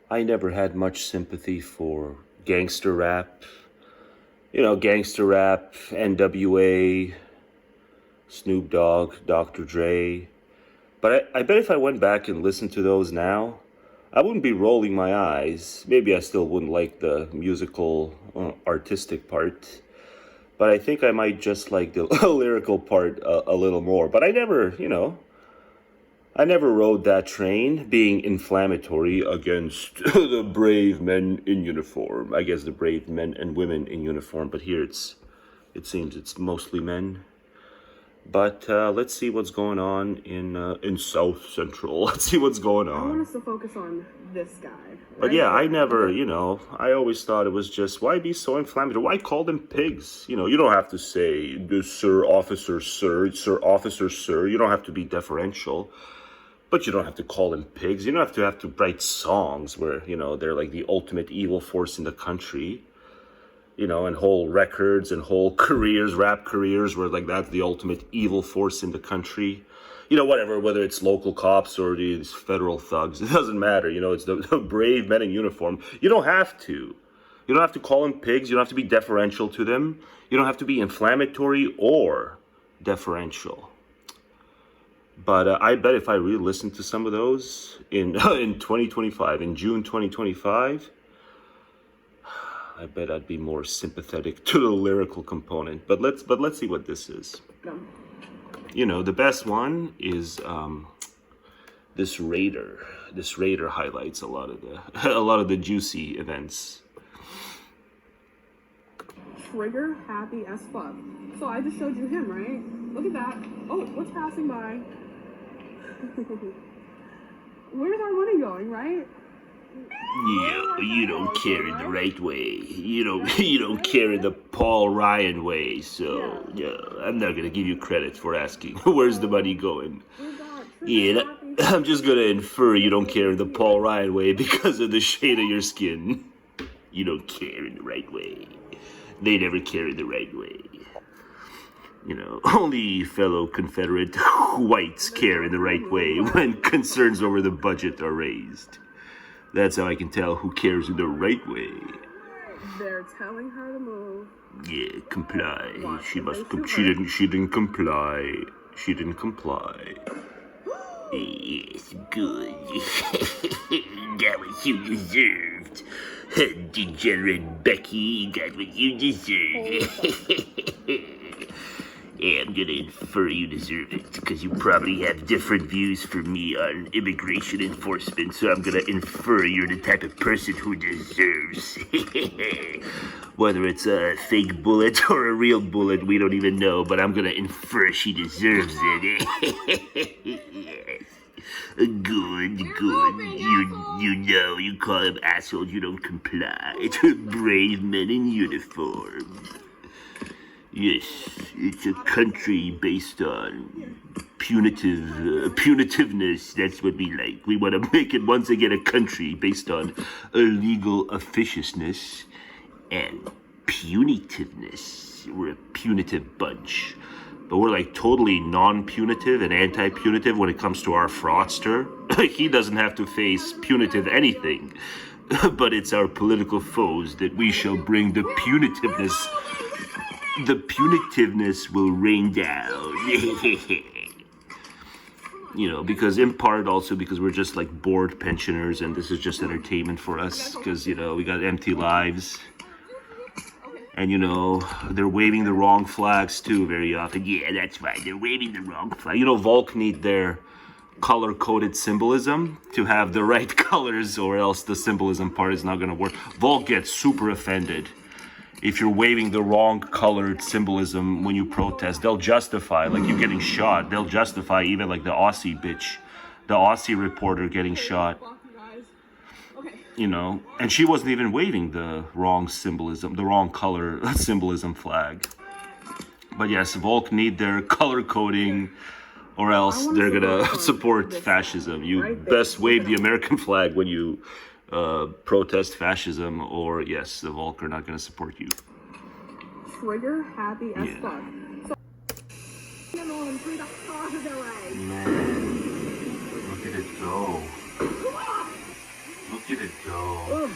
I never had much sympathy for gangster rap. Gangster rap, NWA, Snoop Dogg, Dr. Dre. But I bet if I went back and listened to those now, I wouldn't be rolling my eyes. Maybe I still wouldn't like the musical, artistic part. But I think I might just like the lyrical part a little more. But I never rode that train being inflammatory against the brave men in uniform. I guess the brave men and women in uniform. But here it seems it's mostly men. But let's see what's going on in South Central. Let's see what's going on. I want us to focus on this guy. Right? But yeah, I never, I always thought it was just, why be so inflammatory? Why call them pigs? You don't have to say, sir, officer, sir, officer, sir. You don't have to be deferential. But you don't have to call them pigs. You don't have to write songs where, they're like the ultimate evil force in the country. And whole records and whole careers, rap careers, where like that's the ultimate evil force in the country. Whatever, whether it's local cops or these federal thugs, it doesn't matter. It's the brave men in uniform. You don't have to. You don't have to call them pigs. You don't have to be deferential to them. You don't have to be inflammatory or deferential. But I bet if I really listened to some of those in 2025, in June 2025, I bet I'd be more sympathetic to the lyrical component. But let's see what this is. The best one is this Raider. This Raider highlights a lot of the juicy events. Trigger happy as fuck. So I just showed you him, right? Look at that. Oh, what's passing by? Where's our money going, right? Yeah, you don't carry the right way. You don't carry the Paul Ryan way. So yeah, I'm not gonna give you credit for asking where's the money going. Yeah, I'm just gonna infer you don't carry the Paul Ryan way because of the shade of your skin. You don't carry the right way. They never carry the right way. Only fellow Confederate whites carry the right way when concerns over the budget are raised. That's how I can tell who cares in the right way. They're telling her to move. Yeah, comply. She didn't comply. She didn't comply. Yes, good. Got what you deserved. Degenerate Becky, got what you deserved. Yeah, I'm gonna infer you deserve it, because you probably have different views from me on immigration enforcement, so I'm gonna infer you're the type of person who deserves. Whether it's a fake bullet or a real bullet, we don't even know, but I'm gonna infer she deserves it. Yes. Good. You call them assholes, you don't comply. Brave men in uniform. Yes, it's a country based on punitiveness. That's what we like. We want to make it once again a country based on illegal officiousness and punitiveness. We're a punitive bunch. But we're like totally non-punitive and anti-punitive when it comes to our fraudster. He doesn't have to face punitive anything. But it's our political foes that we shall bring the punitiveness. The punitiveness will rain down. Because in part also because we're just like bored pensioners and this is just entertainment for us because, we got empty lives. And, they're waving the wrong flags too very often. Yeah, that's right. They're waving the wrong flag. Volk need their color-coded symbolism to have the right colors or else the symbolism part is not going to work. Volk gets super offended if you're waving the wrong colored symbolism when you protest. They'll justify, like you getting shot. They'll justify even like the Aussie bitch, the Aussie reporter getting shot. And she wasn't even waving the wrong symbolism, the wrong color symbolism flag. But yes, Volk need their color coding or else they're gonna support fascism. You best wave the American flag when you protest fascism, or yes, the Volk are not going to support you. Trigger happy as fuck. Man, look at it go. Look at it go.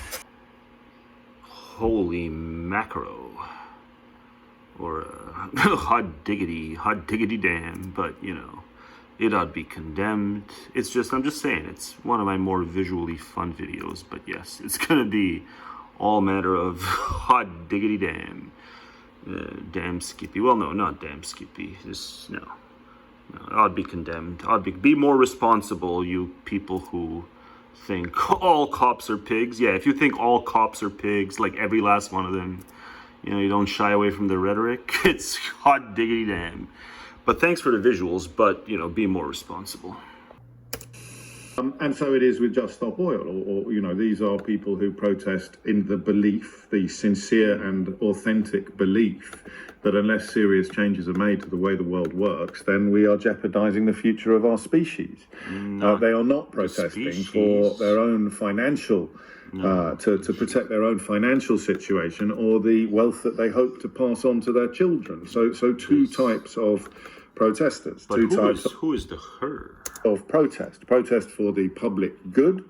Holy mackerel. Or hot diggity damn, but you know, it ought to be condemned. It's just, I'm just saying, it's one of my more visually fun videos, but yes, it's gonna be all manner of hot diggity damn. Damn Skippy. Well, no, not damn Skippy. This, no, it ought to be condemned. Be more responsible, you people who think all cops are pigs. Yeah, if you think all cops are pigs, like every last one of them, you know, you don't shy away from the rhetoric. It's hot diggity damn. But thanks for the visuals, but, you know, be more responsible. And so it is with Just Stop Oil, or, you know, these are people who protest in the belief, the sincere and authentic belief that unless serious changes are made to the way the world works, then we are jeopardizing the future of our species. They are not protesting for their own financial, to protect their own financial situation or the wealth that they hope to pass on to their children. So two types of protesters. But who is the her? Of protest for the public good.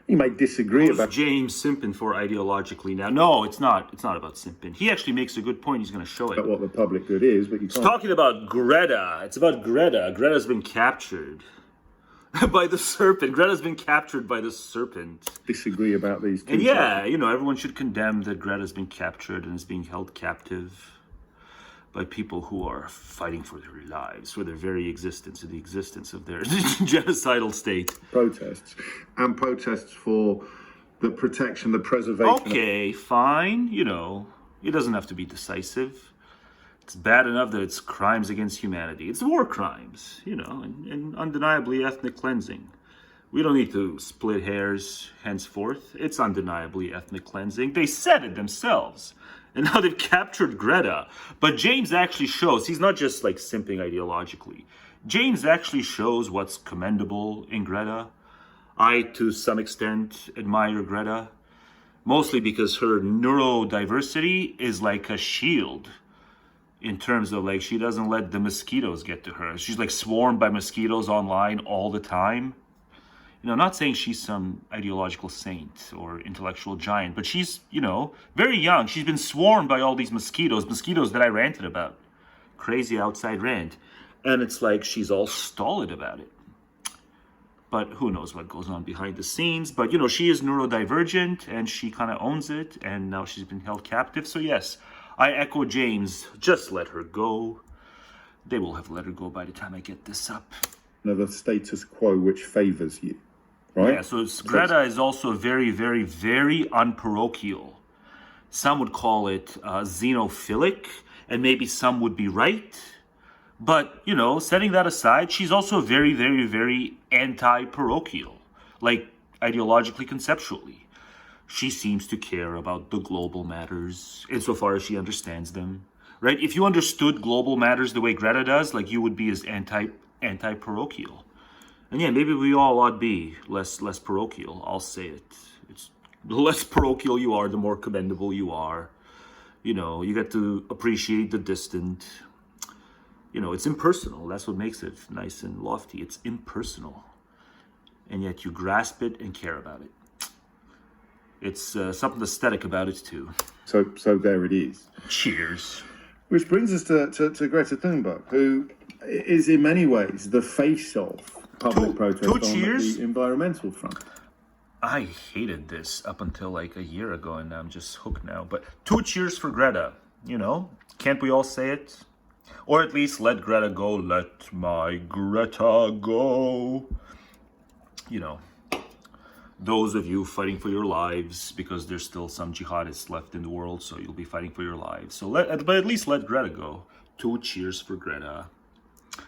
You may disagree about James simping for ideologically now. No, it's not about simping. He actually makes a good point. He's going to show it. What the public good is, but you can't. It's talking about Greta. It's about Greta. Greta's been captured by the serpent. Greta's been captured by the serpent. Disagree about these two. And yeah, you know, everyone should condemn that Greta's been captured and is being held captive by people who are fighting for their lives, for their very existence, or the existence of their genocidal state. Protests for the protection, the preservation. Okay, fine. You know, it doesn't have to be decisive. It's bad enough that it's crimes against humanity. It's war crimes, you know, and undeniably ethnic cleansing. We don't need to split hairs henceforth. It's undeniably ethnic cleansing. They said it themselves. And now they've captured Greta. But James actually shows, he's not just like simping ideologically. James actually shows what's commendable in Greta. I, to some extent, admire Greta. Mostly because her neurodiversity is like a shield. In terms of like, she doesn't let the mosquitoes get to her. She's like swarmed by mosquitoes online all the time. You know, not saying she's some ideological saint or intellectual giant, but she's, you know, very young. She's been swarmed by all these mosquitoes that I ranted about. Crazy outside rant. And it's like she's all stolid about it. But who knows what goes on behind the scenes. But, you know, she is neurodivergent and she kind of owns it. And now she's been held captive. So, yes, I echo James. Just let her go. They will have let her go by the time I get this up. The status quo which favors you. Right? Yeah, so Greta is also very, very, very unparochial. Some would call it xenophilic, and maybe some would be right. But, you know, setting that aside, she's also very, very, very anti-parochial, like ideologically, conceptually. She seems to care about the global matters, insofar as she understands them, right? If you understood global matters the way Greta does, like you would be as anti-parochial. And yeah, maybe we all ought to be less parochial. I'll say it. It's the less parochial you are, the more commendable you are. You know, you get to appreciate the distant. You know, it's impersonal. That's what makes it nice and lofty. It's impersonal. And yet you grasp it and care about it. It's something aesthetic about it too. So there it is. Cheers. Which brings us to Greta Thunberg, who is in many ways the face of public protest on the environmental front. I hated this up until like a year ago, and I'm just hooked now. But 2 cheers for Greta, you know? Can't we all say it? Or at least let Greta go. Let my Greta go. You know, those of you fighting for your lives, because there's still some jihadists left in the world, so you'll be fighting for your lives. So but at least let Greta go. 2 cheers for Greta.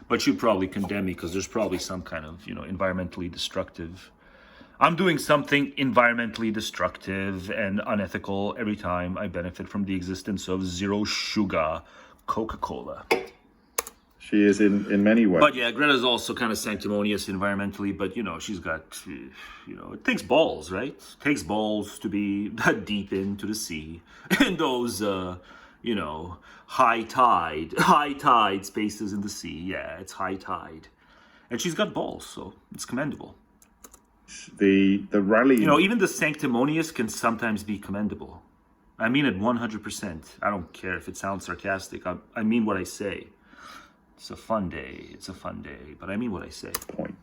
But you probably condemn me because there's probably some kind of, you know, environmentally destructive. I'm doing something environmentally destructive and unethical every time I benefit from the existence of zero sugar Coca-Cola. She is in many ways. But yeah, Greta's also kind of sanctimonious environmentally, but, you know, she's got, you know, it takes balls, right? It takes balls to be that deep into the sea. And those, you know, high tide spaces in the sea. Yeah, it's high tide. And she's got balls, so it's commendable. the rallying. You know, even the sanctimonious can sometimes be commendable. I mean it 100%. I don't care if it sounds sarcastic. I mean what I say. It's a fun day. It's a fun day. But I mean what I say. Point.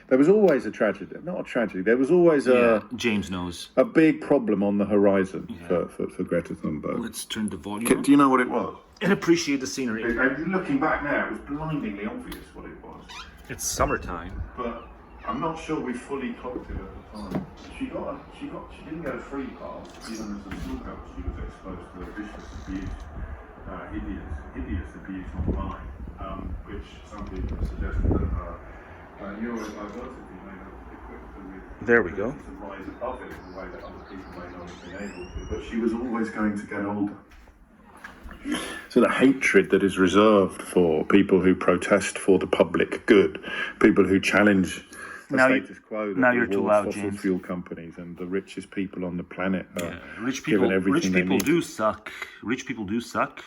There was always a tragedy. Not a tragedy. There was always James knows. a big problem on the horizon for Greta Thunberg. Let's turn the volume Do you know what it was? and appreciate the scenery. Looking back now, it was blindingly obvious what it was. It's summertime. But I'm not sure we fully clocked it at the time. She didn't get a free pass, even as a schoolgirl. She was exposed to a vicious abuse, hideous abuse online, which some people have suggested that neurodiversity may have equipped her with. There we go. To rise above it in a way that other people may not have been able to. But she was always going to get older. So the hatred that is reserved for people who protest for the public good, people who challenge the status quo, now you're too loud, fossil James. fuel companies and the richest people on the planet are Rich given people everything they need. do suck. Rich people do suck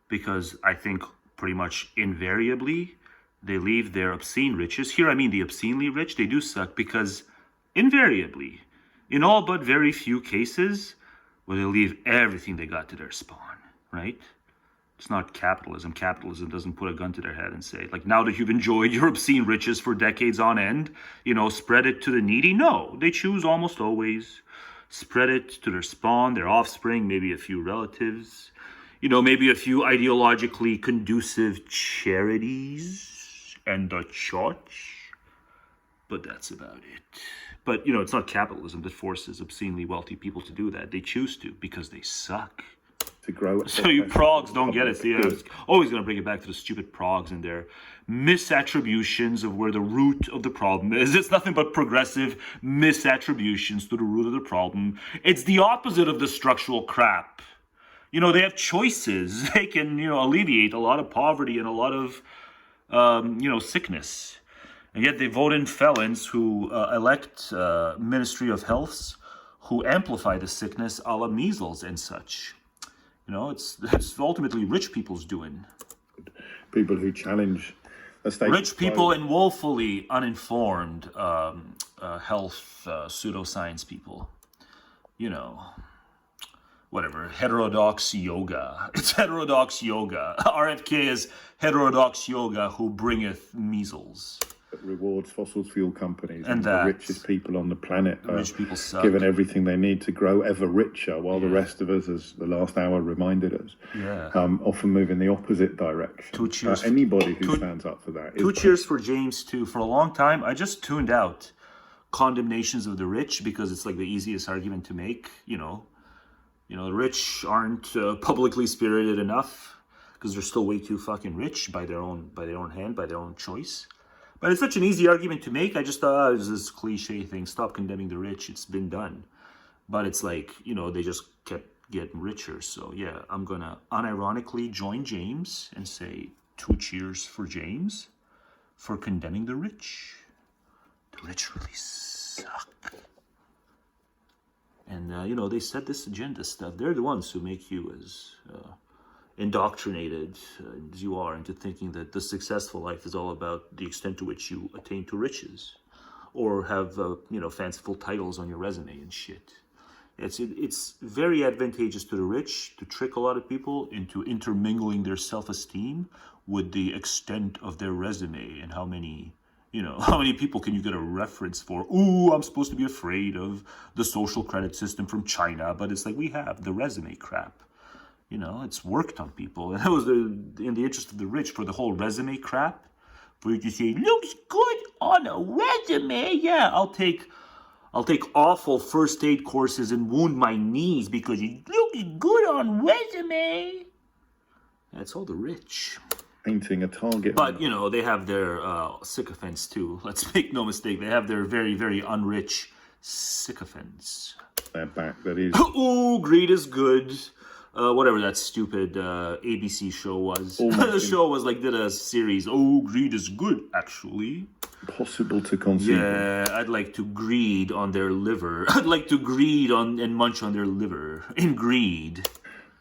because I think pretty much invariably they leave their obscene riches. Here I mean the obscenely rich, they do suck because invariably, in all but very few cases, where they leave everything they got to their spawn, right? It's not capitalism. Capitalism doesn't put a gun to their head and say, like, now that you've enjoyed your obscene riches for decades on end, you know, spread it to the needy. No, they choose almost always spread it to their spawn, their offspring, maybe a few relatives, you know, maybe a few ideologically conducive charities and the church. But that's about it. But, you know, it's not capitalism that forces obscenely wealthy people to do that. They choose to because they suck. To grow. So you progs don't get it. See, I was always going to bring it back to the stupid progs and their misattributions of where the root of the problem is. It's nothing but progressive misattributions to the root of the problem. It's the opposite of the structural crap. You know, they have choices. They can, you know, alleviate a lot of poverty and a lot of, you know, sickness. And yet they vote in felons who elect Ministry of Healths who amplify the sickness a la measles and such. You know, it's ultimately rich people's doing. People who challenge the status Rich people and woefully uninformed health pseudoscience people. You know, whatever, heterodox yoga. It's heterodox yoga. RFK is heterodox yoga who bringeth measles. that rewards fossil fuel companies and the richest people on the planet are rich people suck. given everything they need to grow ever richer, while the rest of us, as the last hour reminded us, often move in the opposite direction. Two cheers. Anybody who stands up for that. Two cheers for James too. For a long time, I just tuned out condemnations of the rich because it's like the easiest argument to make. You know, the rich aren't publicly spirited enough because they're still way too fucking rich by their own hand, by their own choice. But it's such an easy argument to make. I just thought, it was this cliche thing. Stop condemning the rich. It's been done. But it's like, they just kept getting richer. So yeah, I'm going to unironically join James and say 2 cheers for James for condemning the rich. The rich really suck. And, they set this agenda stuff. They're the ones who make you as indoctrinated as you are into thinking that the successful life is all about the extent to which you attain to riches or have, fanciful titles on your resume and shit. It's very advantageous to the rich to trick a lot of people into intermingling their self-esteem with the extent of their resume and how many people can you get a reference for? Ooh, I'm supposed to be afraid of the social credit system from China, but it's like we have the resume crap. It's worked on people. And that was in the interest of the rich for the whole resume crap. For you to say, looks good on a resume. Yeah, I'll take awful first aid courses and wound my knees because it looks good on resume. That's all the rich. Painting a target. But, they have their sycophants too. Let's make no mistake. They have their very, very unrich sycophants. Their back, that is. Ooh, greed is good. Whatever that stupid ABC show was. The show was did a series. Oh, greed is good, actually. Possible to conceive. Yeah, I'd like to greed on their liver. I'd like to greed on and munch on their liver. In greed.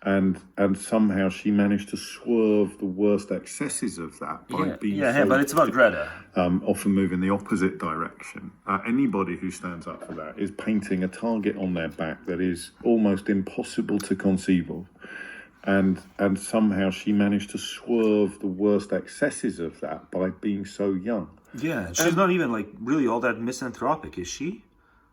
and somehow she managed to swerve the worst excesses of that by being but it's about Greta. Often move in the opposite direction. Anybody who stands up for that is painting a target on their back that is almost impossible to conceive of. And somehow she managed to swerve the worst excesses of that by being so young. Yeah, she's not even like really all that misanthropic, is she?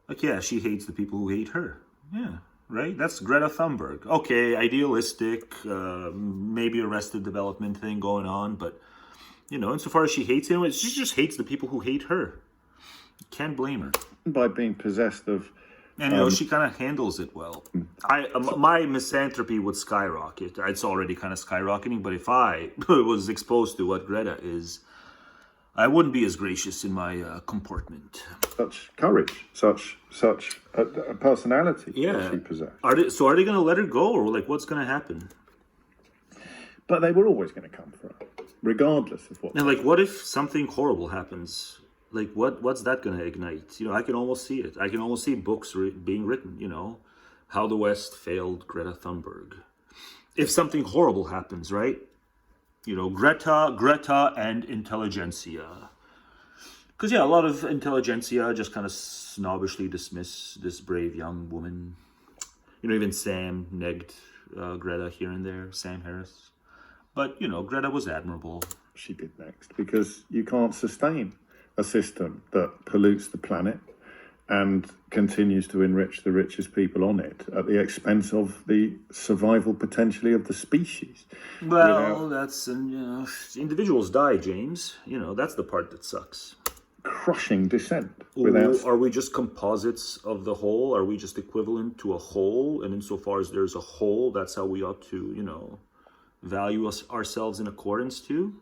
Like, yeah, she hates the people who hate her. Yeah, right? That's Greta Thunberg. Okay, idealistic, maybe Arrested Development thing going on, but, you know, insofar as she hates him, she just hates the people who hate her. Can't blame her. By being possessed of... And, you know, she kind of handles it well. My misanthropy would skyrocket. It's already kind of skyrocketing, but if I was exposed to what Greta is, I wouldn't be as gracious in my comportment. Such courage, such a personality that she possessed. Are they going to let her go, or like what's going to happen? But they were always going to come for her, regardless of what. And like, what if something horrible happens? Like, what's that going to ignite? You know, I can almost see it. I can almost see books being written. You know, how the West failed Greta Thunberg. If something horrible happens, right? You know, Greta and intelligentsia. Because, yeah, a lot of intelligentsia just kind of snobbishly dismiss this brave young woman. You know, even Sam negged Greta here and there, Sam Harris. But, you know, Greta was admirable. She did next, because you can't sustain a system that pollutes the planet and continues to enrich the richest people on it at the expense of the survival potentially of the species. Well, that's, you know, individuals die, James. You know, that's the part that sucks. Crushing descent. Are we just composites of the whole? Are we just equivalent to a whole? And insofar as there's a whole, that's how we ought to, you know, value ourselves in accordance to?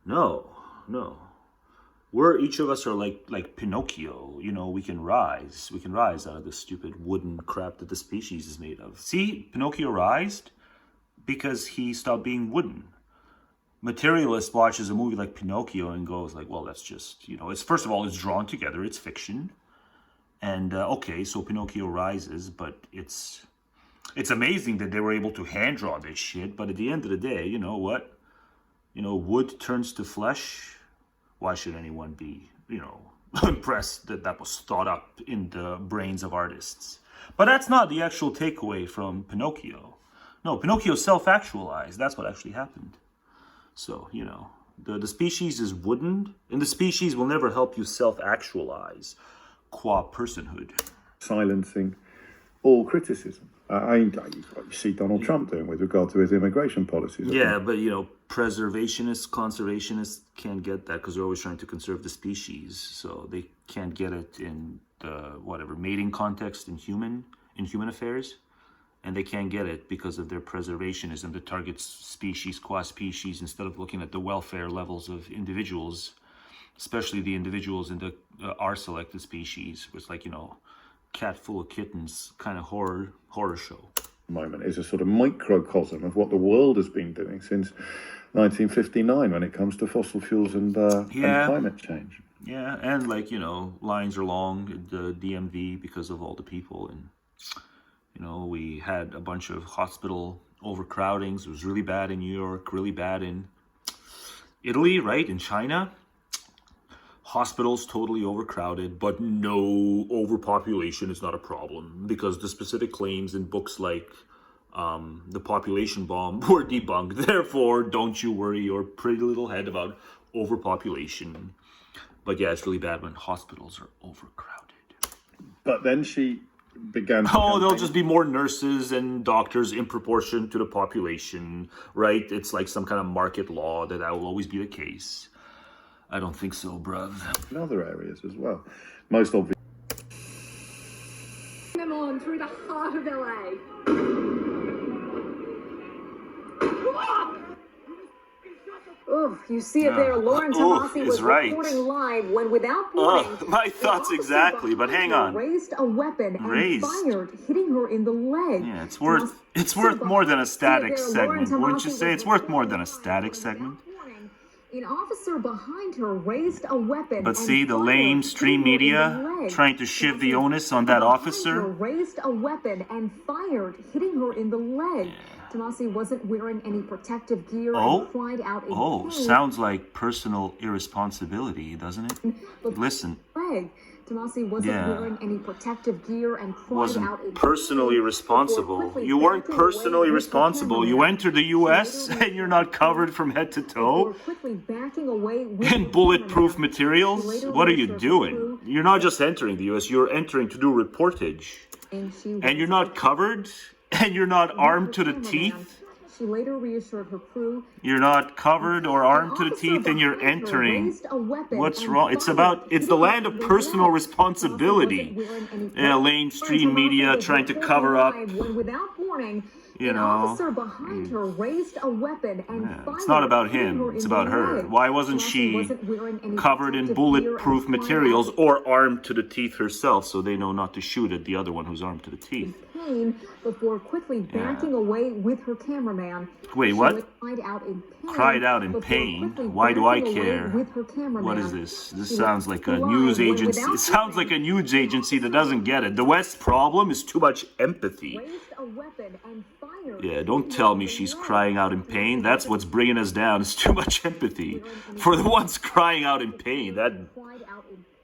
No. Each of us are like Pinocchio, you know, we can rise out of this stupid wooden crap that the species is made of. See, Pinocchio rised because he stopped being wooden. Materialist watches a movie like Pinocchio and goes like, well, that's just, you know, it's, first of all, it's drawn together, it's fiction. And, okay, so Pinocchio rises, but it's amazing that they were able to hand draw this shit. But at the end of the day, you know what? You know, wood turns to flesh. Why should anyone be, you know, impressed that that was thought up in the brains of artists? But that's not the actual takeaway from Pinocchio. No, Pinocchio self-actualized. That's what actually happened. So, you know, the species is wooden, and the species will never help you self-actualize qua personhood. Silencing all criticism. You see Donald Trump doing with regard to his immigration policies. Yeah, but, you know, preservationists, conservationists can't get that because they're always trying to conserve the species. So they can't get it in the, mating context in human affairs. And they can't get it because of their preservationism that targets species qua species instead of looking at the welfare levels of individuals, especially the individuals in the our selected species. It's like, you know, cat full of kittens kind of horror show. Moment is a sort of microcosm of what the world has been doing since 1959 when it comes to fossil fuels and climate change. Yeah, and like, you know, lines are long at the DMV because of all the people. And, you know, we had a bunch of hospital overcrowdings. It was really bad in New York, really bad in Italy, right? In China. Hospitals totally overcrowded, but no, overpopulation is not a problem because the specific claims in books like The Population Bomb were debunked. Therefore, don't you worry your pretty little head about overpopulation. But yeah, it's really bad when hospitals are overcrowded. But then she began... there'll just be more nurses and doctors in proportion to the population, right? It's like some kind of market law that will always be the case. I don't think so, bruv. In other areas as well. Most obvious. Them on through the heart of LA. Oh, you see it there. Lauren Tomasi was recording live when, without warning, my thoughts exactly. But hang on. Raised a weapon and fired, hitting her in the leg. Yeah, it's worth more than a static segment. Wouldn't you say it's worth more than a static segment? An officer behind her raised a weapon. But see, the mainstream media trying to shift the onus on that officer. Raised a weapon and fired, hitting her in the leg. Tomasi wasn't wearing any protective gear and cried out in pain. Sounds like personal irresponsibility, doesn't it? Listen. Tomasi wasn't wearing any protective gear and cried out in personally responsible. You weren't personally responsible. You entered the U.S. and you're not covered from head to toe in bulletproof materials. What are you doing? You're not just entering the U.S. You're entering to do reportage, and you're not covered, and you're not armed to the teeth. She later reassured her crew. You're not covered or armed to the teeth and you're entering. What's wrong? It's the land of personal responsibility. Mainstream media trying to cover up. Without warning, an officer behind her raised a weapon and fired. It's not about him, it's about her. Why wasn't she covered in bulletproof materials or armed to the teeth herself so they know not to shoot at the other one who's armed to the teeth? Before quickly backing away with her cameraman. Wait, what? Cried out in pain. Why do I care? What is this? This sounds like a news agency. It sounds like a news agency that doesn't get it. The West's problem is too much empathy. Yeah, don't tell me she's crying out in pain. That's what's bringing us down. It's too much empathy. For the ones crying out in pain,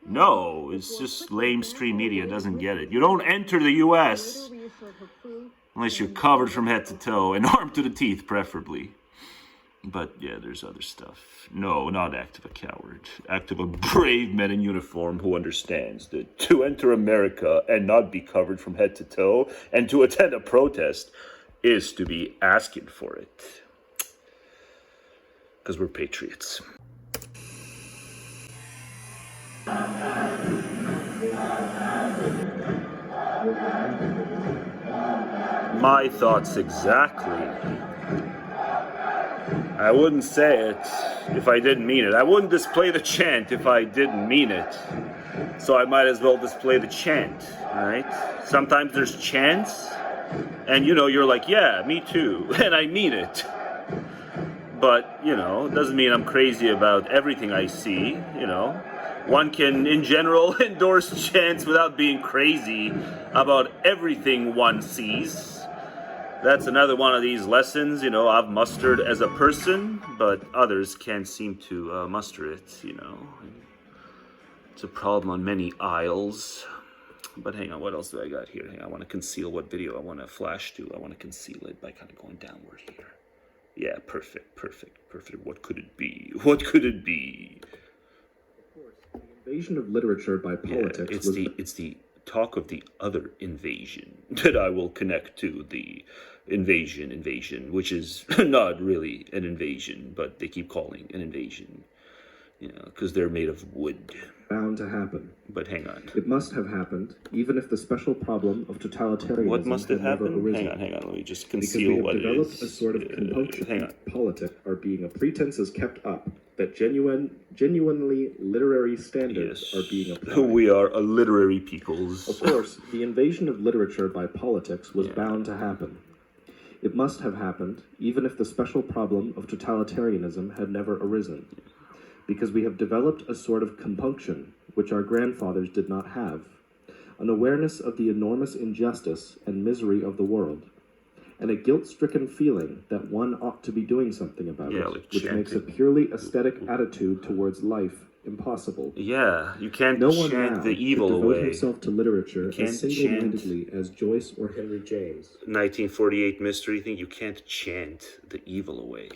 no, it's just lamestream media doesn't get it. You don't enter the U.S. unless you're covered from head to toe and armed to the teeth, preferably. But yeah, there's other stuff. No, not act of a coward. Act of a brave man in uniform who understands that to enter America and not be covered from head to toe and to attend a protest is to be asking for it. Because we're patriots. My thoughts exactly. I wouldn't say it if I didn't mean it. I wouldn't display the chant if I didn't mean it. So I might as well display the chant, right? Sometimes there's chants, and you're like, yeah, me too, and I mean it. But, it doesn't mean I'm crazy about everything I see, One can, in general, endorse chants without being crazy about everything one sees. That's another one of these lessons, I've mustered as a person, but others can't seem to muster it, It's a problem on many aisles. But hang on, what else do I got here? I want to conceal what video I want to flash to. I want to conceal it by kind of going downward here. Yeah, perfect. What could it be? The invasion of literature by politics it's the talk of the other invasion that I will connect to the invasion, which is not really an invasion, but they keep calling an invasion, because they're made of wood. Bound to happen. But hang on. It must have happened, even if the special problem of totalitarianism what must have happened? Hang on, let me just conceal what it is. Because we have developed a sort of compunction. Politics are being a pretense is kept up, that genuinely literary standards are being applied. We are a literary peoples. Of course, the invasion of literature by politics was bound to happen. It must have happened, even if the special problem of totalitarianism had never arisen. Because we have developed a sort of compunction, which our grandfathers did not have, an awareness of the enormous injustice and misery of the world, and a guilt-stricken feeling that one ought to be doing something about it, which makes a purely aesthetic attitude towards life impossible. Yeah, you can't chant the evil away. No one now could devote himself to literature as single-mindedly as Joyce or Henry James. 1948 mystery thing, you can't chant the evil away.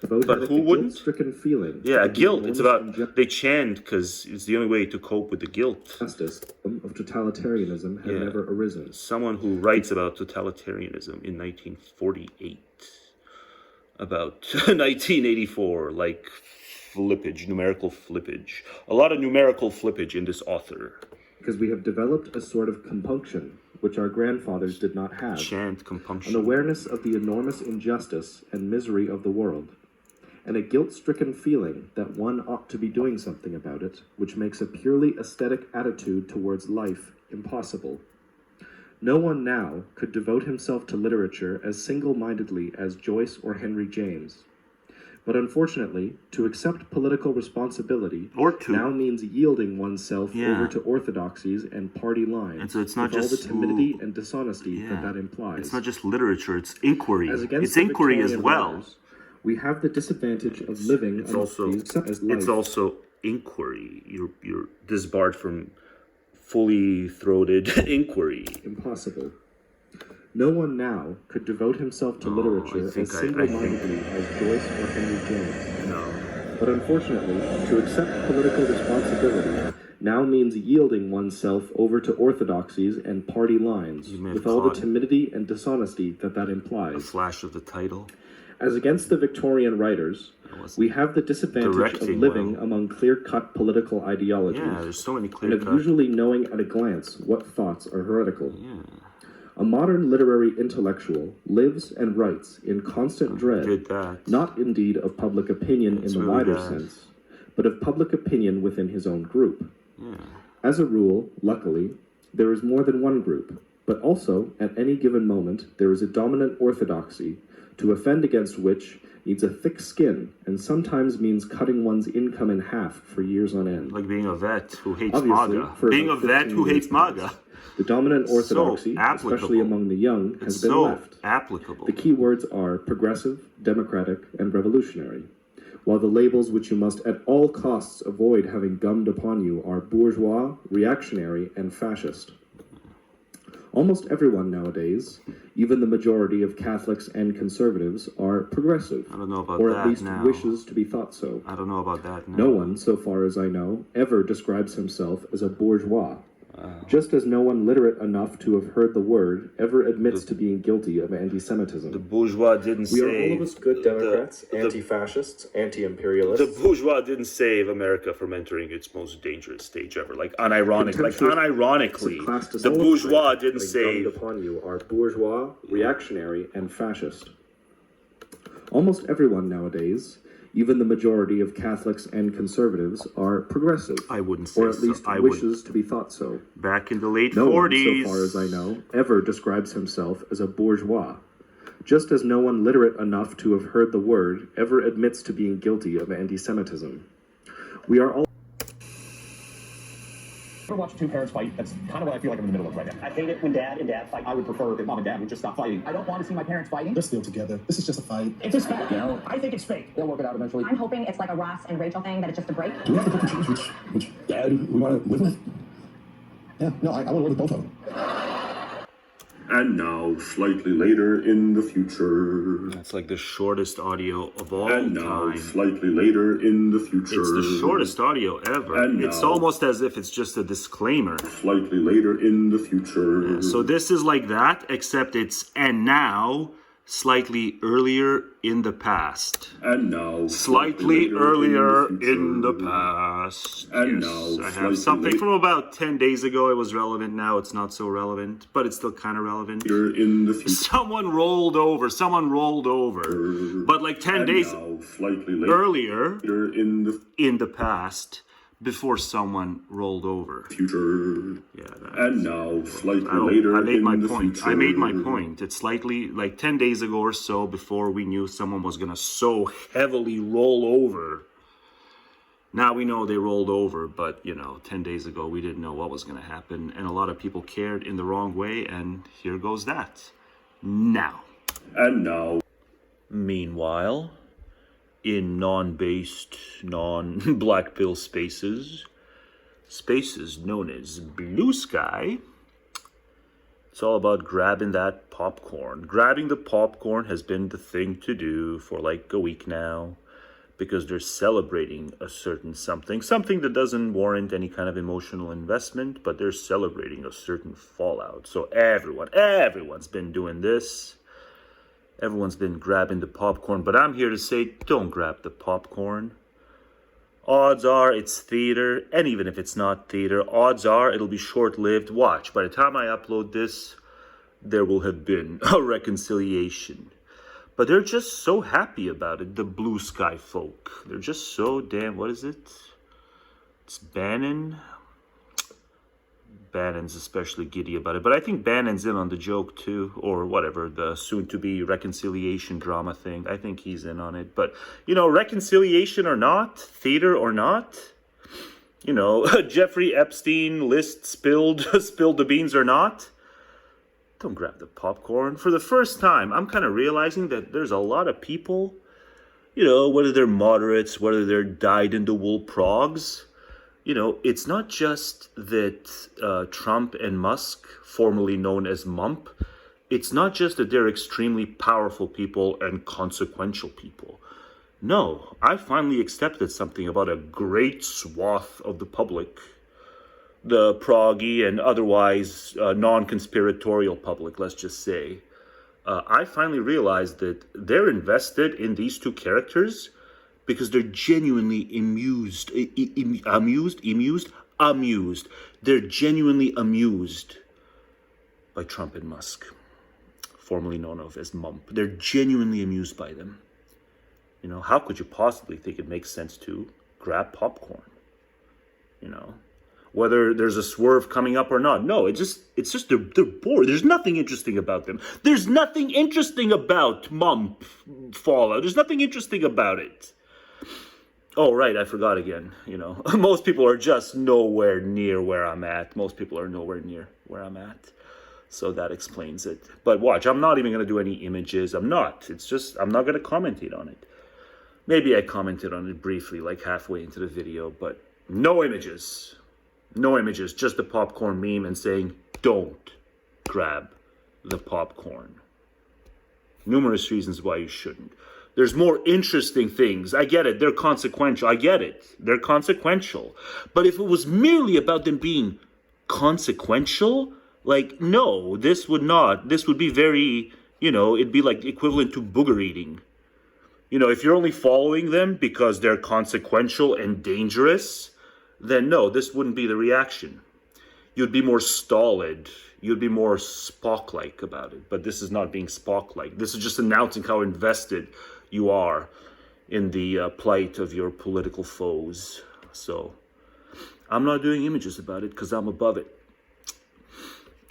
But who wouldn't? Feeling guilt. It's about, they chant because it's the only way to cope with the guilt. Justice of totalitarianism had never arisen. Someone who writes about totalitarianism in 1948, about 1984, like flippage, numerical flippage. A lot of numerical flippage in this author. Because we have developed a sort of compunction, which our grandfathers did not have. Chant compunction. An awareness of the enormous injustice and misery of the world, and a guilt-stricken feeling that one ought to be doing something about it, which makes a purely aesthetic attitude towards life impossible. No one now could devote himself to literature as single-mindedly as Joyce or Henry James. But unfortunately, to accept political responsibility Or to. now means yielding oneself Yeah. over to orthodoxies and party lines, And so it's not with all the just timidity and dishonesty Yeah. that implies. It's not just literature, it's inquiry. As against It's the inquiry as Victorian well. writers, we have the disadvantage of living It's among also these as life. it's also inquiry. You're disbarred from fully throated inquiry. impossible. No one now could devote himself to literature as single-mindedly as Joyce or Henry James. No. But unfortunately, to accept political responsibility now means yielding oneself over to orthodoxies and party lines, You may have with all the caught timidity and dishonesty that a implies. flash of the title. As against the Victorian writers, we have the disadvantage of directing living well. among clear-cut political ideologies, Yeah, there's so many and clear of cut. usually knowing at a glance what thoughts are heretical. Yeah. A modern literary intellectual lives and writes in constant dread, Did that. not indeed of public opinion It's in the really wider bad. sense, but of public opinion within his own group. Yeah. As a rule, luckily, there is more than one group, but also, at any given moment, there is a dominant orthodoxy, to offend against which needs a thick skin, and sometimes means cutting one's income in half for years on end. Like being a vet who hates Obviously, MAGA. for Being a about vet 15 who years hates past, MAGA. The dominant So orthodoxy, especially applicable. among the young, has It's been so left. applicable. The key words are progressive, democratic, and revolutionary, while the labels which you must at all costs avoid having gummed upon you are bourgeois, reactionary, and fascist. Almost everyone nowadays, even the majority of Catholics and conservatives, are progressive, I don't know about or that at least now. wishes to be thought so. I don't know about that now. No one, so far as I know, ever describes himself as a bourgeois. Just as no one literate enough to have heard the word ever admits to being guilty of anti-Semitism. The bourgeois didn't We are save... all of us good Democrats, anti-fascists, anti-imperialists. The bourgeois didn't save America from entering its most dangerous stage ever. Like, unironically, the bourgeois didn't save... upon you are bourgeois, reactionary, and fascist. Almost everyone nowadays, even the majority of Catholics and conservatives, are progressive. I wouldn't say or at so. least I wishes to be thought so. Back in the late No 40s. one, so far as I know, ever describes himself as a bourgeois. Just as no one literate enough to have heard the word ever admits to being guilty of anti-Semitism. We are all... Ever watch two parents fight? That's kind of what I feel like I'm in the middle of right now. I hate it when dad and dad fight. I would prefer if mom and dad would just stop fighting. I don't want to see my parents fighting. They're still together. This is just a fight. It's just fake, you know? I think it's fake. They'll work it out eventually. I'm hoping it's like a Ross and Rachel thing, that it's just a break. Do we have to pick and choose which dad we want to live with? Yeah, no, I want to live with both of them. And now, slightly later in the future. That's like the shortest audio of all And now, time. slightly later in the future. It's the shortest audio ever. And It's now- almost as if it's just a disclaimer. Slightly later in the future. So this is like that, except it's and now, slightly earlier in the past. And now, Slightly later earlier in the in the future. past. And Yes, now, I slightly have something late- from about 10 days ago. It was relevant. Now it's not so relevant, but it's still kind of relevant. Later in the future. Someone rolled over. But like 10 And days now, slightly later earlier in the past, before someone rolled over. future. Yeah, And now, slightly I later made in my the point. future. I made my point. It's slightly like 10 days ago or so, before we knew someone was gonna so heavily roll over. Now we know they rolled over, but 10 days ago we didn't know what was gonna happen, and a lot of people cared in the wrong way, and here goes that. Now. And now. Meanwhile, in non-based, non-black pill spaces known as Blue Sky, it's all about grabbing that popcorn. Grabbing the popcorn has been the thing to do for like a week now, because they're celebrating a certain something that doesn't warrant any kind of emotional investment, but they're celebrating a certain fallout. So everyone's been doing this. Everyone's been grabbing the popcorn, but I'm here to say, don't grab the popcorn. Odds are it's theater, and even if it's not theater, odds are it'll be short-lived. Watch, by the time I upload this, there will have been a reconciliation. But they're just so happy about it, the Blue Sky folk. They're just so damn, what is it? It's Bannon Bannon's especially giddy about it. But I think Bannon's in on the joke too, or whatever, the soon-to-be reconciliation drama thing. I think he's in on it. But, you know, reconciliation or not, theater or not, you know, Jeffrey Epstein list spilled the beans or not, don't grab the popcorn. For the first time, I'm kind of realizing that there's a lot of people, you know, whether they're moderates, whether they're dyed-in-the-wool progs, you know, it's not just that Trump and Musk, formerly known as MUMP, it's not just that they're extremely powerful people and consequential people. No, I finally accepted something about a great swath of the public, the proggy and otherwise non-conspiratorial public, let's just say. I finally realized that they're invested in these two characters because they're genuinely amused. They're genuinely amused by Trump and Musk, formerly known of as MUMP. They're genuinely amused by them. You know, how could you possibly think it makes sense to grab popcorn? You know, whether there's a swerve coming up or not. No, it's just they're bored. There's nothing interesting about them. There's nothing interesting about MUMP Fallout. There's nothing interesting about it. Oh, right, I forgot again. You know, most people are just nowhere near where I'm at. Most people are nowhere near where I'm at. So that explains it. But watch, I'm not even going to do any images. I'm not. It's just, I'm not going to commentate on it. Maybe I commented on it briefly, like halfway into the video, but no images. No images, just the popcorn meme and saying, don't grab the popcorn. Numerous reasons why you shouldn't. There's more interesting things. I get it. They're consequential. I get it. They're consequential. But if it was merely about them being consequential, like, no, this would not. This would be very, you know, it'd be like equivalent to booger eating. You know, if you're only following them because they're consequential and dangerous, then no, this wouldn't be the reaction. You'd be more stolid. You'd be more Spock-like about it. But this is not being Spock-like. This is just announcing how invested you are in the plight of your political foes. So I'm not doing images about it because I'm above it.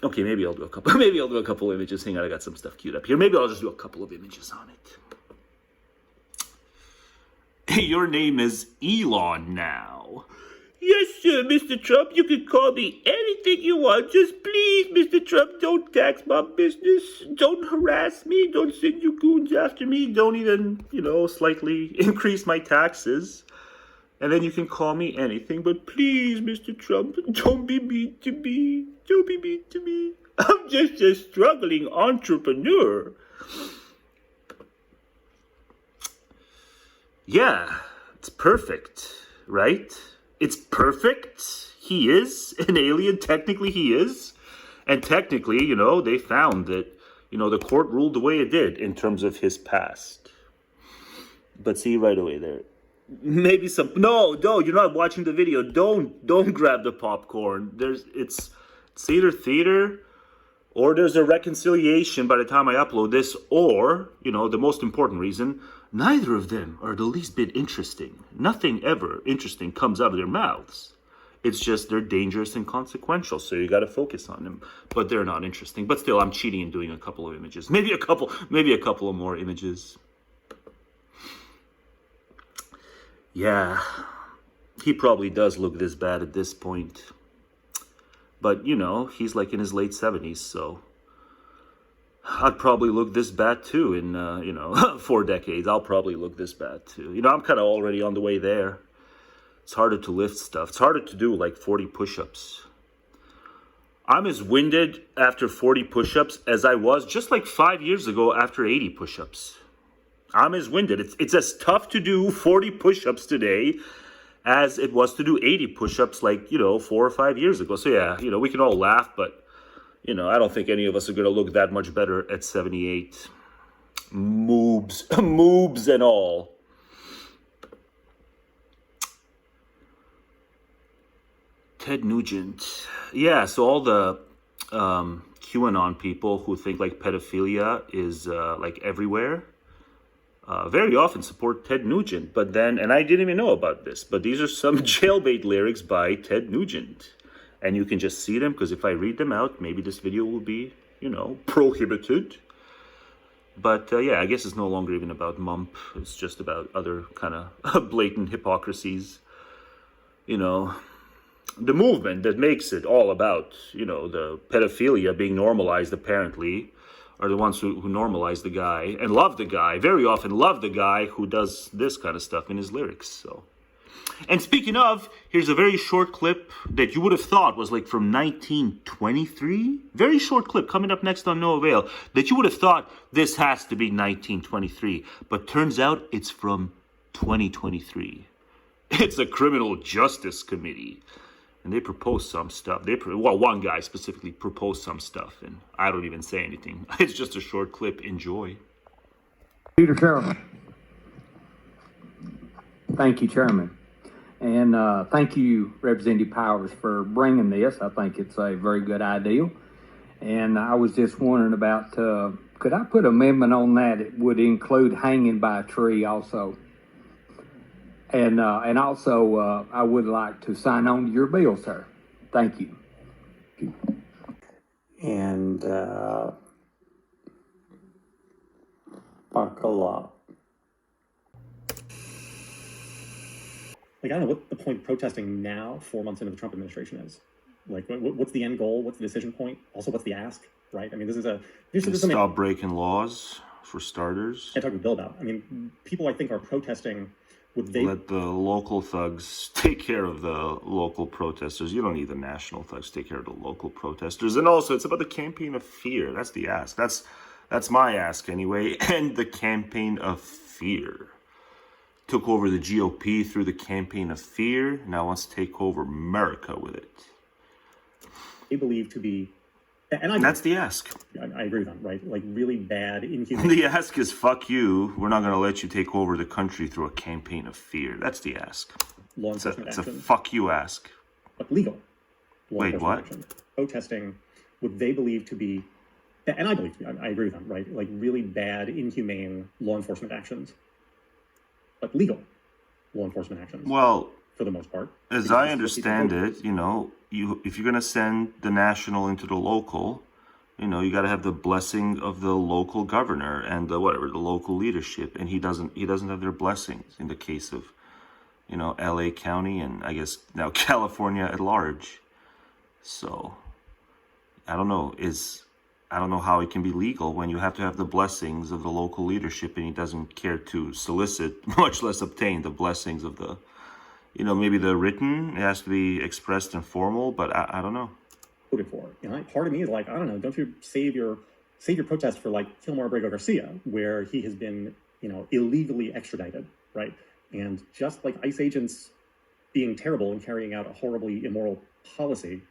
Okay, maybe I'll do a couple. Maybe I'll do a couple images. Hang on, I got some stuff queued up here. Maybe I'll just do a couple of images on it. Your name is Elon now. Yes, sir, Mr. Trump. You can call me anything you want. Just please, Mr. Trump, don't tax my business. Don't harass me. Don't send you goons after me. Don't even, you know, slightly increase my taxes. And then you can call me anything. But please, Mr. Trump, don't be mean to me. Don't be mean to me. I'm just a struggling entrepreneur. Yeah, it's perfect, right? It's perfect. He is an alien. Technically, he is. And technically, you know, they found that, you know, the court ruled the way it did in terms of his past. But see, right away there. Maybe some... No, you're not watching the video. Don't grab the popcorn. It's either theater or there's a reconciliation by the time I upload this, or, you know, the most important reason, neither of them are the least bit interesting. Nothing ever interesting comes out of their mouths. It's just they're dangerous and consequential, so you got to focus on them. But they're not interesting. But still, I'm cheating and doing a couple of images. Maybe a couple of more images. Yeah, he probably does look this bad at this point. But, you know, he's like in his late 70s, so I'd probably look this bad too in, 4 decades. I'll probably look this bad too. You know, I'm kind of already on the way there. It's harder to lift stuff. It's harder to do like 40 push-ups. I'm as winded after 40 push-ups as I was just like 5 years ago after 80 push-ups. I'm as winded. It's as tough to do 40 push-ups today as it was to do 80 push-ups like, 4 or 5 years ago. So yeah, we can all laugh, but, I don't think any of us are going to look that much better at 78. Moobs and all. Ted Nugent. Yeah, so all the QAnon people who think like pedophilia is like everywhere, very often support Ted Nugent. But then, and I didn't even know about this, but these are some Jailbait lyrics by Ted Nugent. and you can just see them, because if I read them out, maybe this video will be, prohibited. But yeah, I guess it's no longer even about mump. It's just about other kind of blatant hypocrisies. The movement that makes it all about, the pedophilia being normalized, apparently, are the ones who normalize the guy and love the guy, very often love the guy who does this kind of stuff in his lyrics. So, and speaking of, here's a very short clip that you would have thought was like from 1923. Very short clip coming up next on No Avail that you would have thought this has to be 1923, but turns out it's from 2023. It's a criminal justice committee. And they propose some stuff. One guy specifically proposed some stuff, and I don't even say anything. It's just a short clip. Enjoy. Peter Chairman. Thank you, Chairman. And thank you, Representative Powers, for bringing this. I think it's a very good idea. And I was just wondering about, could I put an amendment on that? It would include hanging by a tree also. And also, I would like to sign on to your bill, sir. Thank you. And buckle up. Like, I don't know what the point of protesting now, 4 months into the Trump administration, is. Like, what's the end goal? What's the decision point? Also, what's the ask, right? I mean, this is stop breaking laws, for starters. I talked to Bill about. I mean, people, I think, are protesting. Let the local thugs take care of the local protesters. You don't need the national thugs to take care of the local protesters. And also, it's about the campaign of fear. That's the ask. That's my ask anyway. And the campaign of fear. Took over the GOP through the campaign of fear. Now wants to take over America with it. They believe to be... And that's the ask. I agree with them, right? Like, really bad, inhumane... The ask is, fuck you. We're not going to let you take over the country through a campaign of fear. That's the ask. Law enforcement it's a action. Fuck you ask. But legal. Wait, what? Action. Protesting what they believe to be... And I believe to be, I agree with them, right? Like, really bad, inhumane law enforcement actions. But legal law enforcement actions. Well... For the most part. As I understand it, if you're going to send the national into the local, you got to have the blessing of the local governor and the local leadership, and he doesn't have their blessings in the case of, LA County and I guess now California at large. So, I don't know how it can be legal when you have to have the blessings of the local leadership and he doesn't care to solicit, much less obtain the blessings of the maybe the written, it has to be expressed and formal, but I don't know. Voted for. Part of me is like, I don't know, don't you save your protest for like Kilmore Abrego Garcia, where he has been, illegally extradited, right? And just like ICE agents being terrible and carrying out a horribly immoral policy,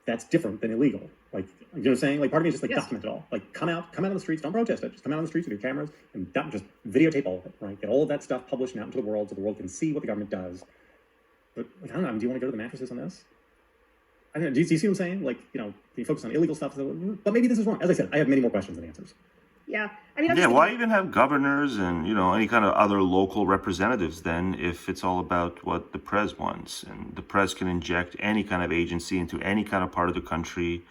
that's different than illegal. Like, you know what I'm saying? Like, part of me is just like, document it all. Like, come out on the streets, don't protest it. Just come out on the streets with your cameras and just videotape all of it, right? Get all of that stuff published and out into the world so the world can see what the government does. But, like, I don't know, do you want to go to the mattresses on this? I don't know, do you see what I'm saying? Like, can you focus on illegal stuff? But maybe this is wrong. As I said, I have many more questions than answers. Yeah. I mean, why even have governors and, any kind of other local representatives then if it's all about what the press wants? And the press can inject any kind of agency into any kind of part of the country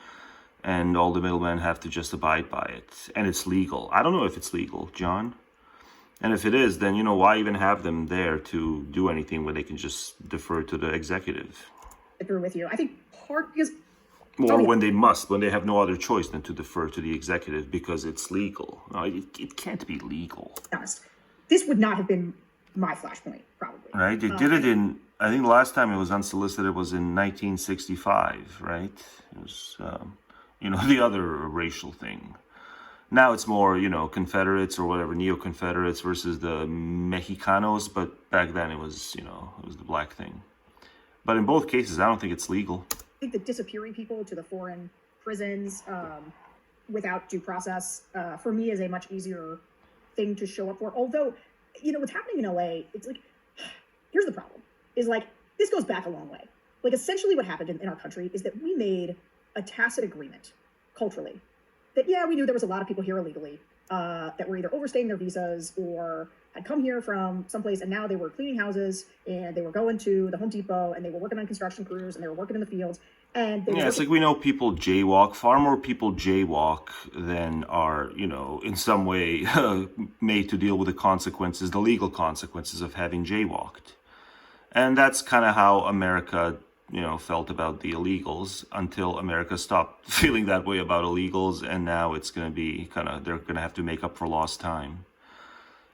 and all the middlemen have to just abide by it. And it's legal. I don't know if it's legal, John. And if it is, then, why even have them there to do anything when they can just defer to the executive? I agree with you. I think part because... Or when they have no other choice than to defer to the executive because it's legal. No, it can't be legal. Honest. This would not have been my flashpoint, probably. Right? They did it in, I think the last time it was unsolicited was in 1965, right? It was, the other racial thing. Now it's more, Confederates or whatever, neo-Confederates versus the Mexicanos, but back then it was, it was the black thing. But in both cases, I don't think it's legal. I think that disappearing people to the foreign prisons without due process, for me, is a much easier thing to show up for. Although, what's happening in LA, it's like, here's the problem, is like, this goes back a long way. Like, essentially what happened in our country is that we made a tacit agreement, culturally, that, yeah, we knew there was a lot of people here illegally that were either overstaying their visas or had come here from someplace, and now they were cleaning houses, and they were going to the Home Depot, and they were working on construction crews, and they were working in the fields, And they were Yeah, it's like we know people jaywalk. Far more people jaywalk than are, in some way made to deal with the consequences, the legal consequences of having jaywalked. And that's kind of how America, felt about the illegals until America stopped feeling that way about illegals. And now it's going to be they're going to have to make up for lost time.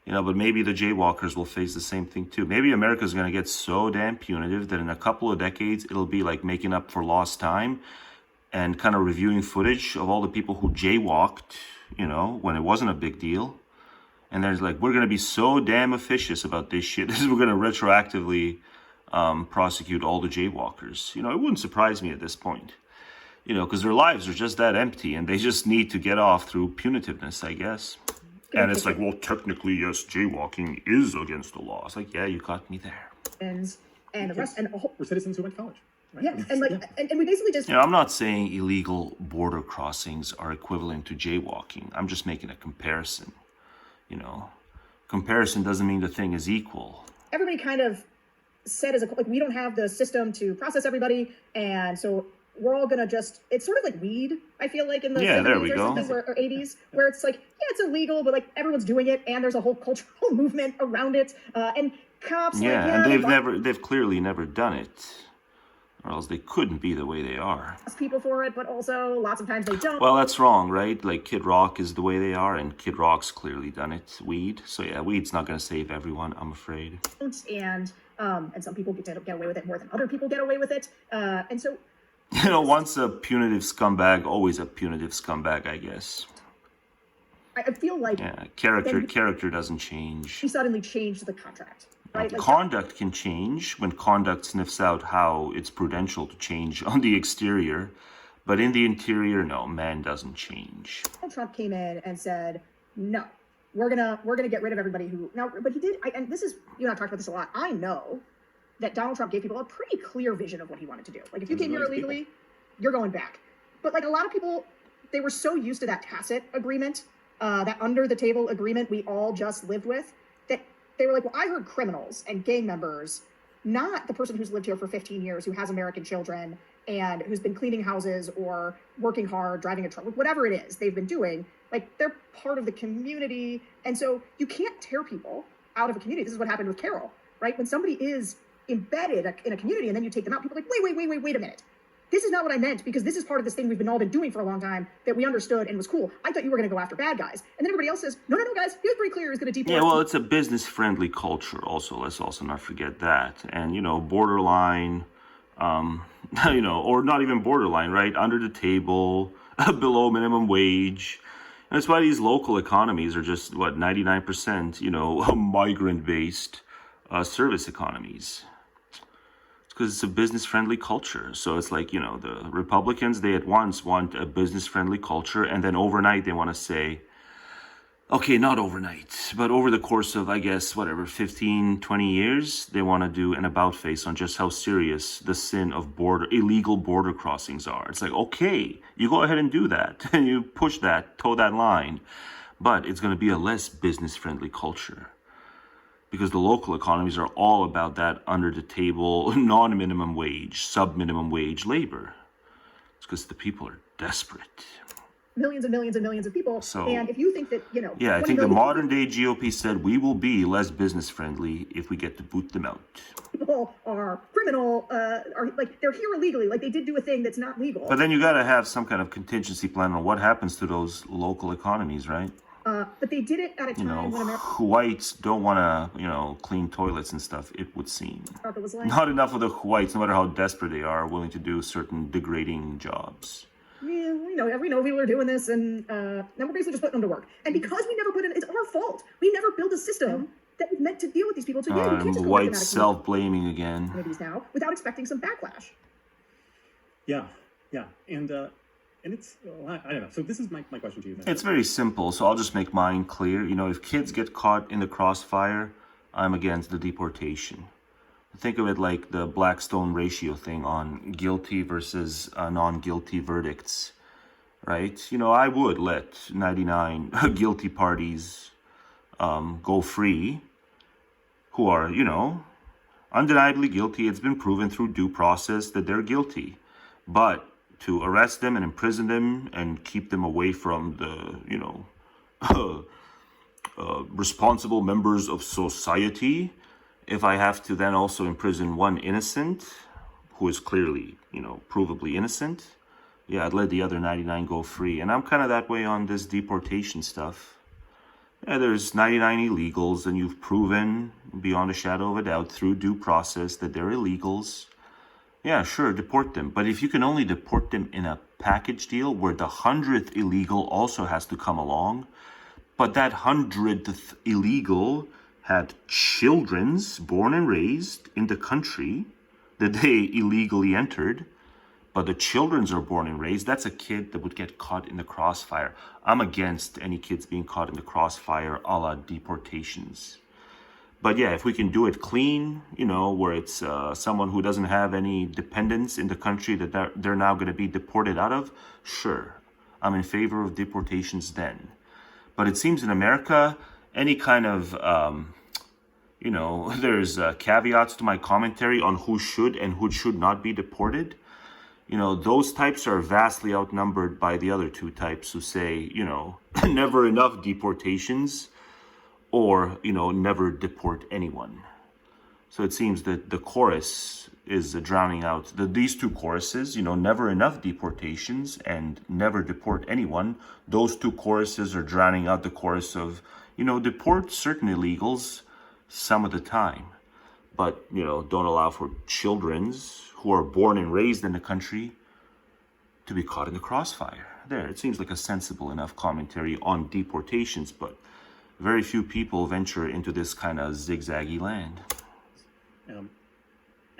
But maybe the jaywalkers will face the same thing too. Maybe America's going to get so damn punitive that in a couple of decades, it'll be like making up for lost time and kind of reviewing footage of all the people who jaywalked, when it wasn't a big deal. And there's like, we're going to be so damn officious about this shit. We're going to retroactively prosecute all the jaywalkers. It wouldn't surprise me at this point, because their lives are just that empty and they just need to get off through punitiveness, I guess. And it's like, well, technically, yes, jaywalking is against the law. It's like, yeah, you got me there. And the rest, and we're citizens who went to college. Right? Yeah, and and we basically just. I'm not saying illegal border crossings are equivalent to jaywalking. I'm just making a comparison. Comparison doesn't mean the thing is equal. Everybody kind of said we don't have the system to process everybody, and so we're all gonna just, it's sort of like weed, I feel like, in the 70s or something, or 80s, where it's like, yeah, it's illegal, but like everyone's doing it, and there's a whole cultural movement around it, and cops, and they've clearly never done it, or else they couldn't be the way they are. People for it, but also lots of times they don't. Well, that's wrong, right? Like Kid Rock is the way they are, and Kid Rock's clearly done it. Weed, so yeah, weed's not gonna save everyone, I'm afraid. And some people get away with it more than other people get away with it, and so. Once a punitive scumbag, always a punitive scumbag, I guess. I feel like... Yeah, character doesn't change. He suddenly changed the contract, right? Conduct can change when conduct sniffs out how it's prudential to change on the exterior. But in the interior, no, man doesn't change. Trump came in and said, no, we're gonna get rid of everybody who... Now, but he did, and this is, you and I talked about this a lot, I know that Donald Trump gave people a pretty clear vision of what he wanted to do. Like, if you came here illegally, you're going back. But, like, a lot of people, they were so used to that tacit agreement, that under-the-table agreement we all just lived with, that they were like, well, I heard criminals and gang members, not the person who's lived here for 15 years, who has American children, and who's been cleaning houses or working hard, driving a truck, whatever it is they've been doing. Like, they're part of the community. And so you can't tear people out of a community. This is what happened with Carol, right? When somebody is embedded in a community and then you take them out, people are like, wait a minute. This is not what I meant, because this is part of this thing we've all been doing for a long time that we understood and was cool. I thought you were going to go after bad guys. And then everybody else says, no, guys, he was pretty clear he was going to deport. Yeah, well, it's a business-friendly culture also. Let's also not forget that. And, borderline, or not even borderline, right? Under the table, below minimum wage. And that's why these local economies are just, 99%, migrant-based service economies. Because it's a business-friendly culture. So it's like, the Republicans, they at once want a business-friendly culture, and then overnight they want to say, okay, not overnight, but over the course of, 15, 20 years, they want to do an about-face on just how serious the sin of illegal border crossings are. It's like, okay, you go ahead and do that, and you push that, toe that line, but it's going to be a less business-friendly culture. Because the local economies are all about that under-the-table, non-minimum wage, sub-minimum wage labor. It's because the people are desperate. Millions and millions and millions of people. And if you think that, Yeah, I think the modern-day GOP said we will be less business-friendly if we get to boot them out. People are criminal, they're here illegally, like they did do a thing that's not legal. But then you got to have some kind of contingency plan on what happens to those local economies, right? But they did it at a time when America... Whites don't want to, clean toilets and stuff, it would seem. Not enough of the whites, no matter how desperate they are willing to do certain degrading jobs. Yeah, we know people are doing this, and now we're basically just putting them to work. And because we never it's our fault. We never built a system that was meant to deal with these people. So yeah, we can't just white self-blaming again. Now, without expecting some backlash. Yeah, and it's, I don't know. So this is my question to you then. It's very simple, so I'll just make mine clear. If kids get caught in the crossfire, I'm against the deportation. Think of it like the Blackstone ratio thing on guilty versus non-guilty verdicts, right? I would let 99 guilty parties go free who are, undeniably guilty. It's been proven through due process that they're guilty. But to arrest them and imprison them and keep them away from the, responsible members of society, if I have to then also imprison one innocent who is clearly, provably innocent, yeah, I'd let the other 99 go free. And I'm kind of that way on this deportation stuff. Yeah, there's 99 illegals, and you've proven beyond a shadow of a doubt through due process that they're illegals. Yeah, sure, deport them. But if you can only deport them in a package deal where the 100th illegal also has to come along, but that 100th illegal had children's born and raised in the country that they illegally entered, but the children's are born and raised, that's a kid that would get caught in the crossfire. I'm against any kids being caught in the crossfire a la deportations. But yeah, if we can do it clean, where it's someone who doesn't have any dependents in the country that they're now going to be deported out of, sure, I'm in favor of deportations then. But it seems in America, any kind of, there's caveats to my commentary on who should and who should not be deported. Those types are vastly outnumbered by the other two types who say, never enough deportations or, never deport anyone. So it seems that the chorus is drowning out these two choruses, never enough deportations and never deport anyone. Those two choruses are drowning out the chorus of, deport certain illegals some of the time, but, don't allow for children's who are born and raised in the country to be caught in the crossfire. There, it seems like a sensible enough commentary on deportations, but very few people venture into this kind of zigzaggy land.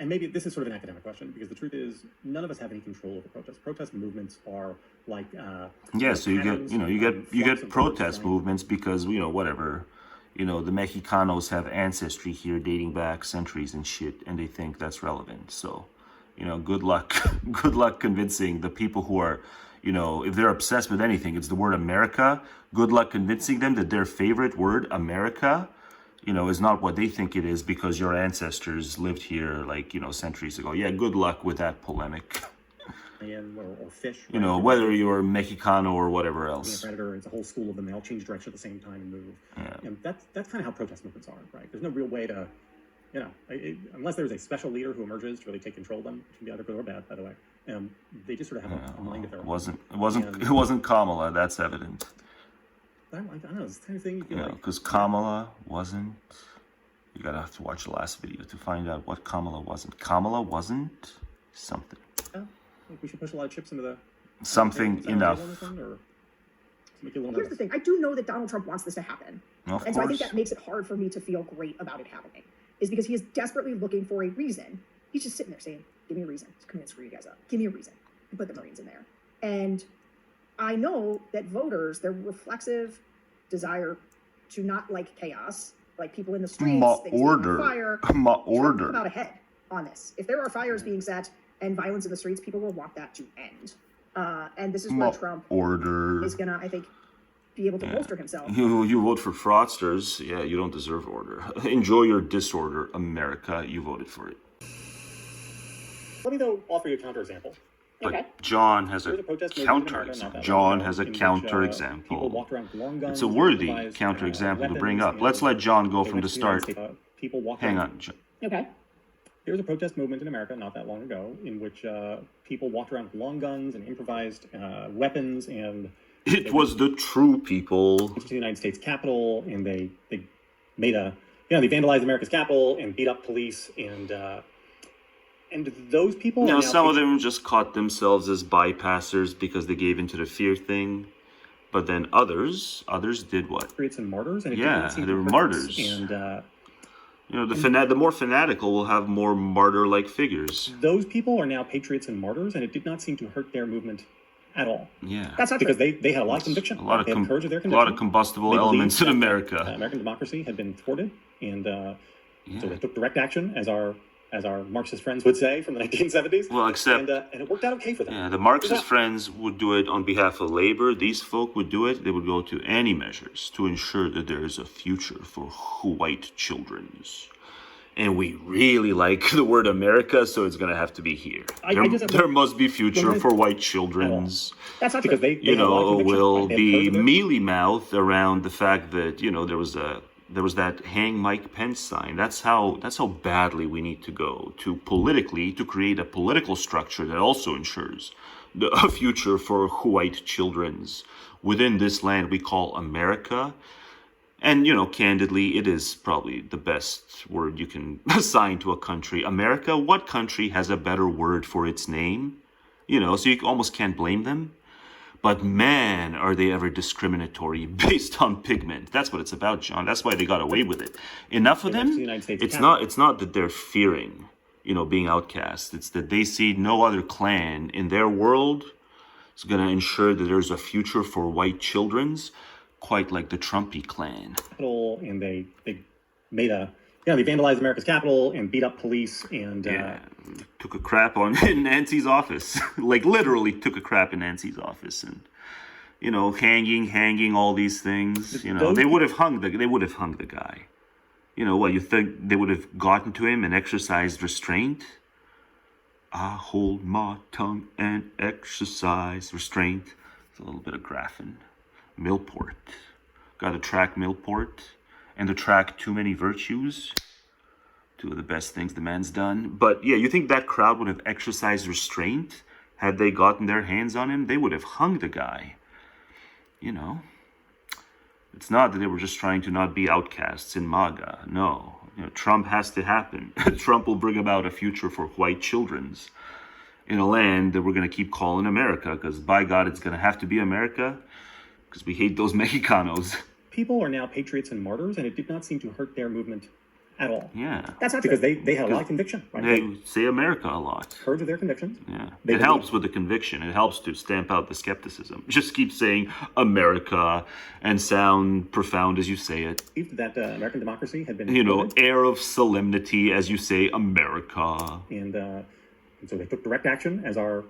And maybe this is sort of an academic question, because the truth is, none of us have any control over protests. Protest movements are like so you get protest movements because whatever. The Mexicanos have ancestry here dating back centuries and shit, and they think that's relevant. So, good luck convincing the people who are, if they're obsessed with anything, it's the word America. Good luck convincing them that their favorite word, America, is not what they think it is because your ancestors lived here centuries ago. Yeah, good luck with that polemic. Or fish. Whether you're Mexicano or whatever else. Predator, it's a whole school of them. They all change direction at the same time and move. Yeah. And that's kind of how protest movements are, right? There's no real way to, unless there's a special leader who emerges to really take control of them, which can be either good or bad, by the way. They just sort of have a mind of their own. It wasn't Kamala. That's evident. I don't know. It's the kind of thing because Kamala wasn't. You gotta have to watch the last video to find out what Kamala wasn't. Kamala wasn't something. We should push a lot of chips into the something enough. Here's the thing: I do know that Donald Trump wants this to happen, of and course. so I think that makes it hard for me to feel great about it happening. Is because he is desperately looking for a reason. He's just sitting there saying, "Give me a reason to come and screw you guys up. Give me a reason." And put the Marines in there, and I know that voters, their reflexive desire to not like chaos, like people in the streets, things on fire, Trump come out ahead on this. If there are fires being set and violence in the streets, people will want that to end. And this is where Trump is going to, I think, be able to bolster himself. You vote for fraudsters. Yeah, you don't deserve order. Enjoy your disorder, America. You voted for it. Let me, though, offer you a counterexample. But John has a counterexample. John has a counterexample. It's a worthy counterexample to bring up. Let's let John go from the start. Hang on. Okay. There was a protest movement in America not that long ago in which people walked around with long guns and improvised weapons, and it was the true people. To the United States Capitol, and they made they vandalized America's Capitol and beat up police, and those people. Some of them just caught themselves as bypassers because they gave into the fear thing, but then others did what? Patriots and martyrs, and they were martyrs, and. The more fanatical will have more martyr-like figures. Those people are now patriots and martyrs, and it did not seem to hurt their movement at all. Yeah, that's not because they had a lot of conviction. A lot of courage of their conviction. A lot of combustible elements in America. American democracy had been thwarted, and so they took direct action, as our Marxist friends would say from the 1970s. Well, except and it worked out okay for them. Yeah, the Marxist friends would do it on behalf of labor. These folk would do it. They would go to any measures to ensure that there is a future for white children. and we really like the word America, so it's gonna have to be here. There must be future for white children's. That's not because true. they have a lot of conviction, Will right? They have be heard of it. mealy-mouthed around the fact that there was that hang Mike Pence sign. That's how badly we need to go to create a political structure that also ensures a future for white children's within this land we call America. And, candidly, it is probably the best word you can assign to a country. America, what country has a better word for its name? So you almost can't blame them. But man, are they ever discriminatory based on pigment. That's what it's about, John. That's why they got away with it. Enough of them. It's not that they're fearing, being outcast. It's that they see no other clan in their world is going to ensure that there's a future for white children's. Quite like the Trumpy clan. And they made they vandalized America's Capitol and beat up police and took a crap in Nancy's office. Like literally took a crap in Nancy's office, and hanging all these things. They would have hung the guy. What you think they would have gotten to him and exercised restraint? I hold my tongue and exercise restraint. It's a little bit of Graffin. Millport. Got to track Millport and to track Too Many Virtues. Two of the best things the man's done. But yeah, you think that crowd would have exercised restraint had they gotten their hands on him? They would have hung the guy. It's not that they were just trying to not be outcasts in MAGA. No. Trump has to happen. Trump will bring about a future for white children's in a land that we're going to keep calling America, because by God, it's going to have to be America. Because we hate those Mexicanos. People are now patriots and martyrs, and it did not seem to hurt their movement at all. Yeah. That's not because true. they had a lot of conviction. Right? They say America a lot. Heard of their convictions. Yeah. They It helps with the conviction. It helps to stamp out the skepticism. Just keep saying America and sound profound as you say it. That American democracy had been... air of solemnity as you say America. And so they took direct action, as our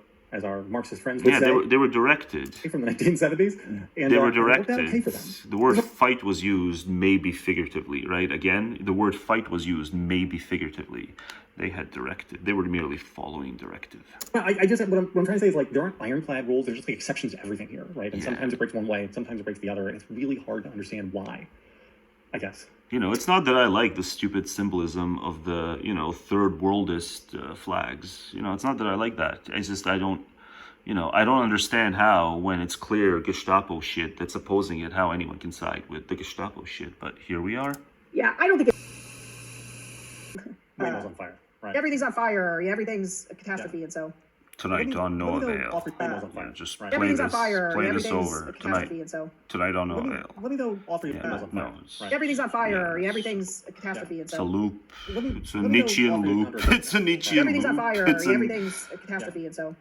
Marxist friends would say. Yeah, they were directed. From the 1970s. And they were directed. Okay for them. The word fight was used maybe figuratively, right? Again, the word fight was used maybe figuratively. They had directed. They were merely following directive. I just, what I'm trying to say is, there aren't ironclad rules. There's just exceptions to everything here, right? And sometimes it breaks one way, and sometimes it breaks the other, and it's really hard to understand why, I guess. It's not that I like the stupid symbolism of the, third worldist flags. It's not that I like that. It's just I don't understand how, when it's clear Gestapo shit that's opposing it, how anyone can side with the Gestapo shit. But here we are. Yeah, I don't think Rainbow's on fire, right? everything's on fire. Yeah, everything's a catastrophe, and so... Tonight on No Avail. Just play everything's this, on fire. play this Everything's over a catastrophe, tonight. and so... Tonight on No Avail. Let me though offer you Rainbow's on fire. Right. Everything's on fire. Yeah, everything's a catastrophe, and It's a so... loop. It's a Nietzschean loop. It's a Nietzschean Everything's on loop. fire. Everything's a catastrophe, and so...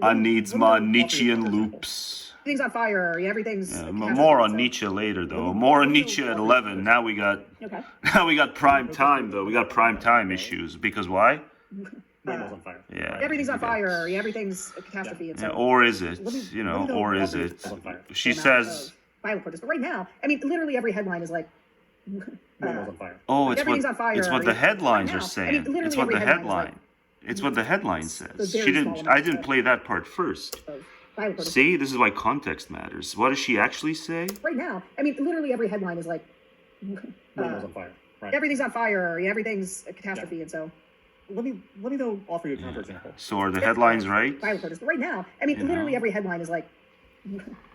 I needs my Nietzschean loops. Everything's on fire. Everything's a catastrophe, More on and so... Nietzsche later, though. More on Nietzsche at 11. Now we got prime time, though. We got prime time issues. Because why? Rainbow's on fire. Yeah. Everything's on fire. Everything's a catastrophe, and so... Or is it? Or is it? She says... Bible protest. But right now, literally every headline is like... Rainbow's on fire. Oh, it's everything's on fire. It's what the headlines Right are now. saying. Literally It's what every the headline is headline. It's what the headline says. very She didn't. small I amount didn't of- play that part first. Bible protest. See, this is why context matters. What does she actually say? Right now, literally every headline is like... Rainbow's on fire. Right. Everything's on fire. Everything's a catastrophe, and so... Let me though offer you a counterexample. So are the headlines right? Bible protest. But right now, literally every headline is like...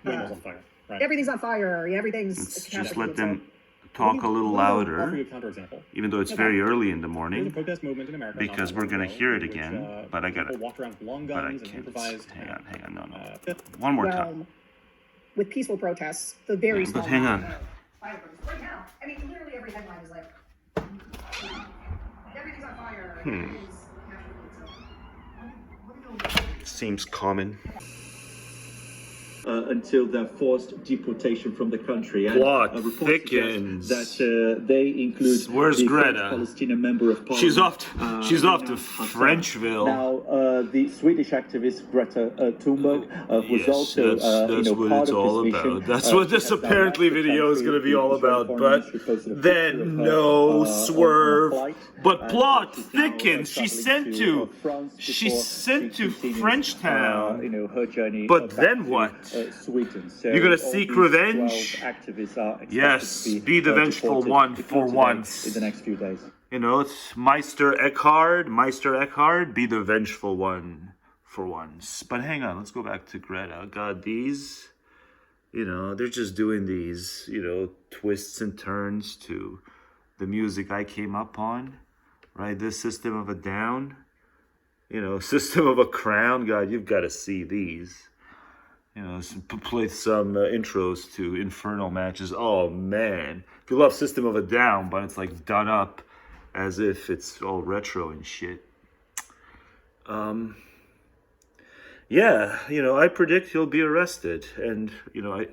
Rainbow's on fire. Right. Everything's on fire. Everything's a Just catastrophe, let and so... them talk a little Offer you louder, a counterexample. even though it's very early in the There's a morning. protest movement in America. Because we're gonna hear it again, but I gotta- People walked around with long But I guns and can't. improvised. Hang on, no. One more time. realm with peaceful protests, the very Yeah, small but hang amount on. of Bible protest. Right now, literally every headline is like... Everything's on fire. Everything's a catastrophe, and so... Seems common. Until their forced deportation from the country. And Plot a report thickens. suggests that they include Where's the Greta? Palestinian member of parliament. She's off to Frenchville. Now, the Swedish activist Greta Thunberg, who's Yes, also that's what part it's of all this mission. about. That's what this apparently video is going to be all about. But then no swerve. But plot thickens. She's sent to Frenchtown. Her journey. But then what? Sweden. So You're gonna seek revenge? Activists are Yes, to be the vengeful one for once. in the next few days. You know, it's Meister Eckhard, be the vengeful one for once. But hang on, let's go back to Greta. God, these, you know, they're just doing these, you know, twists and turns to the music I came up on, right? This System of a Down, you know, System of a Crown. God, you've got to see these. You know, play some intros to Infernal matches. Oh, man. If you love System of a Down, but it's like done up as if it's all retro and shit. Yeah, you know, I predict he'll be arrested. And, you know,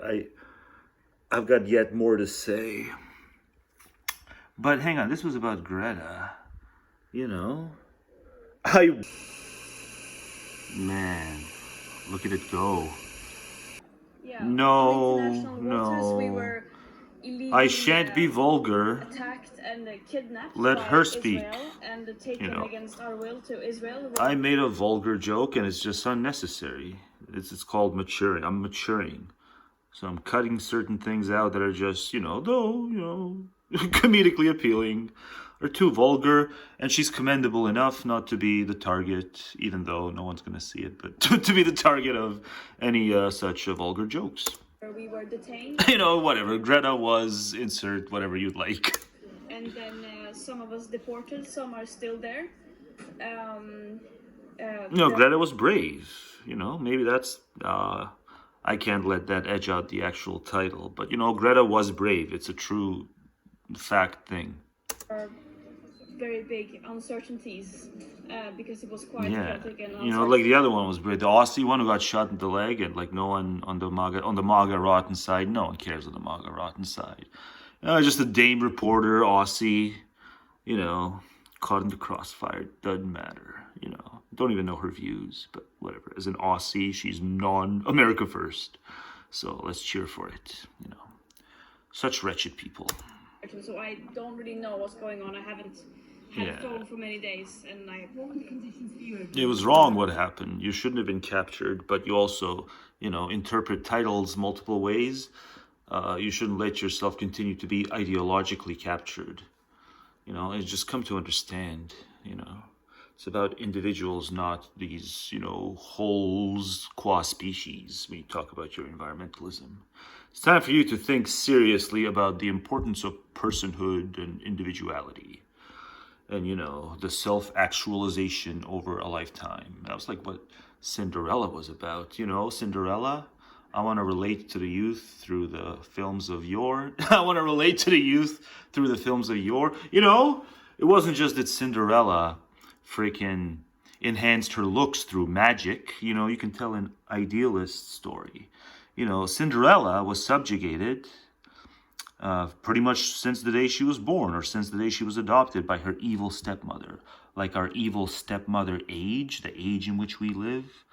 I've got yet more to say. But hang on, this was about Greta. You know, man, look at it go. Yeah. No, Waters, we no. were I shan't be vulgar. Attacked and kidnapped. Let by her speak. Israel and taken You know. against our will to Israel. I made a vulgar joke and it's just unnecessary. It's called maturing. I'm maturing. So I'm cutting certain things out that are just, you know, though, you know, comedically appealing or too vulgar. And she's commendable enough not to be the target, even though no one's going to see it, but to be the target of any such vulgar jokes. We were detained. You know, whatever. Greta was, insert whatever you'd like. And then some of us deported, some are still there. No, Greta was brave. You know, maybe that's... I can't let that edge out the actual title. But, you know, Greta was brave. It's a true fact thing. Very big uncertainties because it was quite Yeah, chaotic and you know, like the other one was brave. The Aussie one who got shot in the leg, and like no one on the MAGA rotten side. No one cares on the MAGA rotten side. Just a Dame reporter, Aussie, you know, caught in the crossfire. Doesn't matter, you know. Don't even know her views, but whatever. As an Aussie, she's non-America first. So let's cheer for it, you know. Such wretched people. So I don't really know what's going on. I haven't had a phone for many days, and It was wrong what happened. You shouldn't have been captured, but you also, you know, interpret titles multiple ways. You shouldn't let yourself continue to be ideologically captured. You know, and just come to understand, you know. It's about individuals, not these, you know, wholes qua species when you talk about your environmentalism. It's time for you to think seriously about the importance of personhood and individuality. And, you know, the self-actualization over a lifetime. That was like what Cinderella was about. You know, Cinderella, I want to relate to the youth through the films of yore. I want to relate to the youth through the films of yore. You know, it wasn't just that Cinderella freaking enhanced her looks through magic. You know, you can tell an idealist story. You know, Cinderella was subjugated pretty much since the day she was born or since the day she was adopted by her evil stepmother. Like our evil stepmother age, the age in which we live,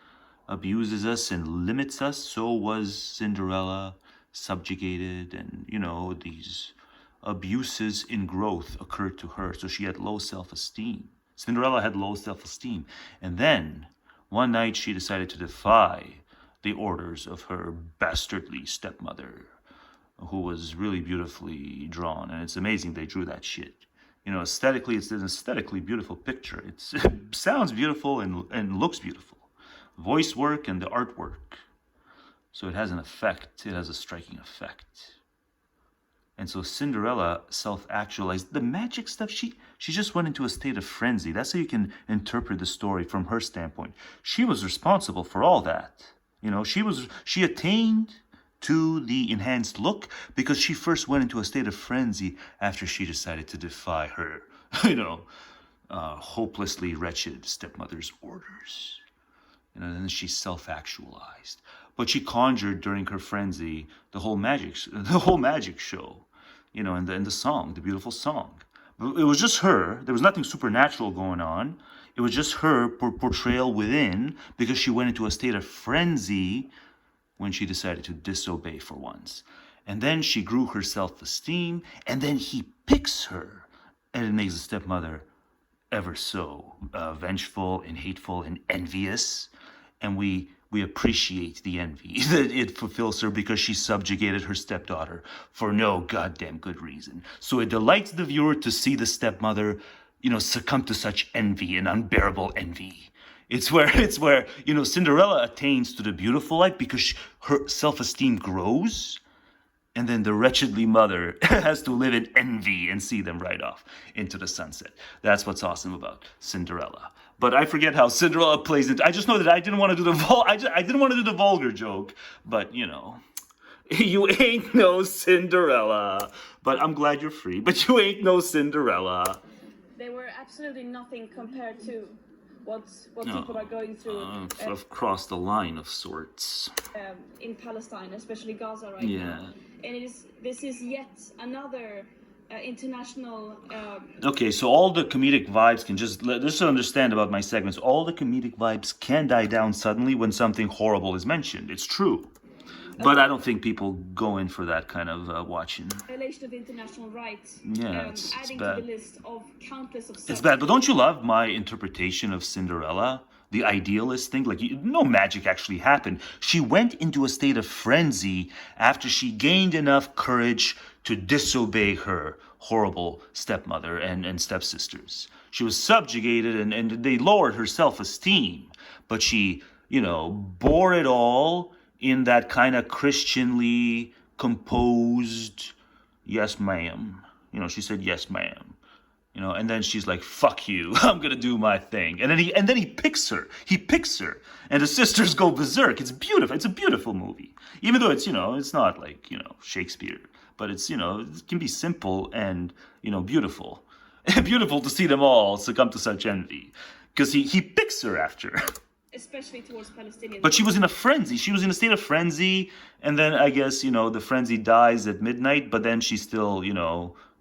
abuses us and limits us, so was Cinderella subjugated, and, you know, these abuses in growth occurred to her, so she had low self-esteem. Cinderella had low self-esteem, and then one night she decided to defy the orders of her bastardly stepmother, who was really beautifully drawn. And it's amazing they drew that shit. You know, aesthetically, it's an aesthetically beautiful picture. It sounds beautiful and looks beautiful. Voice work and the artwork. So it has an effect. It has a striking effect. And so Cinderella self-actualized. The magic stuff, she just went into a state of frenzy. That's how you can interpret the story from her standpoint. She was responsible for all that. You know, she attained to the enhanced look because she first went into a state of frenzy after she decided to defy her, you know, hopelessly wretched stepmother's orders. You know, and then she self-actualized. But she conjured during her frenzy the whole magic show, you know, and the song, the beautiful song. It was just her. There was nothing supernatural going on. It was just her portrayal within, because she went into a state of frenzy when she decided to disobey for once. And then she grew her self-esteem, and then he picks her, and it makes the stepmother ever so vengeful and hateful and envious. And we appreciate the envy that it fulfills her, because she subjugated her stepdaughter for no goddamn good reason. So it delights the viewer to see the stepmother, succumb to such envy and unbearable envy. It's where Cinderella attains to the beautiful life because her self-esteem grows, and then the wretchedly mother has to live in envy and see them right off into the sunset. That's what's awesome about Cinderella. But I forget how Cinderella plays it. I just know that I didn't want to do the vulgar joke, but you ain't no Cinderella. But I'm glad you're free. But you ain't no Cinderella. They were absolutely nothing compared to what people are going through. I've crossed the line of sorts. In Palestine, especially Gaza right now. And this is yet another international... Okay, so all the comedic vibes can just to understand about my segments, all the comedic vibes can die down suddenly when something horrible is mentioned. It's true. But I don't think people go in for that kind of watching. Violation of international rights. Yeah, it's adding bad. To the list of countless of... It's bad, but don't you love my interpretation of Cinderella? The idealist thing, like no magic actually happened. She went into a state of frenzy after she gained enough courage to disobey her horrible stepmother and stepsisters. She was subjugated and they lowered her self-esteem, but she, bore it all in that kind of Christianly composed, yes ma'am. She said yes ma'am. And then she's like, fuck you, I'm gonna do my thing. And then he picks her. And the sisters go berserk. It's beautiful. It's a beautiful movie. Even though it's, it's not like, Shakespeare. But it's, it can be simple and, beautiful. Beautiful to see them all succumb to such envy. Because he picks her after. Especially towards Palestinians. But she was in a frenzy. She was in a state of frenzy. And then I guess, the frenzy dies at midnight. But then she's still,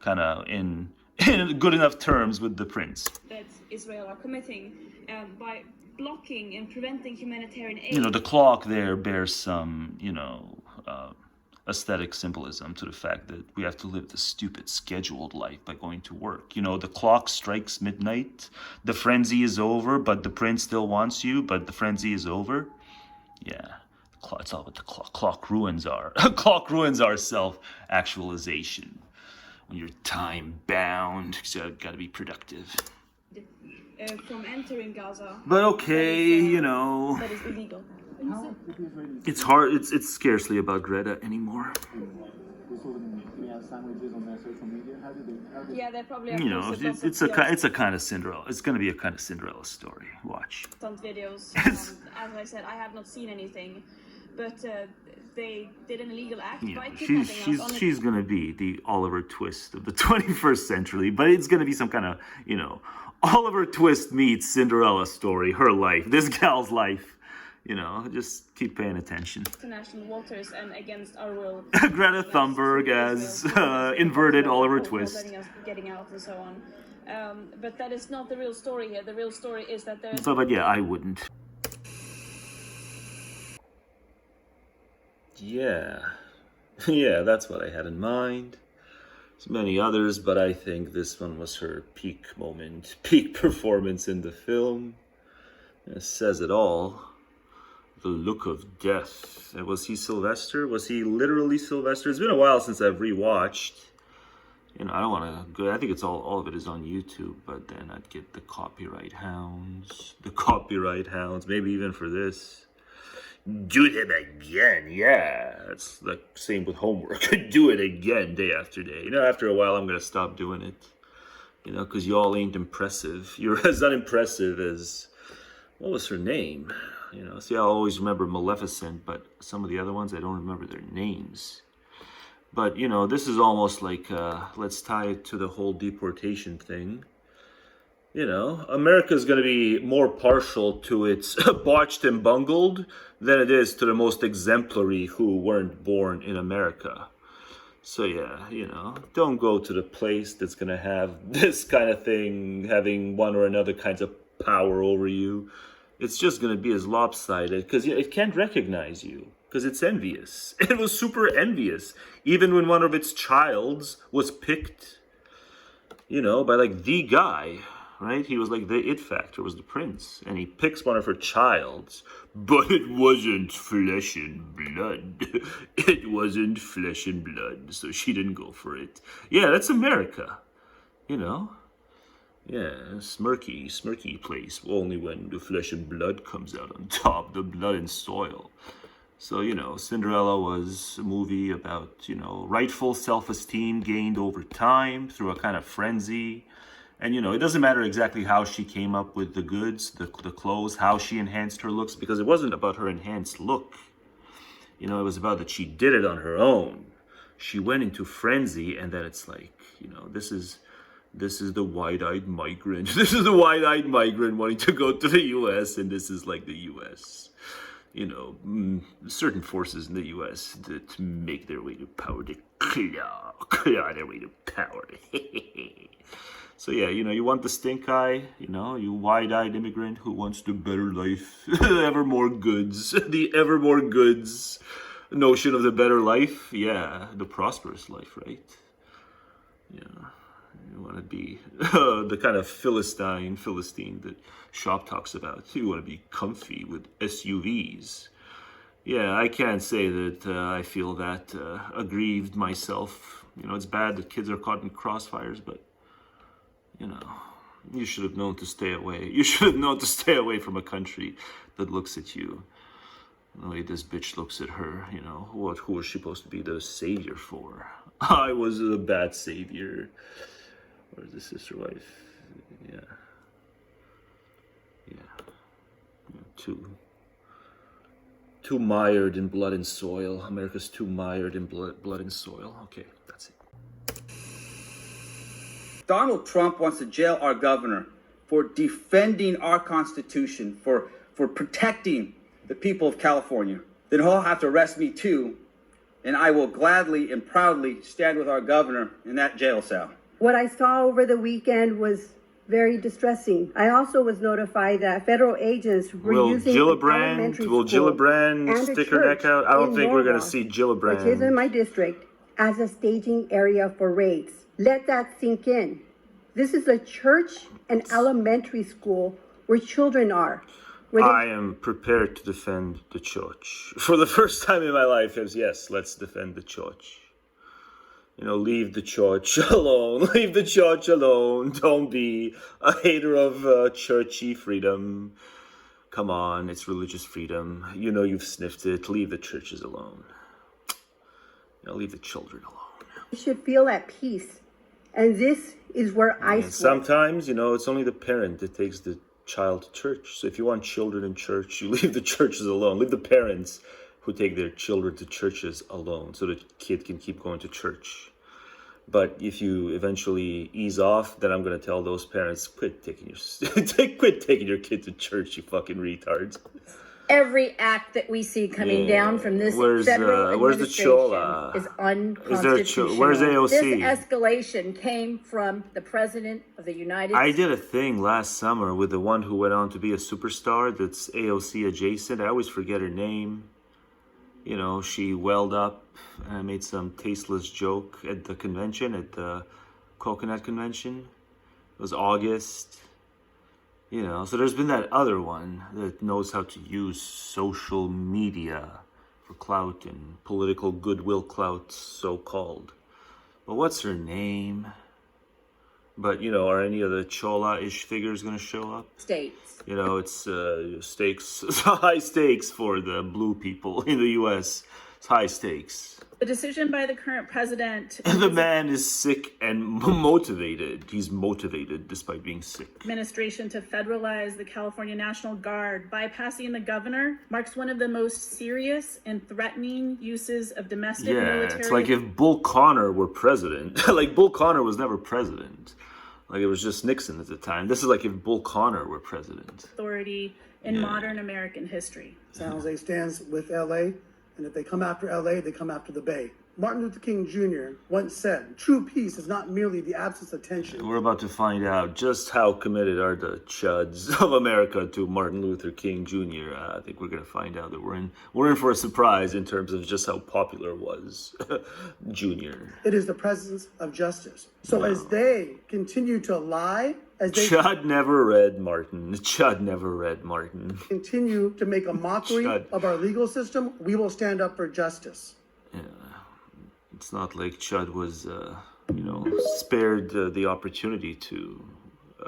kind of in good enough terms with the prince. That Israel are committing by blocking and preventing humanitarian aid. The clock there bears some, aesthetic symbolism to the fact that we have to live the stupid scheduled life by going to work. The clock strikes midnight, the frenzy is over, but the prince still wants you, but the frenzy is over. Yeah, it's all what the clock ruins our self-actualization. When you're time-bound, so got to be productive. From entering Gaza. But okay, That is illegal. It's hard. It's scarcely about Greta anymore. Yeah, they probably. It's a kind of Cinderella. It's going to be a kind of Cinderella story. Watch. Videos. As I said, I have not seen anything, but they did an illegal act. She's going to be the Oliver Twist of the 21st century, but it's going to be some kind of Oliver Twist meets Cinderella story. Her life, this gal's life. Just keep paying attention. International waters and against our will. Greta Thunberg as inverted Oliver Twist. Getting out and so on. But that is not the real story here. The real story is that there is... But yeah, I wouldn't. Yeah, that's what I had in mind. There's many others, but I think this one was her peak moment, peak performance in the film. It says it all. The look of death. Was he Sylvester? Was he literally Sylvester? It's been a while since I've rewatched. I don't want to go. I think it's all of it is on YouTube, but then I'd get the copyright hounds. Maybe even for this. Do them again, yeah. It's the same with homework. Do it again day after day. After a while, I'm going to stop doing it. Because y'all ain't impressive. You're as unimpressive as... What was her name? See, I always remember Maleficent, but some of the other ones, I don't remember their names. But, this is almost like, let's tie it to the whole deportation thing. America's going to be more partial to its botched and bungled than it is to the most exemplary who weren't born in America. So yeah, don't go to the place that's going to have this kind of thing, having one or another kinds of power over you, it's just going to be as lopsided because it can't recognize you because it's envious. It was super envious. Even when one of its childs was picked, by like the guy, right? He was like the it factor, was the prince. And he picks one of her childs, but it wasn't flesh and blood. It wasn't flesh and blood, so she didn't go for it. Yeah, that's America, Yeah, smirky place, only when the flesh and blood comes out on top, the blood and soil. So, Cinderella was a movie about, rightful self-esteem gained over time through a kind of frenzy. And, it doesn't matter exactly how she came up with the goods, the clothes, how she enhanced her looks, because it wasn't about her enhanced look. It was about that she did it on her own. She went into frenzy, and then it's like, this is the wide-eyed migrant. This is the wide-eyed migrant wanting to go to the U.S., and this is like the U.S. Certain forces in the U.S. that make their way to power, they claw their way to power. So yeah, you want the stink eye, you wide-eyed immigrant who wants the better life, the ever more goods notion of the better life. Yeah, the prosperous life, right? Yeah. You want to be the kind of Philistine that Shop talks about. You want to be comfy with SUVs. Yeah, I can't say that I feel that aggrieved myself. It's bad that kids are caught in crossfires, but, you should have known to stay away. You should have known to stay away from a country that looks at you the way this bitch looks at her. Who was she supposed to be the savior for? I was a bad savior. Where's the sister wife? Yeah. Too mired in blood and soil. America's too mired in blood and soil. Okay, that's it. Donald Trump wants to jail our governor for defending our Constitution, for protecting the people of California. Then he'll have to arrest me too, and I will gladly and proudly stand with our governor in that jail cell. What I saw over the weekend was very distressing. I also was notified that federal agents were using Gillibrand stick her neck out? I don't think we're going to see Gillibrand, which is in my district, as a staging area for raids. Let that sink in. This is a church and elementary school where children are. I am prepared to defend the church. For the first time in my life, yes, let's defend the church. Leave the church alone. Leave the church alone. Don't be a hater of churchy freedom. Come on, it's religious freedom. You've sniffed it. Leave the churches alone. Leave the children alone. You should feel at peace. And this is where I stand. Sometimes, it's only the parent that takes the child to church. So if you want children in church, you leave the churches alone. Leave the parents who take their children to churches alone so the kid can keep going to church. But if you eventually ease off, then I'm going to tell those parents, quit taking your kid to church, you fucking retards. Every act that we see coming down from this federal where's the Chola? Is unconstitutional. Where's AOC? This escalation came from the President of the United States. I did a thing last summer with the one who went on to be a superstar that's AOC adjacent. I always forget her name. She welled up and made some tasteless joke at the convention, at the coconut convention. It was August. So there's been that other one that knows how to use social media for clout and political goodwill clout, so-called. But what's her name? But, are any of the Chola-ish figures going to show up? States. It's stakes, high stakes for the blue people in the U.S. It's high stakes. The decision by the current president... The man is sick and motivated. He's motivated despite being sick. Administration to federalize the California National Guard, bypassing the governor, marks one of the most serious and threatening uses of domestic military... It's like if Bull Connor were president. Like, Bull Connor was never president. Like, it was just Nixon at the time. This is like if Bull Connor were president. Authority in modern American history. San Jose stands with LA, and if they come after LA, they come after the Bay. Martin Luther King Jr. once said, true peace is not merely the absence of tension. We're about to find out just how committed are the chuds of America to Martin Luther King Jr. I think we're going to find out that we're in for a surprise in terms of just how popular was Jr. It is the presence of justice. So as they continue to lie, as they Chud never read Martin. Chud never read Martin. continue to make a mockery of our legal system, we will stand up for justice. Yeah. It's not like Chud was, spared the opportunity to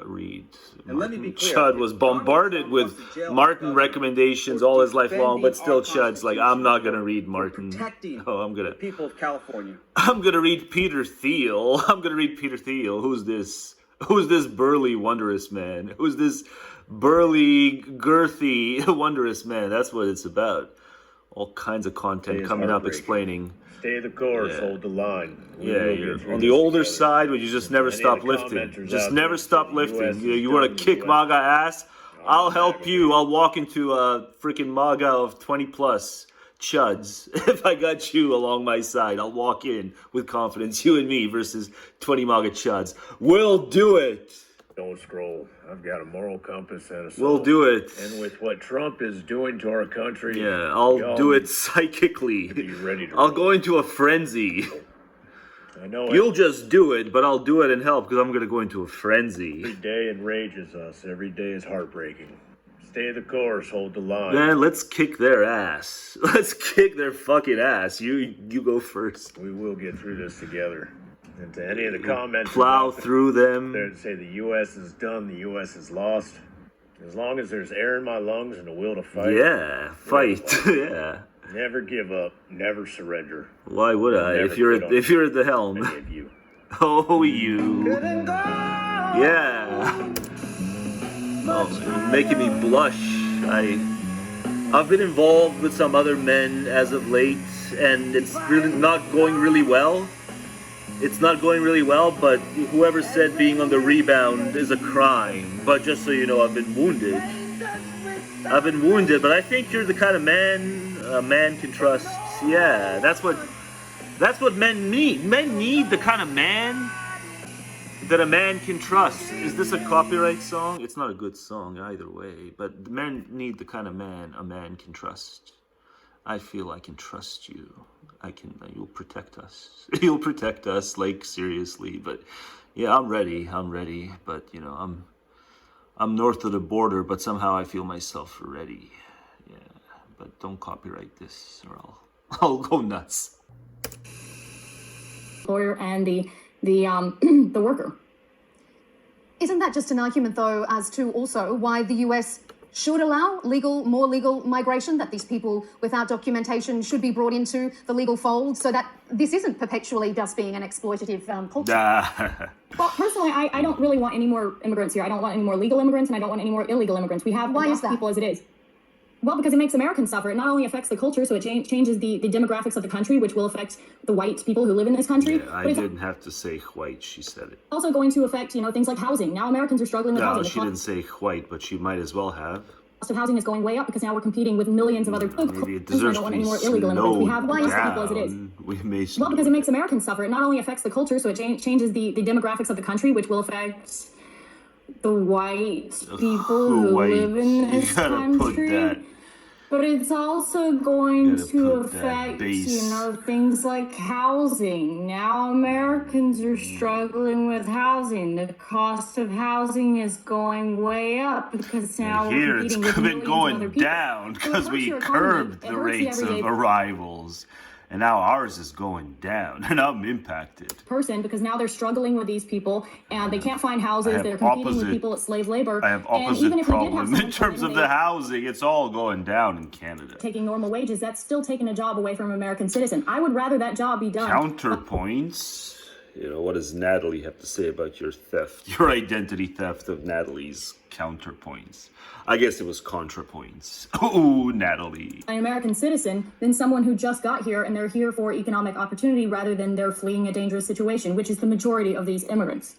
read. And let me be clear, Chud was bombarded with Martin recommendations all his life long, but still Chud's like, I'm not going to read Martin. I'm going to... people of California. I'm going to read Peter Thiel. Who's this? Who's this burly, wondrous man? Who's this burly, girthy, wondrous man? That's what it's about. All kinds of content coming up explaining... Stay the course, hold the line. You're on the older side, but you just never stop lifting. Just never stop lifting. You want to kick MAGA ass? I'll help you. I'll walk into a freaking MAGA of 20 plus chuds. If I got you along my side, I'll walk in with confidence. You and me versus 20 MAGA chuds. We'll do it. Don't scroll. I've got a moral compass and a soul. We'll do it. And with what Trump is doing to our country, I'll do it psychically. Be ready to I'll go into a frenzy. I know You'll just do it, but I'll do it and help because I'm going to go into a frenzy. Every day enrages us. Every day is heartbreaking. Stay the course, hold the line. Man, let's kick their ass. Let's kick their fucking ass. You go first. We will get through this together. And to any of the comments, plow through them. There to say the U.S. is done, the U.S. is lost. As long as there's air in my lungs and a will to fight. Yeah, fight. Yeah. Never give up. Never surrender. Why would I? If you're at the helm. You. Oh, you. Yeah. Oh, you're making me blush. I've been involved with some other men as of late, and it's really not going really well. It's not going really well, but whoever said being on the rebound is a crime. But just so you know, I've been wounded. But I think you're the kind of man a man can trust. Yeah, that's what men need. Men need the kind of man that a man can trust. Is this a copyright song? It's not a good song either way, but men need the kind of man a man can trust. I feel I can trust you. You'll protect us. You'll protect us, like, seriously. But yeah, I'm ready. But I'm north of the border, but somehow I feel myself ready. Yeah, but don't copyright this, or I'll go nuts. Lawyer and the worker. Isn't that just an argument, though, as to also why the US should allow more legal migration, that these people without documentation should be brought into the legal fold so that this isn't perpetually just being an exploitative culture? Well, personally, I don't really want any more immigrants here. I don't want any more legal immigrants, and I don't want any more illegal immigrants. We have enough people as it is. Well, because it makes Americans suffer. It not only affects the culture, so it changes the demographics of the country, which will affect the white people who live in this country. Yeah, I didn't have to say white, she said it. Also going to affect, things like housing. Now Americans are struggling with housing. No, she didn't say white, but she might as well have. The cost of housing is going way up because now we're competing with millions of other people. Maybe it deserves I don't want any more illegal immigrants. We have people as it is. Well, because it makes Americans suffer. It not only affects the culture, so it changes the demographics of the country, which will affect the white people who live in this country. But it's also going to affect, things like housing. Now Americans are struggling with housing. The cost of housing is going way up because now we're competing with millions of other people. Down because we curbed the rates of arrivals. And now ours is going down, and I'm impacted. Because now they're struggling with these people, and they can't find houses. They're competing with people at slave labor. I have opposite problem in terms of the housing. It's all going down in Canada. Taking normal wages, that's still taking a job away from an American citizen. I would rather that job be done. Counterpoints. What does Natalie have to say about your theft? Your identity theft of Natalie's counterpoints. I guess it was ContraPoints. Ooh, Natalie. An American citizen than someone who just got here and they're here for economic opportunity rather than they're fleeing a dangerous situation, which is the majority of these immigrants.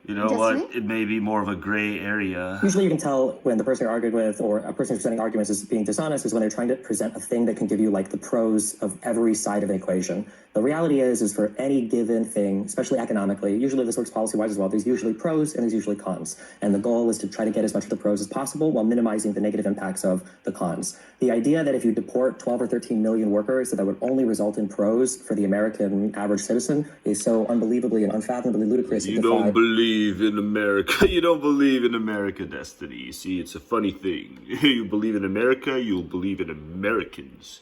You know what? It may be more of a gray area. Usually you can tell when the person you're arguing with or a person who's presenting arguments is being dishonest is when they're trying to present a thing that can give you like the pros of every side of an equation. The reality is for any given thing, especially economically, usually this works policy-wise as well, there's usually pros and there's usually cons. And the goal is to try to get as much of the pros as possible while minimizing the negative impacts of the cons. The idea that if you deport 12 or 13 million workers, that would only result in pros for the American average citizen is so unbelievably and unfathomably ludicrous. You don't believe in America. You don't believe in America, Destiny. You see, it's a funny thing. You believe in America, you'll believe in Americans.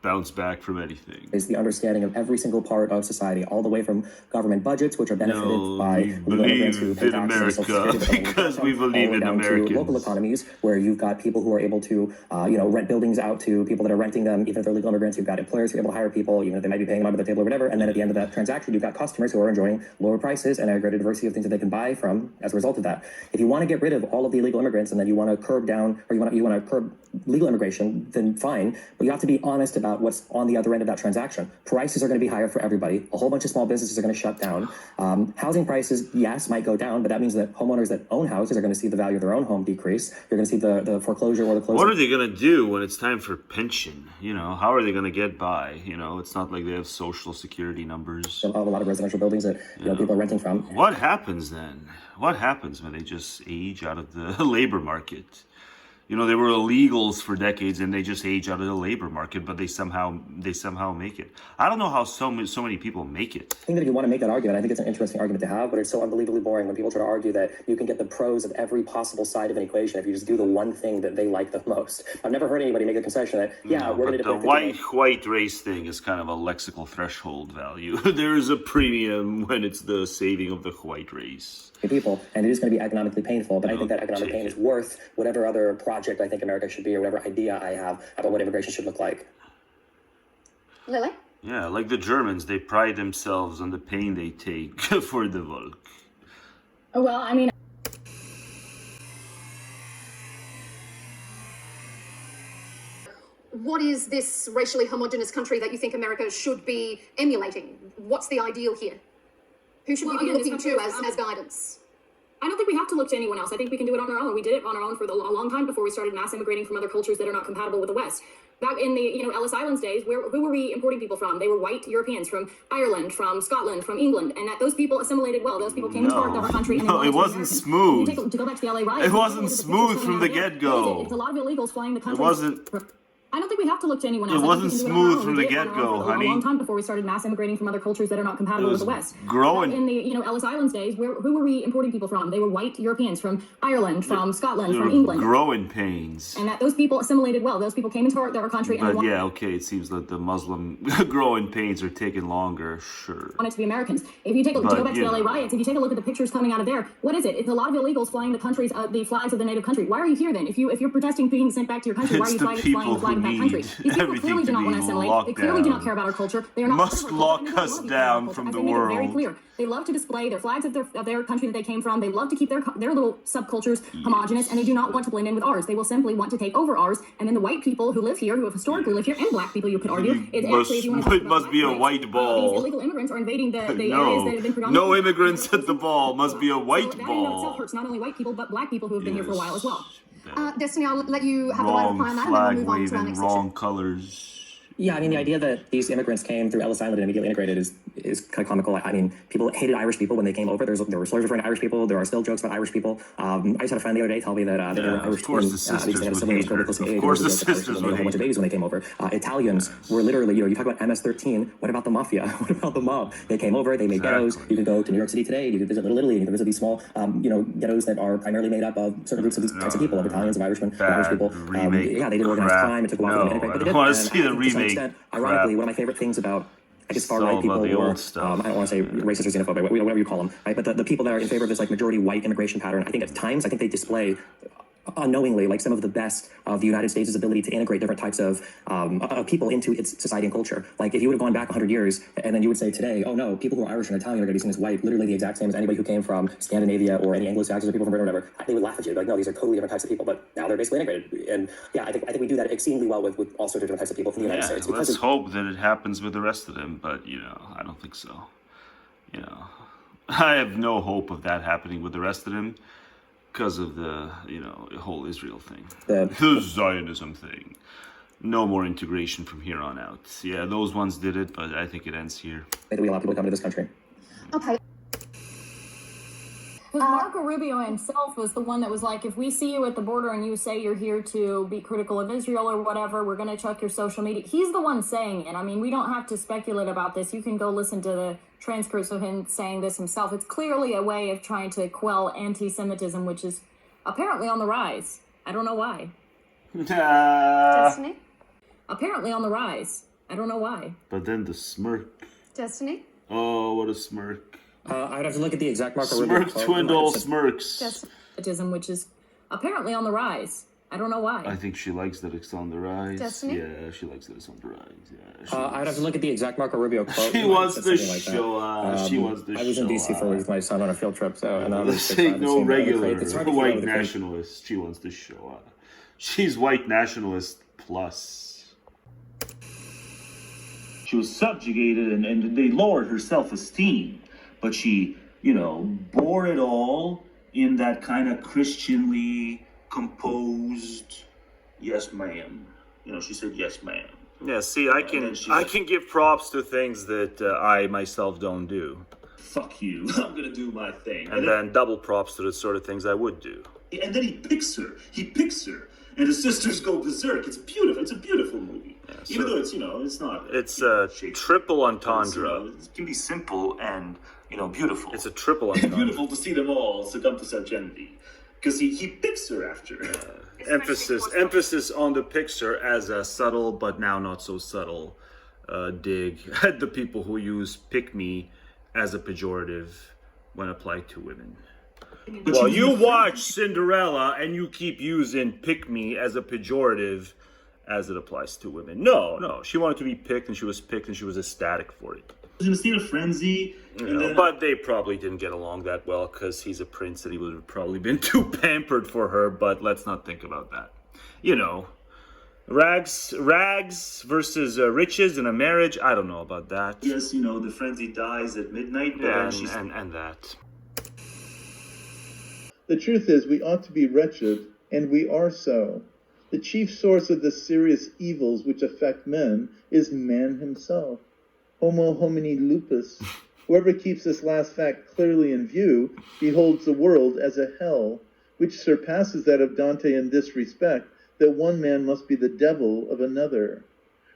Bounce back from anything. Is the understanding of every single part of society, all the way from government budgets, which are benefited by immigrants who pay taxes, because we believe in Americans. To local economies, where you've got people who are able to, rent buildings out to people that are renting them, even if they're legal immigrants. You've got employers who are able to hire people, even if they might be paying them under the table or whatever. And then at the end of that transaction, you've got customers who are enjoying lower prices and a greater diversity of things that they can buy from as a result of that. If you want to get rid of all of the illegal immigrants and then you want to curb down, or you want to curb legal immigration, then fine. But you have to be honest about what's on the other end of that transaction. Prices are going to be higher for everybody. A whole bunch of small businesses are going to shut down. Housing prices, yes, might go down, but that means that homeowners that own houses are going to see the value of their own home decrease. You're going to see the foreclosure or the closing. What are they going to do when it's time for pension? How are they going to get by? It's not like they have social security numbers. Of a lot of residential buildings that people are renting from. What happens then? What happens when they just age out of the labor market? They were illegals for decades and they just age out of the labor market, but they somehow make it. I don't know how so many people make it. I think that if you want to make that argument, I think it's an interesting argument to have, but it's so unbelievably boring when people try to argue that you can get the pros of every possible side of an equation if you just do the one thing that they like the most. I've never heard anybody make a concession that, we're going to the white race thing is kind of a lexical threshold value. There is a premium when it's the saving of the white race. People, and it is going to be economically painful, but I think that economic pain is worth whatever other project I think America should be or whatever idea I have about what immigration should look like. Lily? Yeah, like the Germans, they pride themselves on the pain they take for the Volk. Well, I mean... What is this racially homogenous country that you think America should be emulating? What's the ideal here? Who should we be looking to as guidance? I don't think we have to look to anyone else. I think we can do it on our own. We did it on our own for a long time before we started mass immigrating from other cultures that are not compatible with the West. Back in the Ellis Islands days, who were we importing people from? They were white Europeans from Ireland, from Scotland, from England, and that those people assimilated well. Those people came into our country. And it wasn't smooth. To go back to the LA riots, it wasn't smooth from the get-go. It's a lot of illegals flying the country. It wasn't. I don't think we have to look to anyone else. It wasn't smooth from the get-go, honey. A long time before we started mass immigrating from other cultures that are not compatible with the West. Growing. In the Ellis Islands days, who were we importing people from? They were white Europeans from Ireland, from Scotland, from England. Growing pains. And that those people assimilated well. Those people came into our country. But it seems that the Muslim growing pains are taking longer. Sure. Wanted to be Americans. If you take to go back to the LA riots, if you take a look at the pictures coming out of there, what is it? It's a lot of illegals flying the countries, the flags of the native country. Why are you here then? If you're protesting being sent back to your country, why are you flying the flag of that country? People clearly do not want to assimilate. They clearly do not care about our culture. They are not must lock us down from the world. Very clear. They love to display their flags of their country that they came from. They love to keep their little subcultures homogenous, and they do not want to blend in with ours. They will simply want to take over ours. And then the white people who live here, who have historically lived here, and black people, you could argue, it must be a white ball. These illegal immigrants are invading the areas that have been predominantly. No immigrants at the ball. Must be a white that ball. in itself hurts not only white people but black people who have been here for a while as well. Destiny, I'll let you have the right of reply on that, and then we'll move on to our next wrong section. colors. Yeah, I mean, the idea that these immigrants came through Ellis Island and immediately integrated is kind of comical. I mean, people hated Irish people when they came over. There were slurs referring to Irish people. There are still jokes about Irish people. I just had a friend the other day tell me that they were Irish. Of course, the sisters would hate her. Of course, the sisters would hate her. A bunch of babies when they came over. Italians were literally, you talk about MS-13. What about the mafia? What about the mob? They came over. They made ghettos. You could go to New York City today. You could visit Little Italy. You could visit these small, ghettos that are primarily made up of certain groups of these types of people, of Italians, of Irishmen, of Irish people. They did organized crime. It took a while to integrate, but they did. I want to see the remake. Ironically, one of my favorite things about far-right people who are, I don't want to say racist or xenophobic, whatever you call them, right? But the people that are in favor of this majority white immigration pattern, I think at times, they display unknowingly some of the best of the United States' ability to integrate different types of people into its society and culture. Like if you would have gone back 100 years and then you would say today, oh no, people who are Irish and Italian are going to be seen as white, literally the exact same as anybody who came from Scandinavia or any Anglo-Saxons or people from Britain or whatever, they would laugh at you. Like, no, these are totally different types of people, but now they're basically integrated. And I think we do that exceedingly well with all sorts of different types of people from the United States. Let's hope that it happens with the rest of them, but I don't think so. I have no hope of that happening with the rest of them because of the, the whole Israel thing. The Zionism thing. No more integration from here on out. Yeah, those ones did it, but I think it ends here. That we allow people to come to this country. Okay. Because Marco Rubio himself was the one that was like, if we see you at the border and you say you're here to be critical of Israel or whatever, we're going to check your social media. He's the one saying it. I mean, we don't have to speculate about this. You can go listen to the transcripts of him saying this himself. It's clearly a way of trying to quell anti-Semitism, which is apparently on the rise. I don't know why. Destiny? Apparently on the rise. I don't know why. But then the smirk. Destiny? Oh, what a smirk. I'd have to look at the exact Marco Rubio. Smirk Twindle smirks. Anti-Semitism, which is apparently on the rise. I don't know why. I think she likes that it's on the rise. Destiny? Yeah, she likes that it's on the rise. Yeah, I'd have to look at the exact Marco Rubio quote. She wants the show. She wants the show. I was in DC for a week with my son on a field trip, so and this ain't no regular white nationalist. She wants to show up. She's white nationalist plus. She was subjugated and they lowered her self-esteem. But she, bore it all in that kind of Christianly composed, yes, ma'am. She said, yes, ma'am. Yeah, see, I can give props to things that I myself don't do. Fuck you, I'm gonna do my thing. And then double props to the sort of things I would do. And then he picks her, and the sisters go berserk. It's beautiful, it's a beautiful movie. Yeah, so even though it's, it's not... It's a triple entendre. It can be simple and... beautiful. It's a triple entendre. Beautiful to see them all succumb to such envy. Because he picks her after. Emphasis on the picks her as a subtle, but now not so subtle, dig at the people who use pick me as a pejorative when applied to women. Well, you watch Cinderella and you keep using pick me as a pejorative as it applies to women. No. She wanted to be picked and she was picked and she was ecstatic for it. In a state of frenzy. But they probably didn't get along that well because he's a prince and he would have probably been too pampered for her, but let's not think about that. Rags versus riches in a marriage, I don't know about that. Yes, the frenzy dies at midnight. And that. The truth is, we ought to be wretched, and we are so. The chief source of the serious evils which affect men is man himself. Homo homini lupus. Whoever keeps this last fact clearly in view beholds the world as a hell, which surpasses that of Dante in this respect, that one man must be the devil of another.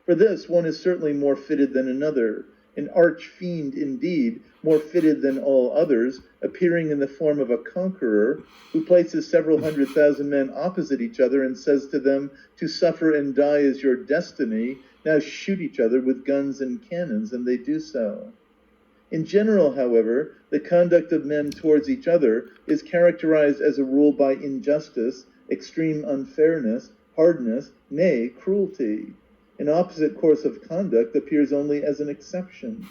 For this, one is certainly more fitted than another, an arch-fiend indeed, more fitted than all others, appearing in the form of a conqueror, who places several 100,000 men opposite each other and says to them, to suffer and die is your destiny, now shoot each other with guns and cannons, and they do so. In general, however, the conduct of men towards each other is characterized as a rule by injustice, extreme unfairness, hardness, nay, cruelty. An opposite course of conduct appears only as an exception.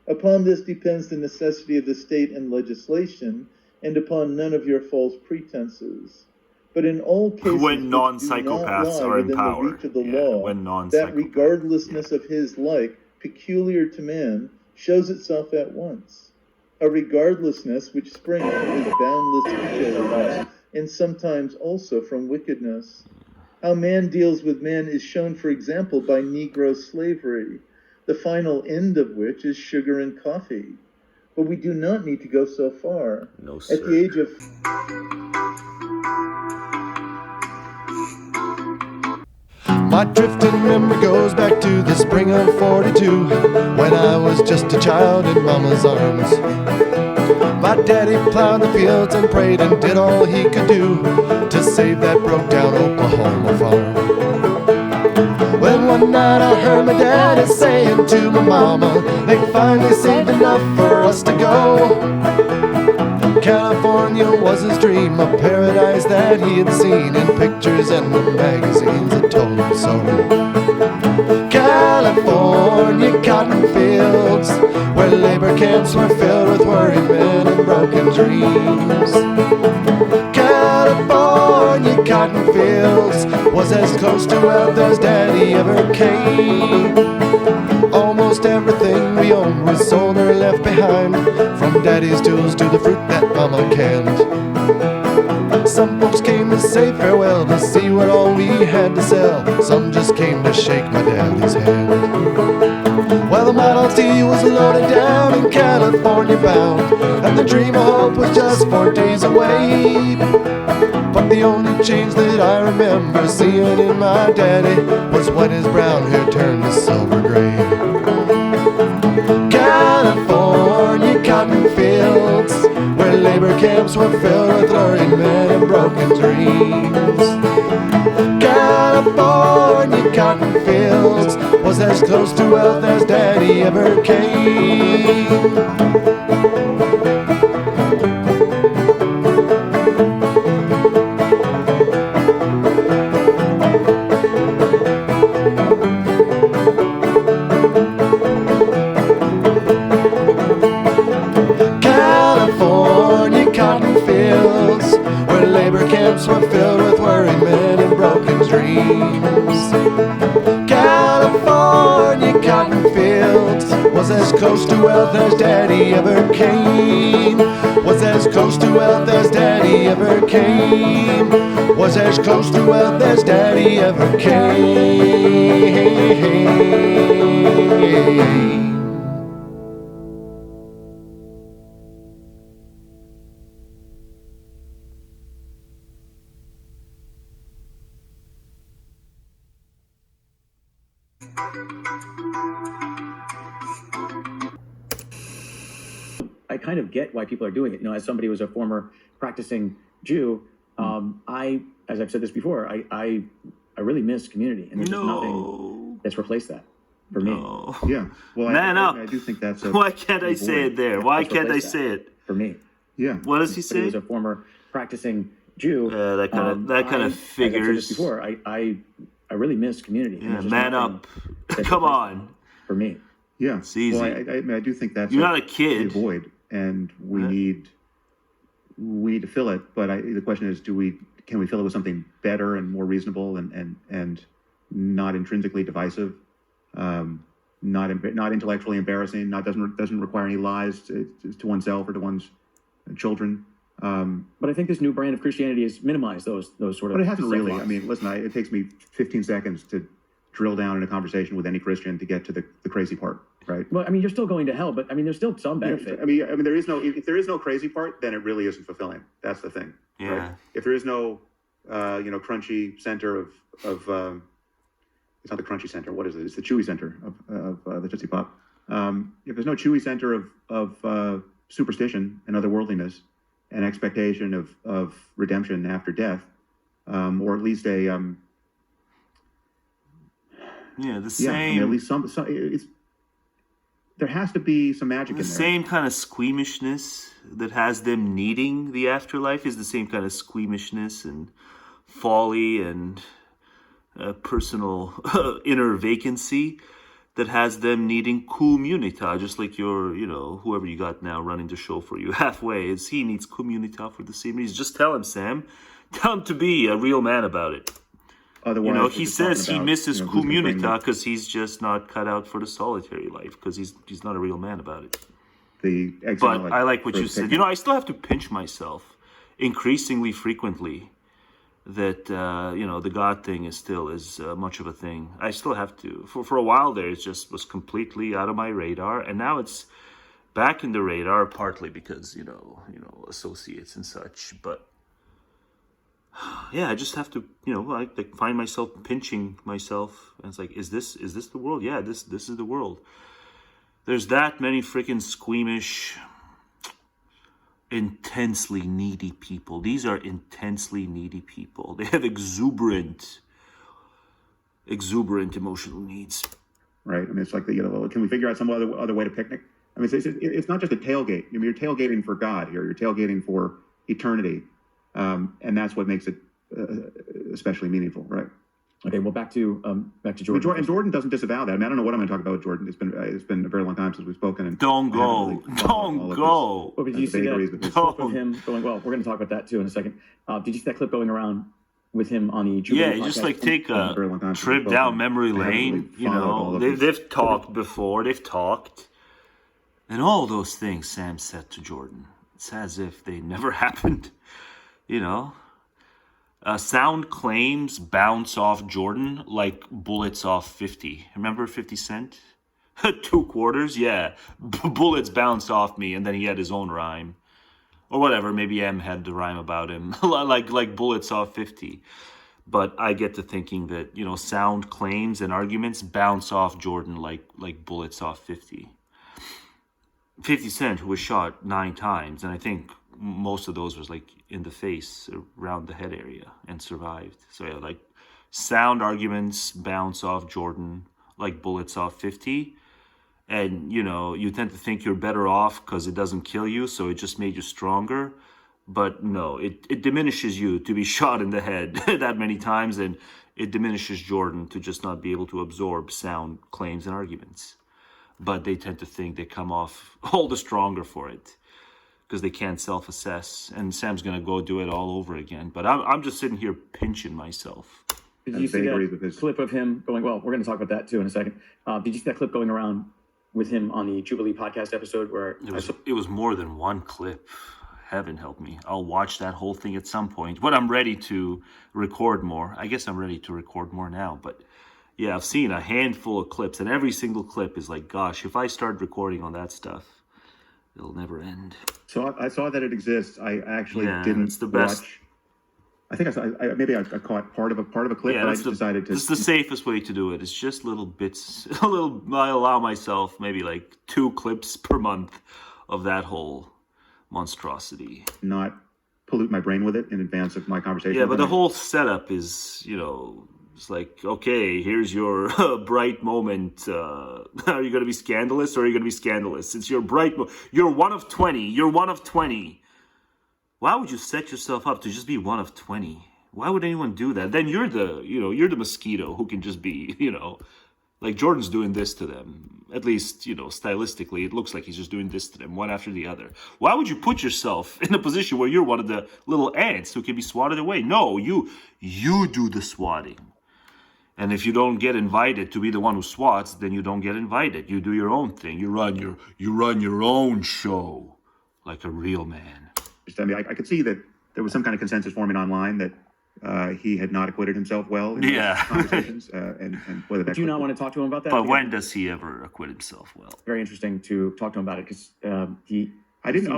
Upon this depends the necessity of the state and legislation, and upon none of your false pretenses. But in all cases when non-psychopaths are in power, the reach of the law, that regardlessness of his like, peculiar to man, shows itself at once. A regardlessness which springs from his boundless egolessness, and sometimes also from wickedness. How man deals with man is shown, for example, by Negro slavery, the final end of which is sugar and coffee. But we do not need to go so far. No, sir. At the age of... My drifting memory goes back to the spring of 42, when I was just a child in Mama's arms. My daddy plowed the fields and prayed and did all he could do to save that broke down Oklahoma farm. Well, one night I heard my daddy saying to my mama, they finally saved enough for us to go. California was his dream, a paradise that he had seen in pictures and the magazines that told him so. California cotton fields, where labor camps were filled with worried men and broken dreams. California cotton fields was as close to wealth as Daddy ever came. Almost everything we owned was sold never left behind, from daddy's tools to the fruit that mama canned. Some folks came to say farewell, to see what all we had to sell. Some just came to shake my daddy's hand. Well, the Model T was loaded down in California bound, and the dream of hope was just 4 days away. But the only change that I remember seeing in my daddy was when his brown hair turned to silver gray. California cotton fields, where labor camps were filled with lurid men and broken dreams. California cotton fields was as close to wealth as daddy ever came. Were filled with worried men and broken dreams. California cotton fields was as close to wealth as daddy ever came. Was as close to wealth as daddy ever came. Was as close to wealth as daddy ever came. I kind of get why people are doing it. You know, as somebody who was a former practicing Jew, as I've said this before, I really miss community, and there's just nothing that's replaced that for me. Yeah. Well, I do think that's a... Why can't I say it there? Why can't I say it? For me. Yeah. What does he say? He was a former practicing Jew. That kind of figures. As I've said this before, I really miss community. Yeah, man up. Come on. For me. Yeah. It's easy. Well, I do think that's You're not a kid. A void, and we need to fill it. But the question is, can we fill it with something better and more reasonable and not intrinsically divisive, not intellectually embarrassing, doesn't require any lies to oneself or to one's children. But I think this new brand of Christianity has minimized those sort of. But it hasn't really. I mean, listen, it takes me 15 seconds to drill down in a conversation with any Christian to get to the crazy part, right? Well, I mean, you're still going to hell, but I mean, there's still some benefit. Yeah, I mean, there is no. If there is no crazy part, then it really isn't fulfilling. That's the thing. Yeah. Right? If there is no, crunchy center of it's not the crunchy center. What is it? It's the chewy center of the Tootsie Pop. If there's no chewy center of superstition and otherworldliness and expectation of redemption after death, or at least a the same. I mean, at least some there has to be some magic in there. The same kind of squeamishness that has them needing the afterlife is the same kind of squeamishness and folly and personal inner vacancy that has them needing communita, just like your, whoever you got now running the show for you halfway. He needs communita for the same reason. Just tell him, Sam. Tell him to be a real man about it. Otherwise, he says he misses communita because he's just not cut out for the solitary life because he's not a real man about it. But I like what you said. I still have to pinch myself increasingly frequently that, the God thing is still as much of a thing. I still have to. For a while there, it just was completely out of my radar. And now it's back in the radar, partly because, associates and such. But yeah, I just have to, I find myself pinching myself, and it's like, is this the world? Yeah, this is the world. There's that many freaking squeamish, intensely needy people. These are intensely needy people. They have exuberant emotional needs. Right. I mean, it's like can we figure out some other way to picnic? I mean, it's not just a tailgate. I mean, you're tailgating for God here. You're tailgating for eternity. And that's what makes it especially meaningful, right? Okay, well, back to Jordan. And Jordan doesn't disavow that. I mean, I don't know what I'm going to talk about with Jordan. It's been a very long time since we've spoken. And don't go. Well, did you see that clip of him going? Well, we're going to talk about that too in a second. Did you see that clip going around with him on the Jubilee podcast? Just take a trip down memory lane. They've talked before. They've talked. And all those things Sam said to Jordan, it's as if they never happened, you know. Sound claims bounce off Jordan like bullets off 50. Remember 50 Cent? 2 quarters? Yeah. Bullets bounce off me, and then he had his own rhyme. Or whatever, maybe M had the rhyme about him, like bullets off 50. But I get to thinking that, you know, sound claims and arguments bounce off Jordan like bullets off 50. 50 Cent, who was shot 9 times, and I think most of those was like in the face, around the head area, and survived. So yeah, like sound arguments bounce off Jordan like bullets off 50. And, you know, you tend to think you're better off because it doesn't kill you, so it just made you stronger. But no, it diminishes you to be shot in the head that many times, and it diminishes Jordan to just not be able to absorb sound claims and arguments. But they tend to think they come off all the stronger for it because they can't self-assess. And Sam's going to go do it all over again. But I'm just sitting here pinching myself. Did you see that clip of him going, well, we're going to talk about that too in a second. Did you see that clip going around with him on the Jubilee podcast episode where it was more than one clip? Heaven help me. I'll watch that whole thing at some point when I'm ready to record more. I guess I'm ready to record more now, but yeah, I've seen a handful of clips, and every single clip is like, gosh, if I start recording on that stuff, it'll never end. So I saw that it exists. I actually didn't it's the best. Watch. I think I caught part of a clip, but I just decided to. It's the safest way to do it. It's just little bits. I allow myself maybe like 2 clips per month of that whole monstrosity. Not pollute my brain with it in advance of my conversation. Yeah, but the whole setup is, you know, it's like, okay, here's your bright moment. Are you going to be scandalous or are you going to be scandalous? It's your bright moment. You're one of 20. You're one of 20. Why would you set yourself up to just be one of 20? Why would anyone do that? Then you're the mosquito who can just be, you know, like Jordan's doing this to them. At least, you know, stylistically, it looks like he's just doing this to them, one after the other. Why would you put yourself in a position where you're one of the little ants who can be swatted away? No, you do the swatting. And if you don't get invited to be the one who swats, then you don't get invited. You do your own thing. You run your own show like a real man. I mean, I could see that there was some kind of consensus forming online that he had not acquitted himself well in these conversations, and whether that. Do you not want to talk to him about that? But when does he ever acquit himself well? Very interesting to talk to him about it because I didn't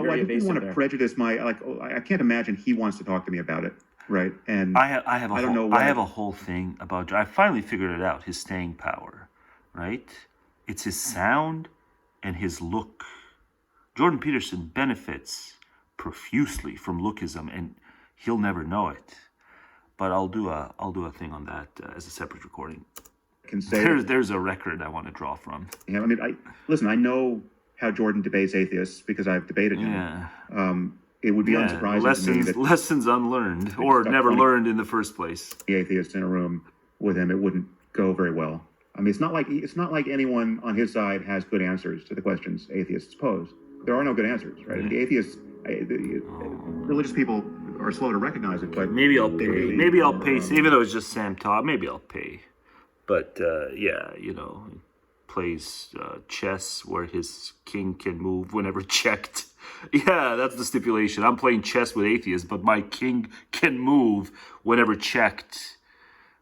want to prejudice I can't imagine he wants to talk to me about it, right? And I have a whole thing about. I finally figured it out. His staying power, right? It's his sound and his look. Jordan Peterson benefits profusely from lookism, and he'll never know it. But I'll do a thing on that as a separate recording. There's a record I want to draw from. Yeah, I mean, I know how Jordan debates atheists because I've debated him. Yeah. It would be unsurprising to me that lessons unlearned or never learned in the first place. The atheists in a room with him, it wouldn't go very well. I mean, it's not like anyone on his side has good answers to the questions atheists pose. There are no good answers, right? Yeah. The atheists, religious people are slow to recognize it, but maybe I'll pay. Maybe I'll pay. Even though it's just Sam Todd, maybe I'll pay. But yeah, you know, plays chess where his king can move whenever checked. Yeah, that's the stipulation. I'm playing chess with atheists, but my king can move whenever checked,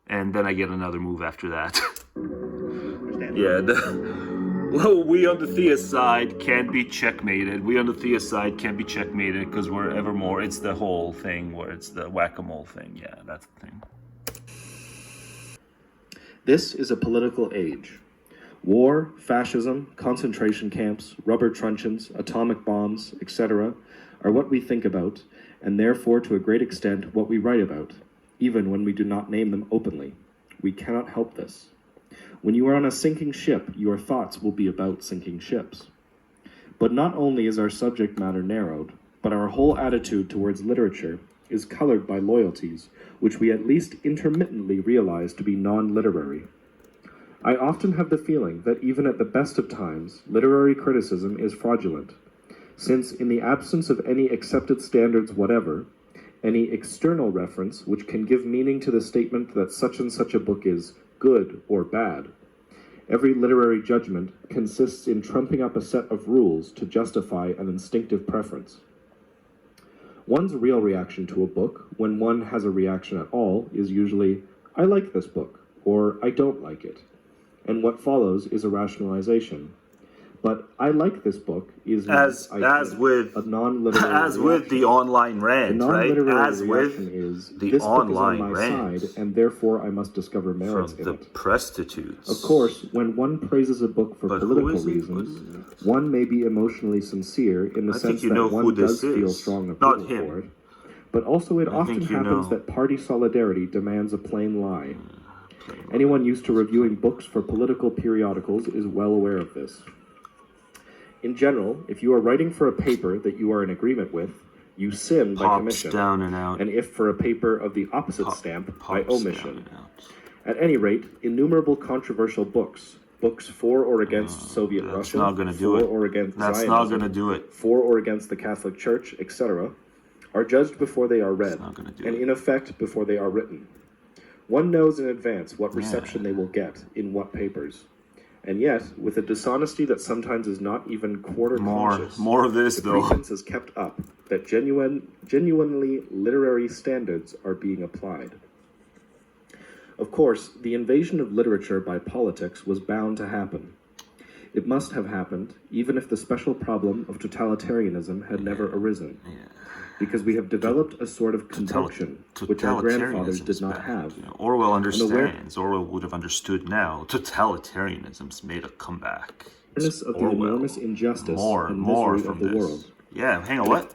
and then I get another move after that. Yeah. Well, we on the theist side can't be checkmated. We on the theist side can't be checkmated because we're evermore. It's the whole thing where it's the whack-a-mole thing. Yeah, that's the thing. This is a political age. War, fascism, concentration camps, rubber truncheons, atomic bombs, etc. are what we think about, and therefore to a great extent what we write about, even when we do not name them openly. We cannot help this. When you are on a sinking ship, your thoughts will be about sinking ships. But not only is our subject matter narrowed, but our whole attitude towards literature is colored by loyalties which we at least intermittently realize to be non-literary. I often have the feeling that even at the best of times, literary criticism is fraudulent, since in the absence of any accepted standards whatever, any external reference which can give meaning to the statement that such and such a book is good or bad, Every literary judgment consists in trumping up a set of rules to justify an instinctive preference. One's real reaction to a book, when one has a reaction at all, is usually, I like this book, or I don't like it. And what follows is a rationalization. But I like this book is as with a non-literary as with the online rant, right? As with the online rant, and therefore I must discover merits in the it. Prostitutes. Of course, when one praises a book for political reasons, one may be emotionally sincere in the sense that one does feel strong approval for it. But also it often happens that party solidarity demands a plain lie. Anyone used to reviewing books for political periodicals is well aware of this. In general, if you are writing for a paper that you are in agreement with, you sin by commission, down and out. and if for a paper of the opposite stamp, by omission. At any rate, innumerable controversial books for or against Soviet Russia, not gonna do it. or against That's Zionism, not going to do it. for or against the Catholic Church, etc., are judged before they are read, and in effect before they are written. One knows in advance what reception they will get in what papers. And yet, with a dishonesty that sometimes is not even quarter conscious, more of this, the though. pretense is kept up that genuinely literary standards are being applied. Of course, the invasion of literature by politics was bound to happen. It must have happened, even if the special problem of totalitarianism had never arisen. Because we have developed a sort of compunction which our grandfathers did not have. Orwell understands. Orwell would have understood now. Totalitarianism's made a comeback. Awareness of the enormous injustice and more misery of the world. Yeah, hang on, what?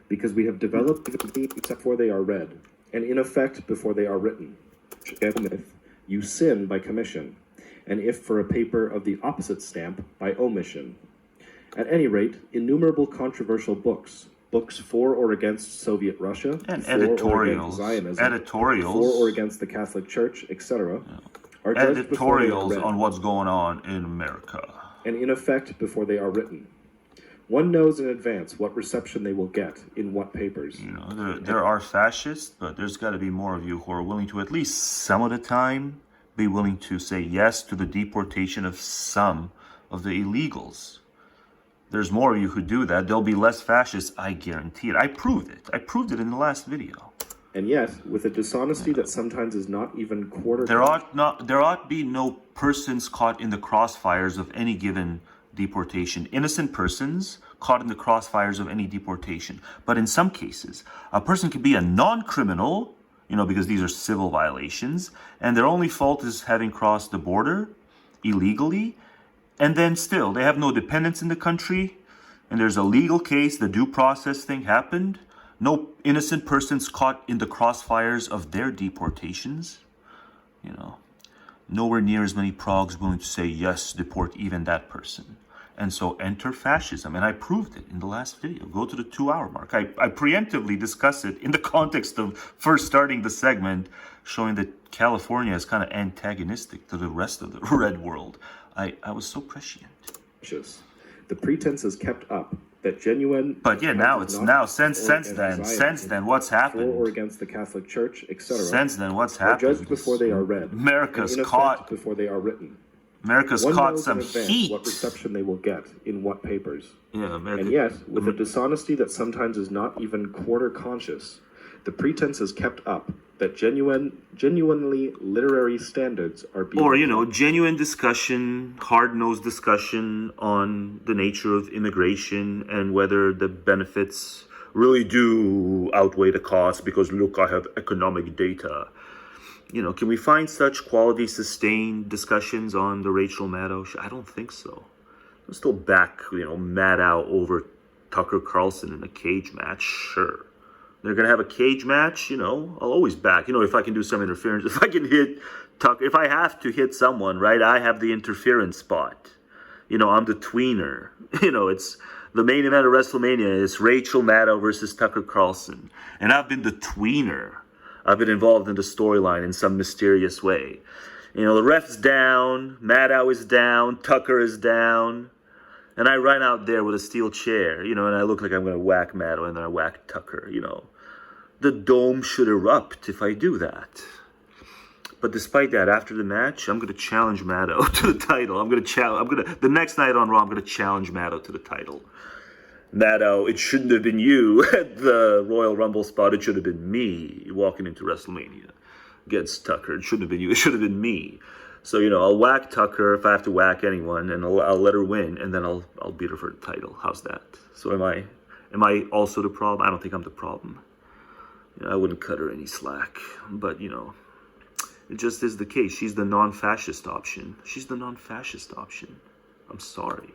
Because we have developed except before they are read, and in effect before they are written. You sin by commission, and if for a paper of the opposite stamp, by omission. At any rate, innumerable controversial books for or against Soviet Russia, and for editorials, or against Zionism, for or against the Catholic Church, etc., are judged editorials before on what's going on in America, and in effect before they are written. One knows in advance what reception they will get in what papers. You know, there are fascists, but there's got to be more of you who are willing to, at least some of the time, be willing to say yes to the deportation of some of the illegals. There's more of you who do that. There'll be less fascists, I guarantee it. I proved it. I proved it in the last video. And yet, with a dishonesty that sometimes is not even quarter. There ought be no persons caught in the crossfires of any given deportation. Innocent persons caught in the crossfires of any deportation. But in some cases, a person can be a non-criminal, because these are civil violations, and their only fault is having crossed the border illegally. And then still, they have no dependents in the country, and there's a legal case, the due process thing happened. No innocent persons caught in the crossfires of their deportations. Nowhere near as many Progs willing to say, yes, deport even that person. And so enter fascism, and I proved it in the last video. Go to the 2-hour mark. I preemptively discuss it in the context of first starting the segment, showing that California is kind of antagonistic to the rest of the red world. I was so prescient. The pretense is kept up that genuine. But yeah, since then, what's happened? For or against the Catholic Church, etc. Since then, what's happened? Are judged before they are read. America's caught before they are written. America's caught some heat. What reception they will get in what papers. Yeah, America. And yet, with a dishonesty that sometimes is not even quarter conscious, the pretense is kept up that genuinely literary standards are being... Or, genuine discussion, hard-nosed discussion on the nature of immigration and whether the benefits really do outweigh the costs because, look, I have economic data. Can we find such quality, sustained discussions on the Rachel Maddow show? I don't think so. I'm still back, Maddow over Tucker Carlson in a cage match, sure. They're going to have a cage match, I'll always back. If I can do some interference, if I can hit Tucker, if I have to hit someone, right, I have the interference spot. I'm the tweener. It's the main event of WrestleMania is Rachel Maddow versus Tucker Carlson. And I've been the tweener. I've been involved in the storyline in some mysterious way. The ref's down, Maddow is down, Tucker is down. And I run out there with a steel chair, and I look like I'm going to whack Maddow and then I whack Tucker, The dome should erupt if I do that. But despite that, after the match, I'm gonna challenge Maddow to the title. The next night on Raw, I'm gonna challenge Maddow to the title. Maddow, it shouldn't have been you at the Royal Rumble spot. It should have been me walking into WrestleMania against Tucker. It shouldn't have been you. It should have been me. So, you know, I'll whack Tucker if I have to whack anyone, and I'll let her win, and then I'll beat her for the title. How's that? So am I also the problem? I don't think I'm the problem. You know, I wouldn't cut her any slack, but you know, it just is the case. She's the non-fascist option. She's the non-fascist option. I'm sorry.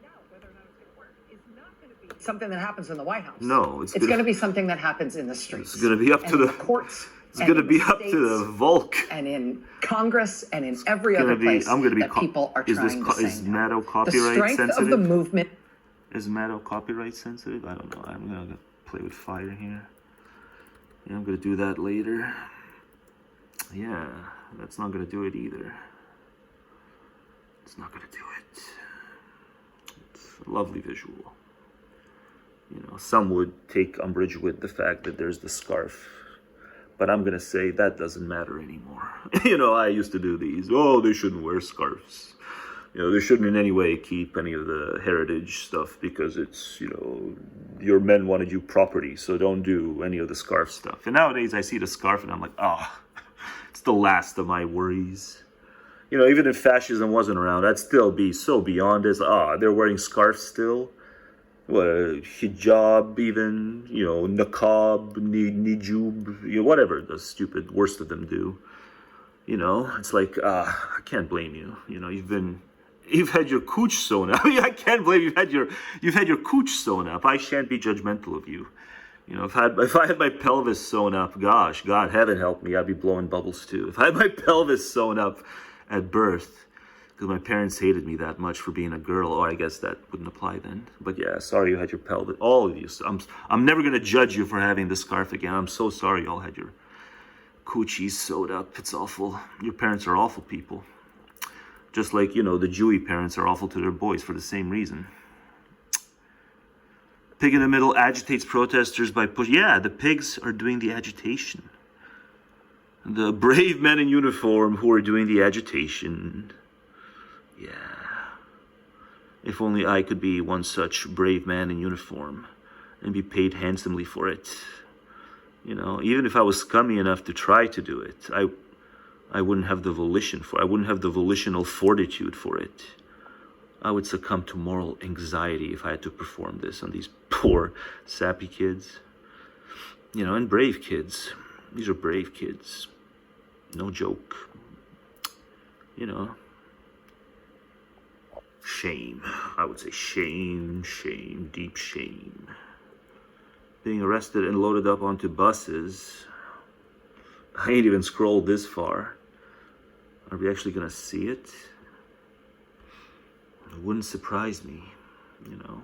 Something that happens in the White House. No, it's going to be something that happens in the streets. It's going to be up to the courts. It's going to be up to the Vulc. And in Congress and in every other place that people are trying to say. Is Maddow copyright sensitive? The strength of the movement. Is Maddow copyright sensitive? I don't know. I'm going to play with fire here. Yeah, I'm going to do that later. Yeah, that's not going to do it either. It's not going to do it. It's a lovely visual. You know, some would take umbrage with the fact that there's the scarf. But I'm going to say that doesn't matter anymore. You know, I used to do these. Oh, they shouldn't wear scarves. You know, they shouldn't in any way keep any of the heritage stuff because it's, you know, your men wanted you property, so don't do any of the scarf stuff. And nowadays I see the scarf and I'm like, it's the last of my worries. You know, even if fascism wasn't around, I'd still be so beyond this. They're wearing scarves still. What, hijab even, you know, niqab, nijub, you know, whatever the stupid worst of them do. You know, it's like, I can't blame you. You know, you've had your cooch sewn up. I mean, I can't believe you've had your cooch sewn up. I shan't be judgmental of you. You know, if I had my pelvis sewn up, gosh, God, heaven help me, I'd be blowing bubbles too. If I had my pelvis sewn up at birth, because my parents hated me that much for being a girl, or I guess that wouldn't apply then. But yeah, sorry you had your pelvis. All of you. I'm never gonna judge you for having the scarf again. I'm so sorry you all had your coochies sewed up. It's awful. Your parents are awful people. Just like, you know, the Jewy parents are awful to their boys for the same reason. Pig in the middle agitates protesters by push. Yeah, the pigs are doing the agitation. The brave men in uniform who are doing the agitation. Yeah. If only I could be one such brave man in uniform and be paid handsomely for it. You know, even if I was scummy enough to try to do it, I wouldn't have the volition for it. I wouldn't have the volitional fortitude for it. I would succumb to moral anxiety if I had to perform this on these poor, sappy kids. You know, and brave kids. These are brave kids. No joke. You know. Shame. I would say shame, deep shame. Being arrested and loaded up onto buses. I ain't even scrolled this far. Are we actually gonna see it? It wouldn't surprise me, you know.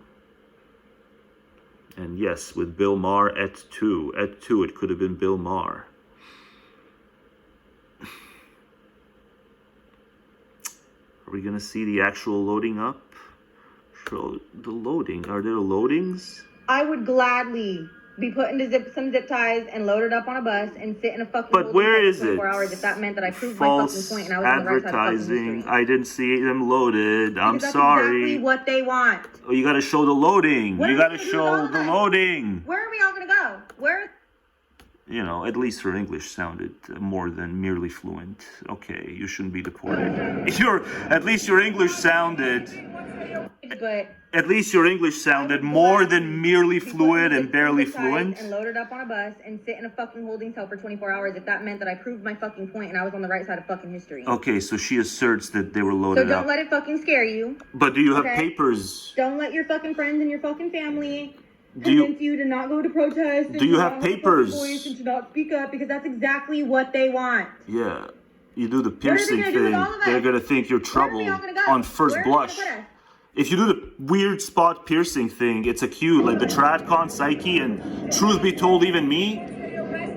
And yes, with Bill Maher et tu, it could have been Bill Maher. Are we gonna see the actual loading up? Show the loading. Are there loadings? I would gladly be put into some zip ties and loaded up on a bus and sit in a fucking. But where is it? 24 hours if that meant that I proved my fucking point and I was on the right side of fucking history. I didn't see them loaded. I'm that's sorry. Exactly what they want. Oh, you gotta show the loading. You gotta show the loading. Where are we all gonna go? Where? You know, at least her English sounded more than merely fluent. Okay, you shouldn't be deported. At least your English sounded. But at least your English sounded more than merely fluent and barely fluent. And loaded up on a bus and sit in a fucking holding cell for 24 hours if that meant that I proved my fucking point and I was on the right side of fucking history. Okay, so she asserts that they were loaded up. So don't let it fucking scare you. But do you have papers? Don't let your fucking friends and your fucking family convince you to not go to protest. Do you have papers? Voice and to not speak up because that's exactly what they want. Yeah, you do the piercing thing. They're gonna think you're trouble on first blush. If you do the weird spot piercing thing, it's a cue, like the Tradcon psyche, and truth be told, even me,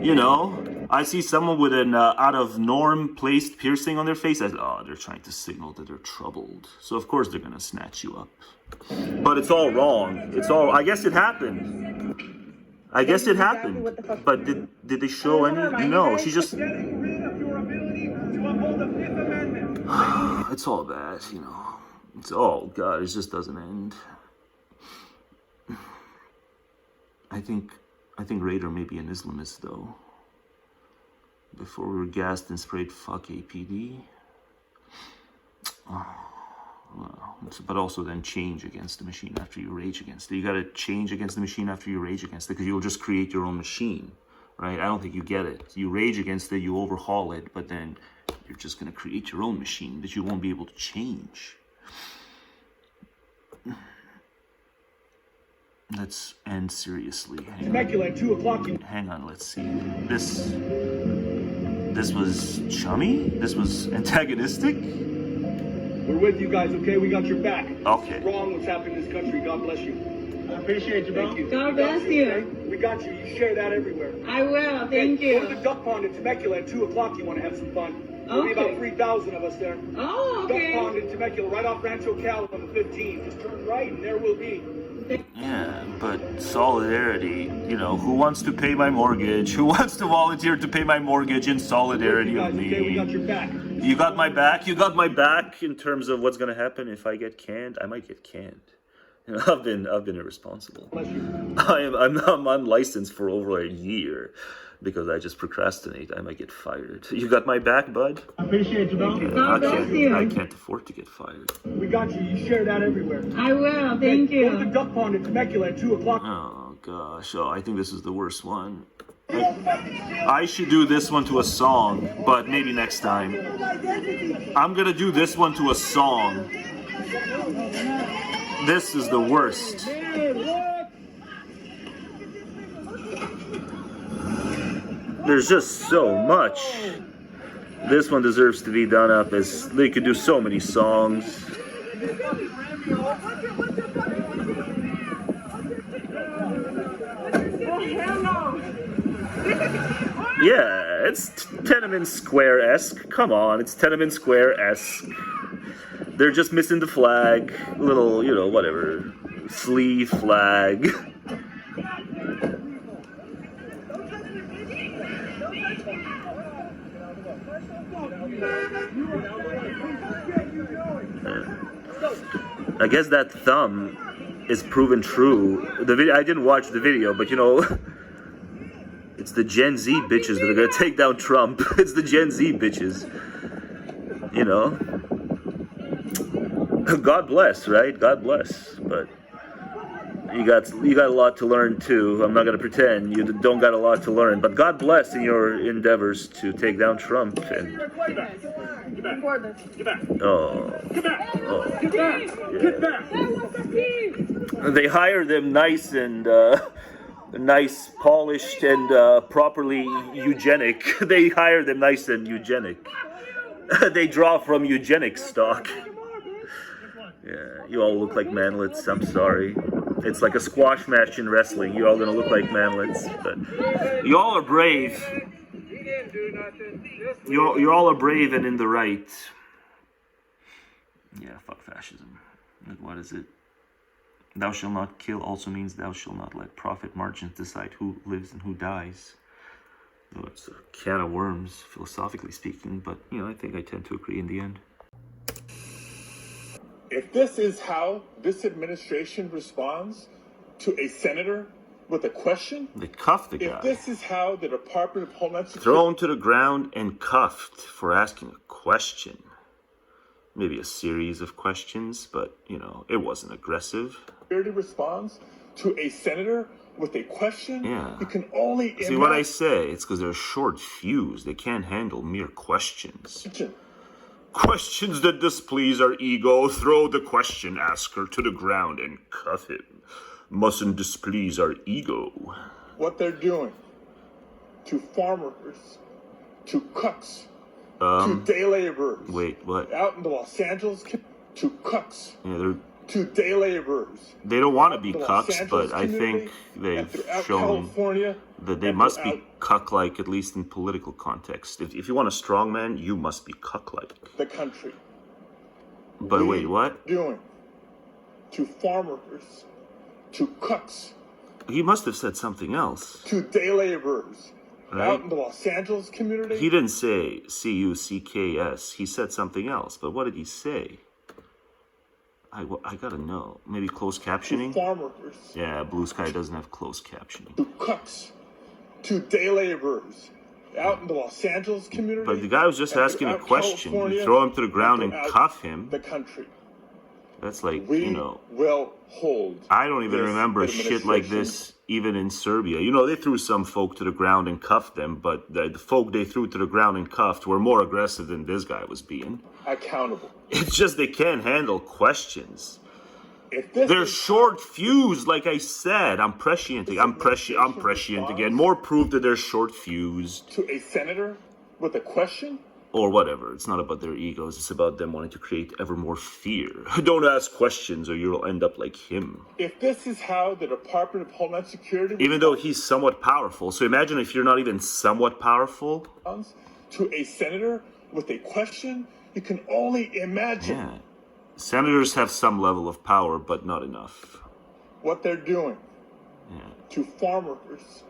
you know, I see someone with an out of norm placed piercing on their face, they're trying to signal that they're troubled. So of course they're gonna snatch you up. But it's all wrong. I guess it happened. I guess it happened. But did they show any? No, she just. Getting rid of your ability to uphold It's all bad, you know. It's oh god, it just doesn't end. I think Raider may be an Islamist though. Before we were gassed and sprayed fuck APD. Well, but also then change against the machine after you rage against it. You gotta change against the machine after you rage against it, because you'll just create your own machine, right? I don't think you get it. You rage against it, you overhaul it, but then you're just gonna create your own machine that you won't be able to change. Let's end seriously. Hang on, let's see. This was chummy? This was antagonistic? We're with you guys, okay? We got your back. Okay. It's wrong what's happening in this country. God bless you. I appreciate you, bro. Thank you. God bless you. Okay? We got you. You share that everywhere. I will. Thank you. you. Go to the duck pond in Temecula at 2 o'clock. You want to have some fun. There'll be about 3,000 of us there. Oh, okay. Duck pond in Temecula, right off Rancho Cal on the 15th. Just turn right and there we'll be. Yeah, but solidarity, you know, who wants to pay my mortgage? Who wants to volunteer to pay my mortgge in solidarity with me? Okay, we got your back. You got my back? You got my back in terms of what's gonna happen if I get canned? I might get canned. You know, I've been irresponsible. I'm unlicensed for over a year because I just procrastinate. I might get fired. You got my back, bud? I appreciate you, bro. God bless you. I can't afford to get fired. We got you. You share that everywhere. I will. Thank you. Go to the duck pond in Temecula at 2 o'clock. Oh gosh, I think this is the worst one. I should do this one to a song, but maybe next time. I'm gonna do this one to a song. This is the worst. There's just so much. This one deserves to be done up as they could do so many songs. Yeah, it's Tenement Square-esque. Come on, it's Tenement Square-esque. They're just missing the flag. Little, you know, whatever. Sleeve flag. I guess that thumb is proven true. The video, I didn't watch the video, but you know, it's the Gen Z bitches that are gonna take down Trump. It's the Gen Z bitches. You know, God bless, right? God bless. But you got a lot to learn too. I'm not gonna pretend you don't got a lot to learn. But God bless in your endeavors to take down Trump. And they hire them nice and nice, polished, and properly eugenic. They hire them nice and eugenic. They draw from eugenic stock. Yeah, you all look like manlets. I'm sorry. It's like a squash match in wrestling. You're all gonna look like manlets, but you all are brave. You all are brave and in the right. Yeah, fuck fascism. Like, what is it? Thou shalt not kill also means thou shalt not let profit margins decide who lives and who dies. Well, it's a can of worms, philosophically speaking, but, you know, I think I tend to agree in the end. If this is how this administration responds to a senator with a question, they cuffed the guy. If this is how the Department of Homeland Security... Thrown to the ground and cuffed for asking a question. Maybe a series of questions, but, you know, it wasn't aggressive. responds to a senator with a question, yeah. You can only... See what I say? It's because they're short fused. They can't handle mere questions. Questions that displease our ego, throw the question asker to the ground and cuff him. Mustn't displease our ego. What they're doing to farmers, to cooks, to day laborers. Wait, what? Out in the Los Angeles, to cooks. Yeah, they're... To day laborers. They don't want to be cucks, but I think they've shown that they must be cuck-like, at least in political context. If you want a strong man, you must be cuck-like. The country. But wait, what? Doing to farmers, to cooks. He must have said something else. To day laborers, Right? Out in the Los Angeles community. He didn't say C-U-C-K-S. He said something else. But what did he say? I gotta know. Maybe closed captioning? To farm workers. Yeah, Blue Sky doesn't have closed captioning. To cooks. To day laborers. Out in the Los Angeles community. But the guy was just asking a question. You throw him to the ground and cuff him. The country. That's like, we you know. will hold. I don't even remember shit like this even in Serbia. You know, they threw some folk to the ground and cuffed them, but the folk they threw to the ground and cuffed were more aggressive than this guy was being. Accountable. It's just they can't handle questions. They're short fused, like I said. I'm prescient again. More proof that they're short fused. To a senator with a question? Or whatever. It's not about their egos. It's about them wanting to create ever more fear. Don't ask questions or you'll end up like him. If this is how the Department of Homeland Security... Even though he's somewhat powerful. So imagine if you're not even somewhat powerful. To a senator with a question, you can only imagine. Yeah. Senators have some level of power, but not enough. What they're doing. Yeah. To farm workers.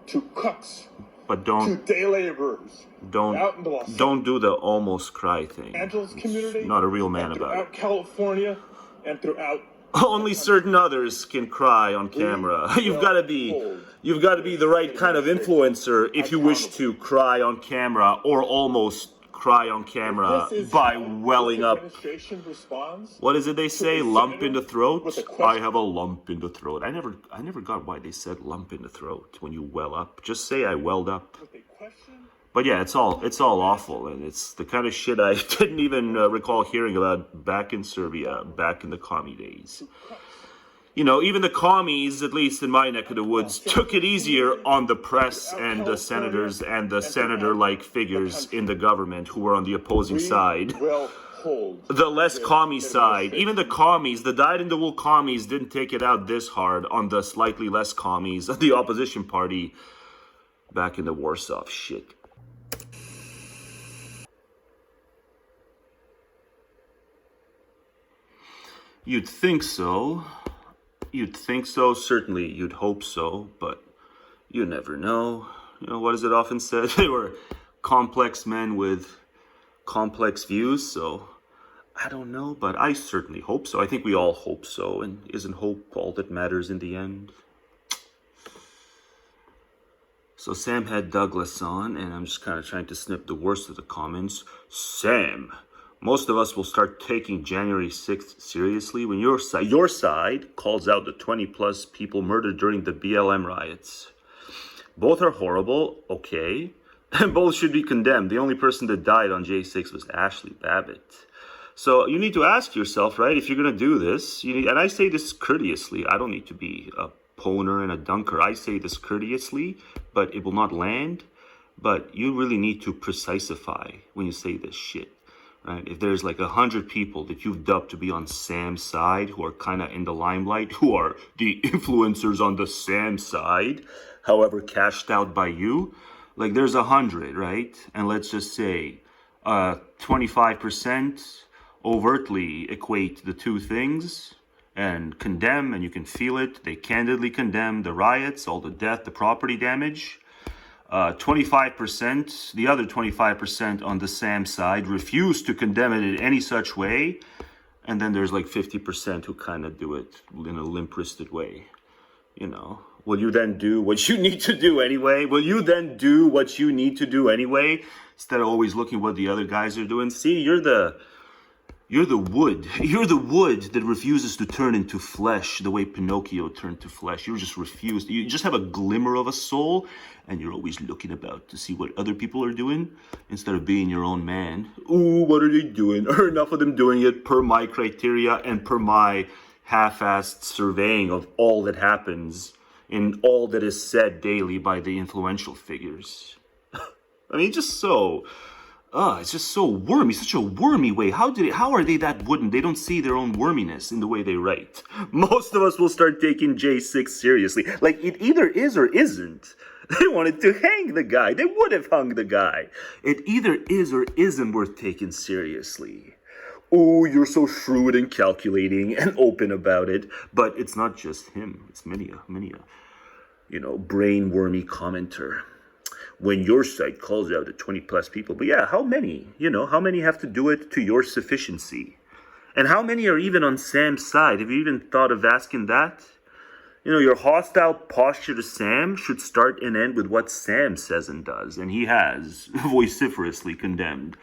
To cooks. But don't... To day laborers. Don't do the almost cry thing. Angeles community. Not a real man about it. Throughout California and throughout... Only certain others can cry on camera. You've got to be the right kind of influencer if you wish to cry on camera or almost cry on camera by welling up. What is it they say? Lump in the throat? I have a lump in the throat. I never got why they said lump in the throat when you well up. Just say I welled up. But yeah, it's all awful, and it's the kind of shit I didn't even recall hearing about back in Serbia, back in the commie days. You know, even the commies, at least in my neck of the woods, took it easier on the press and the senators and the senator-like figures in the government who were on the opposing side. The less commie side, even the commies, the dyed-in-the-wool commies didn't take it out this hard on the slightly less commies, the opposition party back in the Warsaw shit. You'd think so. Certainly you'd hope so, but you never know. You know, what is it often said? They were complex men with complex views, so I don't know, but I certainly hope so. I think we all hope so, and isn't hope all that matters in the end? So Sam had Douglas on, and I'm just kind of trying to snip the worst of the comments. Sam, most of us will start taking January 6th seriously when your side calls out the 20-plus people murdered during the BLM riots. Both are horrible, okay, and both should be condemned. The only person that died on J6 was Ashley Babbitt. So you need to ask yourself, right, if you're going to do this, and I say this courteously, I don't need to be a poner and a dunker. I say this courteously, but it will not land. But you really need to precisify when you say this shit. Right? If there's like 100 people that you've dubbed to be on Sam's side, who are kind of in the limelight, who are the influencers on the Sam side, however cashed out by you, like there's 100, right? And let's just say 25% overtly equate the two things and condemn, and you can feel it. They candidly condemn the riots, all the death, the property damage. 25%, the other 25% on the Sam side refuse to condemn it in any such way. And then there's like 50% who kind of do it in a limp-wristed way. You know, will you then do what you need to do anyway? Instead of always looking what the other guys are doing? See, you're the wood. You're the wood that refuses to turn into flesh the way Pinocchio turned to flesh. You just refuse. You just have a glimmer of a soul, and you're always looking about to see what other people are doing instead of being your own man. Ooh, what are they doing? Or enough of them doing it per my criteria and per my half-assed surveying of all that happens in all that is said daily by the influential figures. I mean, just so... it's just so wormy, such a wormy way. How are they that wooden? They don't see their own worminess in the way they write. Most of us will start taking J6 seriously. Like, it either is or isn't. They wanted to hang the guy. They would have hung the guy. It either is or isn't worth taking seriously. Oh, you're so shrewd and calculating and open about it. But it's not just him. It's many a brain-wormy commenter. when your site calls out to 20 plus people. But yeah, how many? How many have to do it to your sufficiency? And how many are even on Sam's side? Have you even thought of asking that? Your hostile posture to Sam should start and end with what Sam says and does. And he has vociferously condemned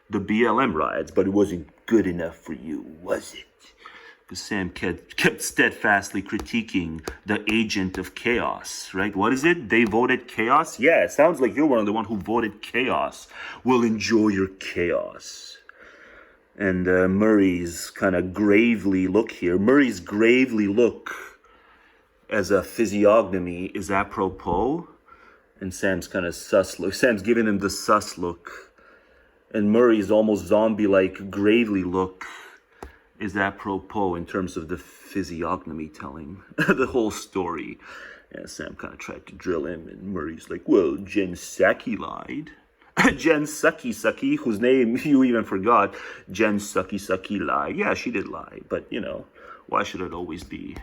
the BLM riots, but it wasn't good enough for you, was it? Because Sam kept steadfastly critiquing the agent of chaos, right? What is it? They voted chaos? Yeah, it sounds like you're one of the one who voted chaos. We'll enjoy your chaos. And Murray's kind of gravely look here. Murray's gravely look as a physiognomy is apropos. And Sam's kind of sus look. Sam's giving him the sus look. And Murray's almost zombie-like gravely look is apropos in terms of the physiognomy telling the whole story. Yeah, Sam kind of tried to drill him, and Murray's like, well, Jen Psaki lied. Jen Sucky, whose name you even forgot. Jen Sucky lied. Yeah, she did lie, but why should it always be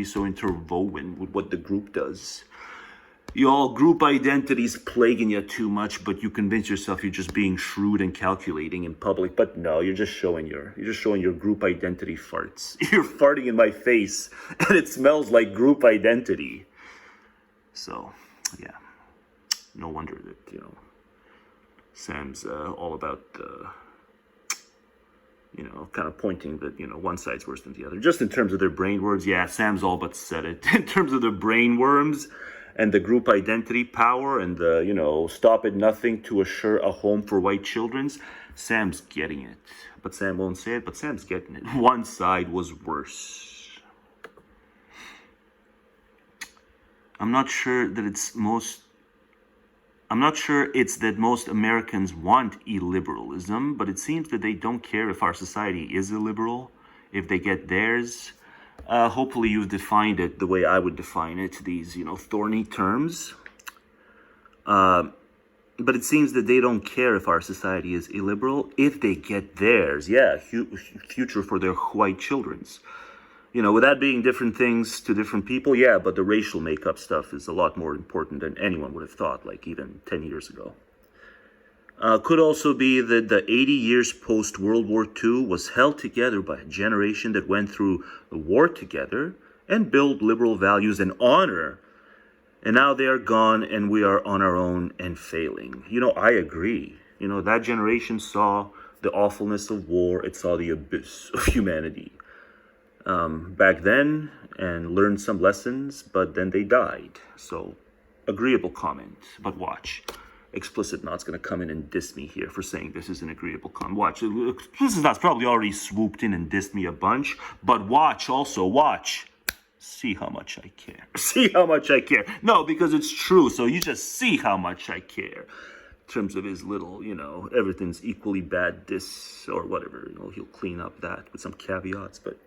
so interwoven with what the group does? Y'all, group identity's plaguing you too much, but you convince yourself you're just being shrewd and calculating in public. But no, you're just showing your group identity farts. You're farting in my face, and it smells like group identity. So, yeah, no wonder that Sam's all about kind of pointing that one side's worse than the other. Just in terms of their brain worms, yeah, Sam's all but said it. In terms of the brain worms and the group identity power and the, stop at nothing to assure a home for white children's, Sam's getting it. But Sam won't say it, but Sam's getting it. One side was worse. I'm not sure it's that most Americans want illiberalism, but it seems that they don't care if our society is illiberal, if they get theirs. Hopefully you've defined it the way I would define it, these, thorny terms. But it seems that they don't care if our society is illiberal, if they get theirs. Yeah, future for their white children's. With that being different things to different people, yeah, but the racial makeup stuff is a lot more important than anyone would have thought, like even 10 years ago. Could also be that the 80 years post-World War II was held together by a generation that went through the war together and built liberal values and honor. And now they are gone and we are on our own and failing. I agree. That generation saw the awfulness of war. It saw the abyss of humanity back then and learned some lessons, but then they died. So, agreeable comment, but watch. Explicit Not's going to come in and diss me here for saying this is an agreeable comment. Watch. Explicit Not's probably already swooped in and dissed me a bunch, but watch. See how much I care. See how much I care. No, because it's true, so you just see how much I care. In terms of his little, everything's equally bad diss or whatever, he'll clean up that with some caveats, but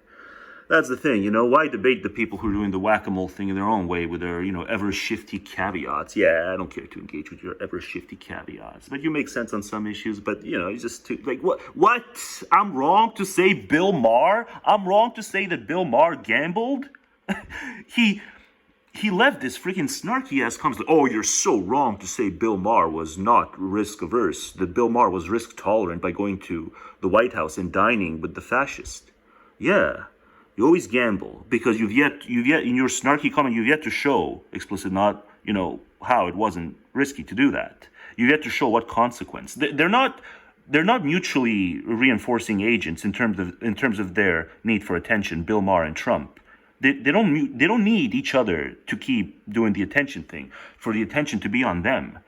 that's the thing, why debate the people who are doing the whack-a-mole thing in their own way with their, ever-shifty caveats? Yeah, I don't care to engage with your ever-shifty caveats. But you make sense on some issues, but, it's just too, like, what? I'm wrong to say Bill Maher? I'm wrong to say that Bill Maher gambled? He left this freaking snarky-ass comments like, oh, you're so wrong to say Bill Maher was not risk-averse, that Bill Maher was risk-tolerant by going to the White House and dining with the fascist. Yeah. You always gamble because you've yet in your snarky comment, you've yet to show Explicit Not, how it wasn't risky to do that. You've yet to show what consequence. They're not mutually reinforcing agents in terms of their need for attention, Bill Maher and Trump. They don't need each other to keep doing the attention thing, for the attention to be on them.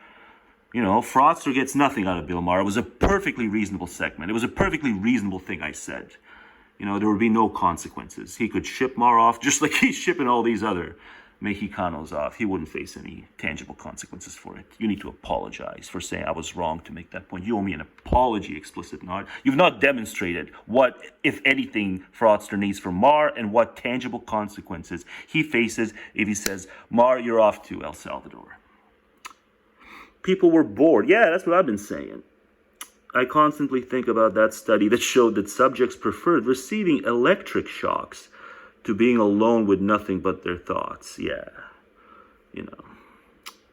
Fraudster gets nothing out of Bill Maher. It was a perfectly reasonable segment. It was a perfectly reasonable thing I said. There would be no consequences. He could ship Maher off just like he's shipping all these other Mexicanos off. He wouldn't face any tangible consequences for it. You need to apologize for saying I was wrong to make that point. You owe me an apology, Explicit Not. You've not demonstrated what, if anything, Fraudster needs from Maher and what tangible consequences he faces if he says, Maher, you're off to El Salvador. People were bored. Yeah, that's what I've been saying. I constantly think about that study that showed that subjects preferred receiving electric shocks to being alone with nothing but their thoughts. Yeah.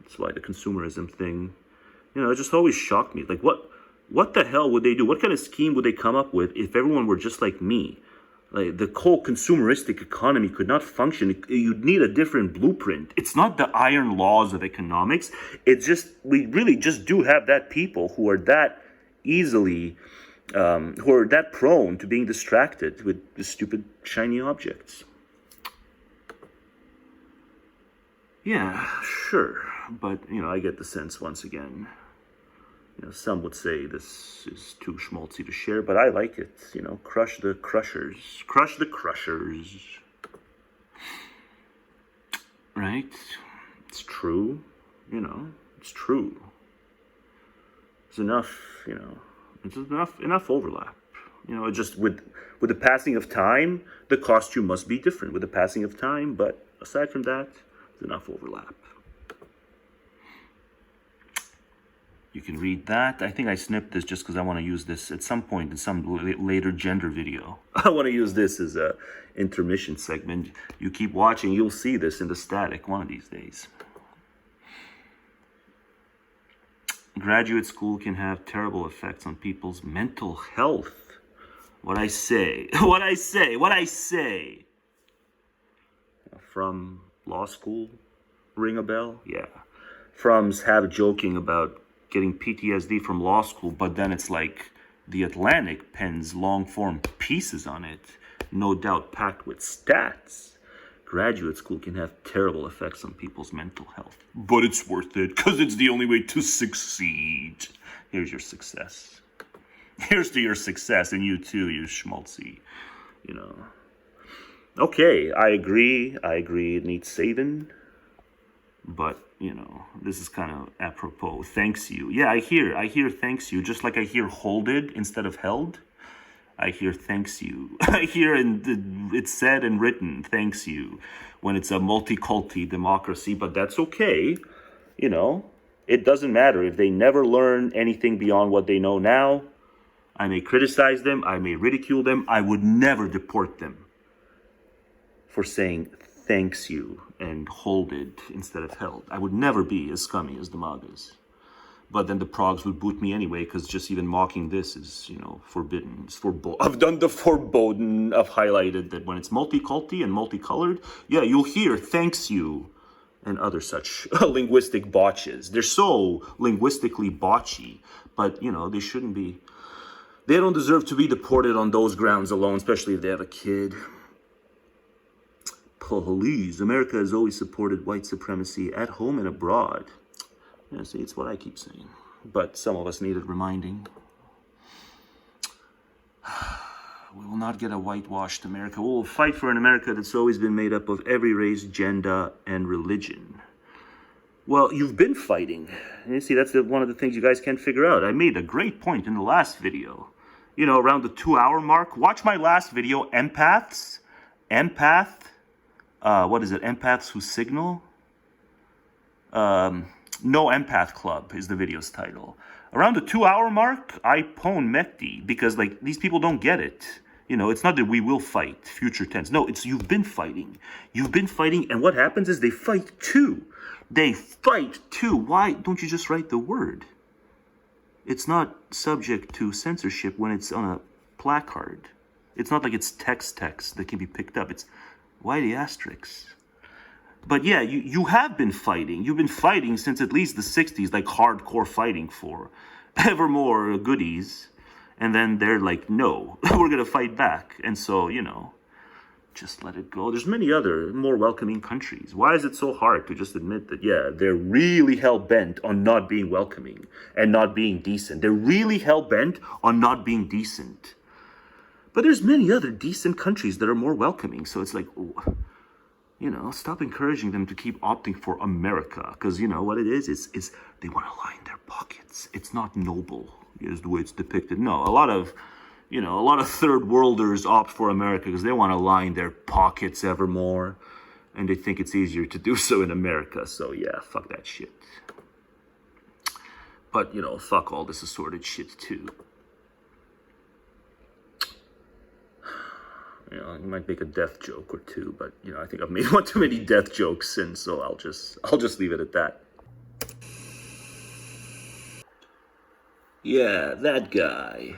That's why the consumerism thing, it just always shocked me. Like, what the hell would they do? What kind of scheme would they come up with if everyone were just like me? Like, the whole consumeristic economy could not function. You'd need a different blueprint. It's not the iron laws of economics. It's just, we really just do have that people who are that easily, who are that prone to being distracted with the stupid shiny objects. Yeah, sure. But, I get the sense once again. Some would say this is too schmaltzy to share, but I like it. Crush the crushers. Crush the crushers. Right? It's true. It's true. There's enough, it's enough overlap. Just with the passing of time, the costume must be different with the passing of time, but aside from that, there's enough overlap. You can read that. I think I snipped this just because I want to use this at some point in some later gender video. I want to use this as a intermission segment. You keep watching, you'll see this in the static one of these days. Graduate school can have terrible effects on people's mental health. What I say. From law school, ring a bell? Yeah. From's have joking about getting PTSD from law school, but then it's like The Atlantic pens long-form pieces on it, no doubt packed with stats. Graduate school can have terrible effects on people's mental health. But it's worth it, because it's the only way to succeed. Here's your success. Here's to your success, and you too, you schmaltzy. Okay, I agree it needs saving. But, this is kind of apropos. Thanks you. Yeah, I hear thanks you. Just like I hear holded instead of held. I hear thanks you. I hear it's said and written, thanks you, when it's a multi-culti democracy. But that's okay. It doesn't matter if they never learn anything beyond what they know now. I may criticize them. I may ridicule them. I would never deport them for saying thanks you and hold it instead of held. I would never be as scummy as the MAGAs. But then the progs would boot me anyway, because just even mocking this is, forbidden. It's I've done the foreboding. I've highlighted that when it's multi-culti and multicolored, yeah, you'll hear thanks you and other such linguistic botches. They're so linguistically botchy, but, they shouldn't be. They don't deserve to be deported on those grounds alone, especially if they have a kid. Police. America has always supported white supremacy at home and abroad. Yeah, see, it's what I keep saying. But some of us needed reminding. We will not get a whitewashed America. We will fight for an America that's always been made up of every race, gender, and religion. Well, you've been fighting. And you see, that's one of the things you guys can't figure out. I made a great point in the last video. Around the 2-hour mark. Watch my last video, Empaths. What is it? Empaths who signal? No Empath Club is the video's title. Around the 2-hour mark, I pwn Mekti because these people don't get it. It's not that we will fight, future tense. No, it's you've been fighting. You've been fighting, and what happens is they fight too. They fight too. Why don't you just write the word? It's not subject to censorship when it's on a placard. It's not like it's text that can be picked up. It's why the asterisks? But yeah, you have been fighting. You've been fighting since at least the 60s, like hardcore fighting for ever more goodies. And then they're like, no, we're going to fight back. And so, just let it go. There's many other more welcoming countries. Why is it so hard to just admit that, yeah, they're really hell-bent on not being welcoming and not being decent. They're really hell-bent on not being decent. But there's many other decent countries that are more welcoming. So it's like, stop encouraging them to keep opting for America. Because what it is they want to line their pockets. It's not noble, is the way it's depicted. No, a lot of third worlders opt for America because they want to line their pockets ever more. And they think it's easier to do so in America. So yeah, fuck that shit. But, fuck all this assorted shit too. You might make a death joke or two, but I think I've made one too many death jokes since, so I'll just leave it at that. Yeah, that guy.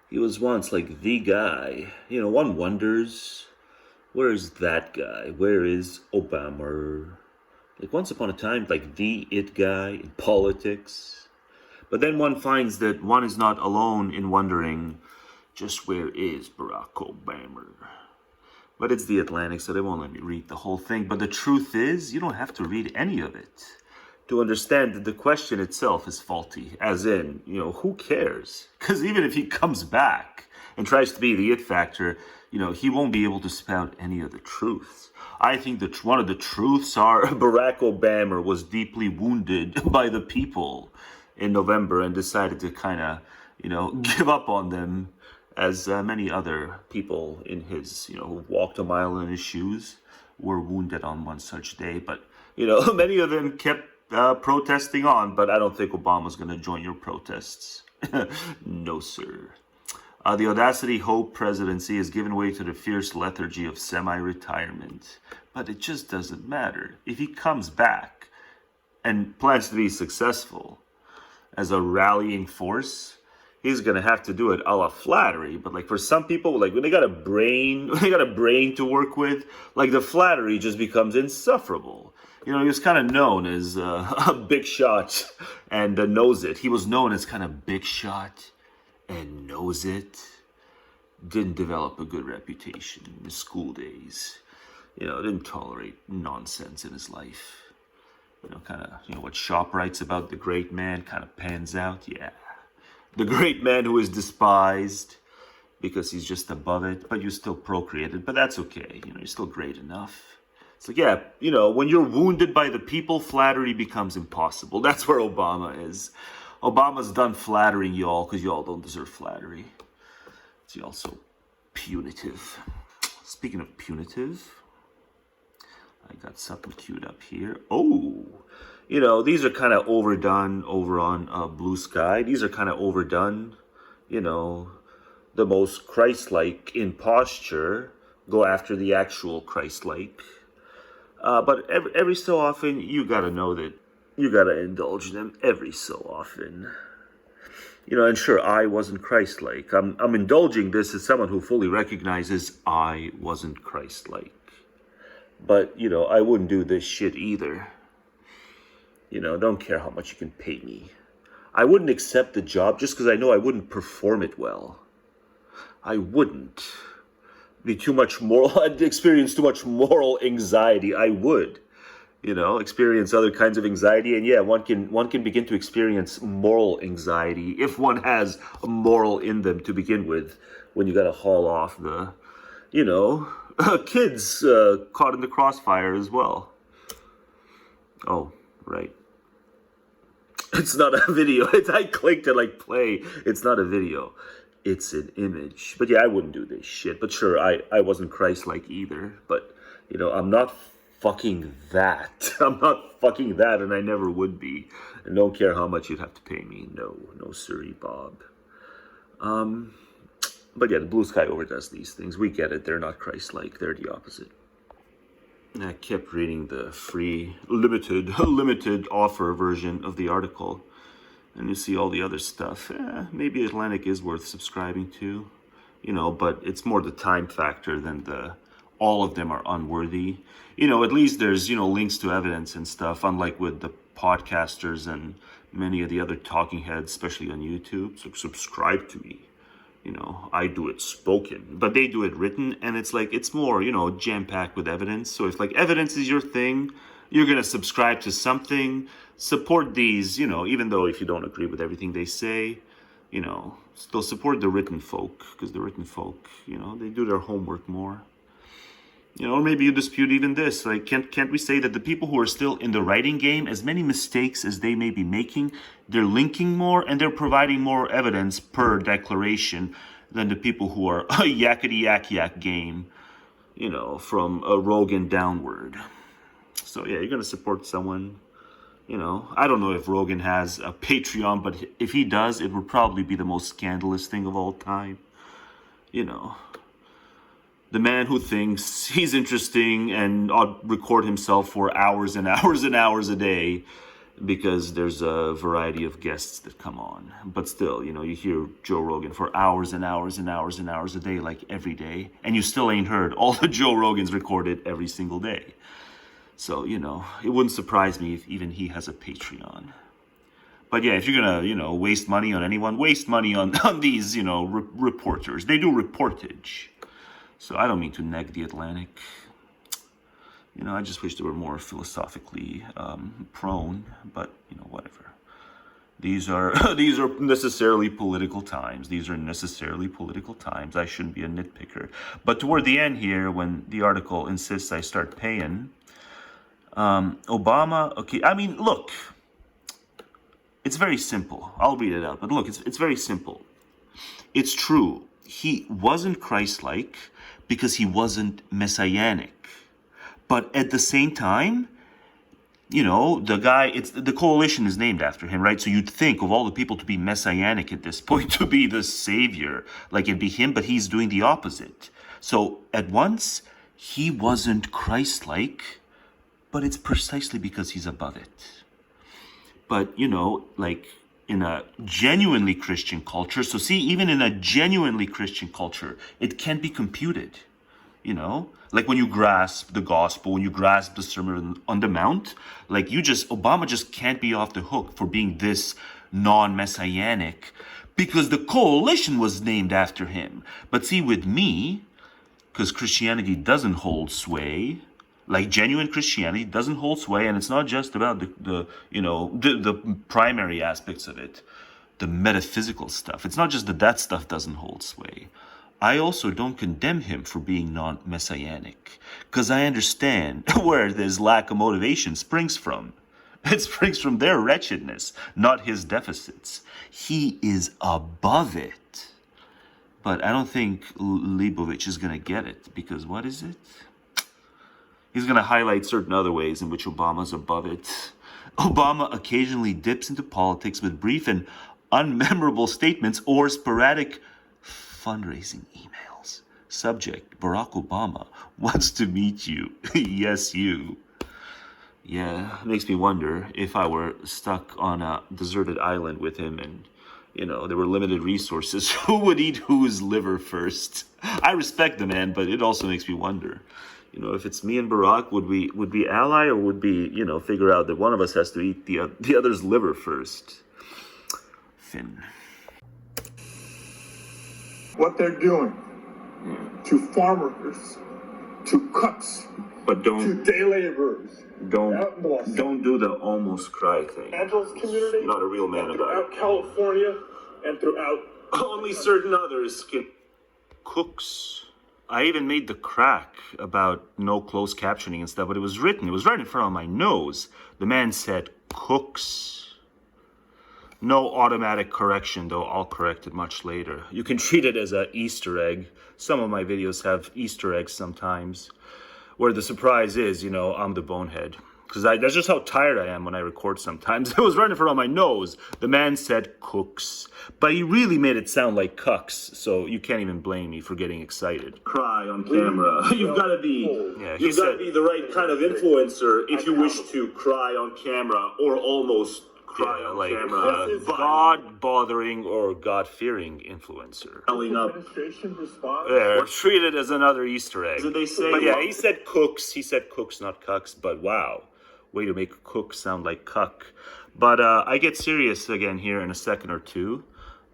He was once like the guy. You know, one wonders, where is that guy? Where is Obama? Like once upon a time, like the it guy in politics. But then one finds that one is not alone in wondering, just where is Barack Obama? But it's the Atlantic, so they won't let me read the whole thing. But the truth is, you don't have to read any of it to understand that the question itself is faulty. As in, you know, who cares? Because even if he comes back and tries to be the it factor, you know, he won't be able to spout any of the truths. I think that one of the truths are Barack Obama was deeply wounded by the people in November and decided to kind of, you know, give up on them, as many other people in his, you know, who walked a mile in his shoes were wounded on one such day. But, you know, many of them kept protesting on, but I don't think Obama's going to join your protests. No, sir. The Audacity Hope presidency has given way to the fierce lethargy of semi-retirement. But it just doesn't matter. If he comes back and plans to be successful as a rallying force, he's going to have to do it a la flattery. But like for some people, like when they got a brain, to work with, like the flattery just becomes insufferable. You know, he was kind of known as a big shot and knows it. He was known as kind of big shot and knows it. Didn't develop a good reputation in his school days. You know, didn't tolerate nonsense in his life. You know, kind of, you know, what Shop writes about the great man kind of pans out. Yeah. The great man who is despised because he's just above it, but you still procreated. But that's okay. You know, you're still great enough. It's like, yeah, you know, when you're wounded by the people, flattery becomes impossible. That's where Obama is. Obama's done flattering y'all because y'all don't deserve flattery. It's y'all so punitive. Speaking of punitive, I got something queued up here. Oh, you know, these are kind of overdone over on Blue Sky. These are kind of overdone. You know, the most Christ-like in posture go after the actual Christ-like. But every so often, you got to know that you got to indulge them every so often. You know, and sure, I wasn't Christ-like. I'm indulging this as someone who fully recognizes I wasn't Christ-like. But, you know, I wouldn't do this shit either. You know, don't care how much you can pay me. I wouldn't accept the job just because I know I wouldn't perform it well. I wouldn't. Be too much moral, I'd experience too much moral anxiety. I would, you know, experience other kinds of anxiety. And yeah, one can begin to experience moral anxiety if one has a moral in them to begin with, when you got to haul off the, you know, kids caught in the crossfire as well. Oh, right. It's not a video. I clicked to like play. It's not a video. It's an image. But yeah, I wouldn't do this shit. But sure, I wasn't Christ-like either. But, you know, I'm not fucking that. I'm not fucking that, and I never would be. And don't care how much you'd have to pay me. No siree, Bob. But yeah, the Blue Sky overdoes these things. We get it. They're not Christ-like. They're the opposite. I kept reading the free, limited offer version of the article. And you see all the other stuff. Maybe Atlantic is worth subscribing to, you know, but it's more the time factor than all of them are unworthy. You know, at least there's, you know, links to evidence and stuff, unlike with the podcasters and many of the other talking heads, especially on YouTube. So subscribe to me. You know, I do it spoken, but they do it written, and it's like, it's more, you know, jam-packed with evidence. So if like evidence is your thing, you're going to subscribe to something, support these, you know, even though if you don't agree with everything they say, you know, still support the written folk, because the written folk, you know, they do their homework more. You know, or maybe you dispute even this. Like, can't we say that the people who are still in the writing game, as many mistakes as they may be making, they're linking more and they're providing more evidence per declaration than the people who are a yakety yak game, you know, from a Rogan downward. So yeah, you're going to support someone, you know. I don't know if Rogan has a Patreon, but if he does, it would probably be the most scandalous thing of all time. You know, the man who thinks he's interesting and record himself for hours and hours and hours a day, because there's a variety of guests that come on. But still, you know, you hear Joe Rogan for hours and hours and hours and hours a day, like every day, and you still ain't heard all the Joe Rogans recorded every single day. So, you know, it wouldn't surprise me if even he has a Patreon. But yeah, if you're gonna, you know, waste money on anyone, waste money on these, you know, reporters. They do reportage. So I don't mean to neg the Atlantic. You know, I just wish they were more philosophically prone, but, you know, whatever. These are necessarily political times. These are necessarily political times. I shouldn't be a nitpicker. But toward the end here, when the article insists I start paying, Obama, okay, I mean, look, it's very simple. I'll read it out, but look, it's very simple. It's true. He wasn't Christ-like because he wasn't messianic. But at the same time, you know, the guy, the coalition is named after him, right? So you'd think of all the people to be messianic at this point, to be the savior, like it'd be him, but he's doing the opposite. So at once, he wasn't Christ-like, but it's precisely because he's above it. But, you know, like in a genuinely Christian culture, so see, even in a genuinely Christian culture, it can be computed, you know? Like when you grasp the gospel, when you grasp the Sermon on the Mount, like Obama just can't be off the hook for being this non-messianic because the coalition was named after him. But see, with me, because Christianity doesn't hold sway, like genuine Christianity doesn't hold sway, and it's not just about the primary aspects of it, the metaphysical stuff. It's not just that stuff doesn't hold sway. I also don't condemn him for being non-messianic, because I understand where this lack of motivation springs from. It springs from their wretchedness, not his deficits. He is above it. But I don't think Leibovich is going to get it, because what is it? He's going to highlight certain other ways in which Obama's above it. Obama occasionally dips into politics with brief and unmemorable statements or sporadic fundraising emails. Subject, Barack Obama wants to meet you. Yes, you. Yeah, it makes me wonder if I were stuck on a deserted island with him and, you know, there were limited resources, who would eat whose liver first? I respect the man, but it also makes me wonder. You know, if it's me and Barack, would we ally, or would we, you know, figure out that one of us has to eat the other's liver first? Finn. What they're doing to farm workers, to cooks, but to day laborers. Don't do the almost cry thing. Angeles community, not a real man about it. Throughout California and throughout only certain others can. Cooks. I even made the crack about no closed captioning and stuff, but it was right in front of my nose. The man said cooks. No automatic correction, though. I'll correct it much later. You can treat it as an Easter egg. Some of my videos have Easter eggs sometimes, where the surprise is, you know, I'm the bonehead. Because that's just how tired I am when I record sometimes. It was right in front of my nose. The man said cooks. But he really made it sound like cucks, so you can't even blame me for getting excited. Cry on camera. You've got to be the right kind of influencer if you wish to cry on camera or almost cry on camera. God-bothering or God-fearing influencer. Treat it as another Easter egg. Did they say? But yeah, he said cooks. He said cooks, not cucks. But wow, way to make cook sound like cuck. But I get serious again here in a second or two.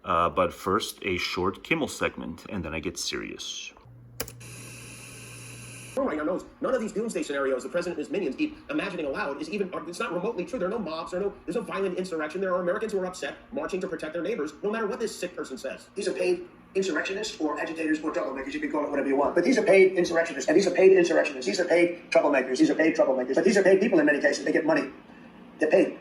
But first, a short Kimmel segment, and then I get serious. None of these doomsday scenarios the president and his minions keep imagining aloud is even, it's not remotely true. There are no mobs, there's no violent insurrection. There are Americans who are upset, marching to protect their neighbors, no matter what this sick person says. These are paid insurrectionists or agitators or troublemakers. You can call it whatever you want. But these are paid insurrectionists, and these are paid insurrectionists. These are paid troublemakers. These are paid troublemakers. But these are paid people in many cases. They get money. They're paid.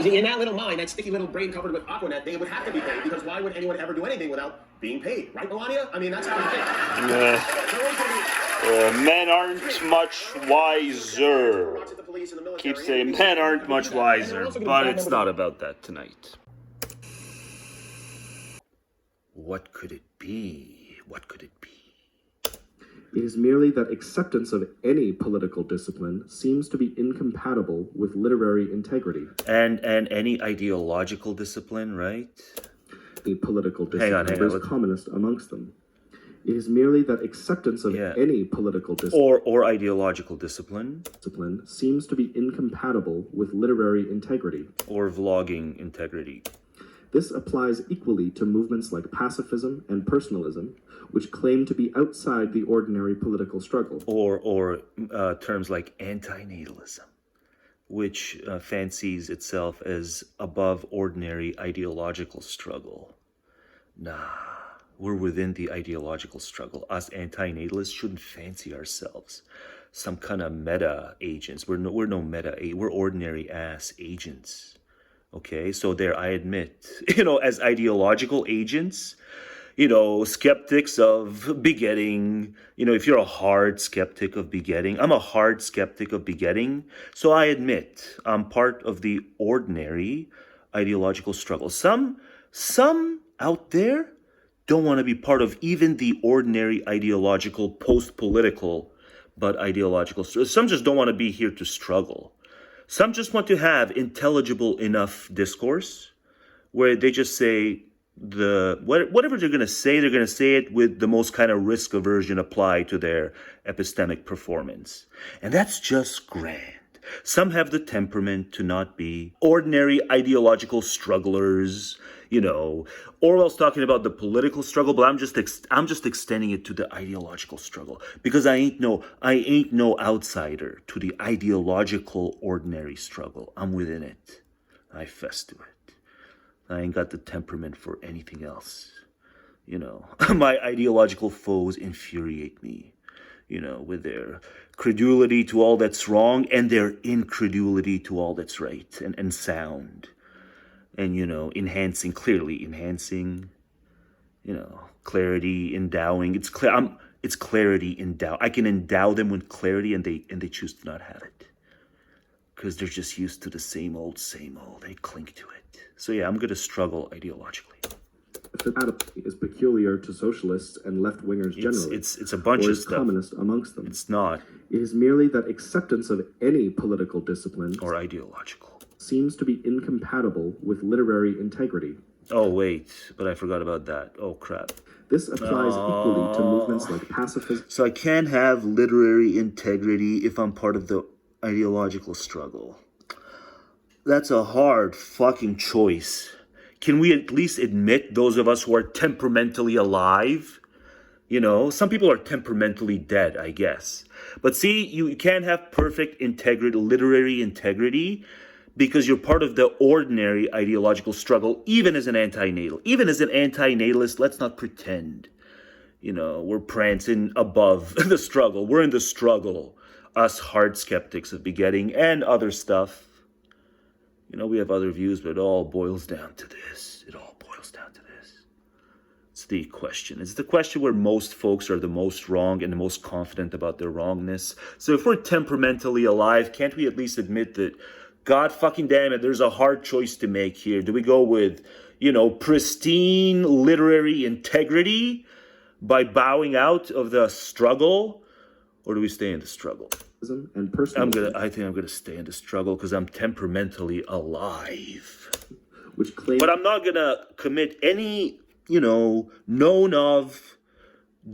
In that little mind, that sticky little brain covered with Aquanet, they would have to be paid, because why would anyone ever do anything without being paid? Right, Melania? I mean, that's how you think. Men aren't much wiser. Keep saying men aren't much wiser, but it's not about that tonight. What could it be? What could it be? It is merely that acceptance of any political discipline seems to be incompatible with literary integrity. And any ideological discipline, right? A political discipline. There's communist amongst them. It is merely that acceptance of any political discipline or ideological discipline seems to be incompatible with literary integrity. Or vlogging integrity. This applies equally to movements like pacifism and personalism, which claim to be outside the ordinary political struggle. Or terms like antinatalism, which fancies itself as above ordinary ideological struggle. Nah, we're within the ideological struggle. Us antinatalists shouldn't fancy ourselves some kind of meta agents. We're no meta. We're ordinary ass agents. Okay, so there I admit, as ideological agents, skeptics of begetting, if you're a hard skeptic of begetting, I'm a hard skeptic of begetting. So I admit I'm part of the ordinary ideological struggle. Some out there don't want to be part of even the ordinary ideological, post-political, but ideological. Some just don't want to be here to struggle. Some just want to have intelligible enough discourse where they just say whatever they're going to say it with the most kind of risk aversion applied to their epistemic performance. And that's just grand. Some have the temperament to not be ordinary ideological strugglers. Orwell's talking about the political struggle, but I'm just extending it to the ideological struggle because I ain't no outsider to the ideological ordinary struggle. I'm within it. I fess to it. I ain't got the temperament for anything else. My ideological foes infuriate me, with their credulity to all that's wrong and their incredulity to all that's right and sound. And, enhancing, clarity, endowing. It's clarity endow. I can endow them with clarity and they choose to not have it. Because they're just used to the same old. They cling to it. So yeah, I'm going to struggle ideologically. That is peculiar to socialists and left-wingers generally. It's a bunch of stuff. Communist amongst them. It's not. It is merely that acceptance of any political discipline or ideological seems to be incompatible with literary integrity. Oh, wait, but I forgot about that. Oh, crap. This applies equally to movements like pacifism. So I can't have literary integrity if I'm part of the ideological struggle. That's a hard fucking choice. Can we at least admit, those of us who are temperamentally alive? Some people are temperamentally dead, I guess. But see, you can't have perfect integrity, literary integrity, because you're part of the ordinary ideological struggle, even as an antinatal. Even as an antinatalist, let's not pretend, we're prancing above the struggle. We're in the struggle, us hard skeptics of begetting and other stuff. We have other views, but it all boils down to this. It's the question. It's the question where most folks are the most wrong and the most confident about their wrongness. So if we're temperamentally alive, can't we at least admit that, God fucking damn it, there's a hard choice to make here. Do we go with, pristine literary integrity by bowing out of the struggle? Or do we stay in the struggle? And I think I'm gonna stay in the struggle because I'm temperamentally alive. But I'm not gonna commit any, known of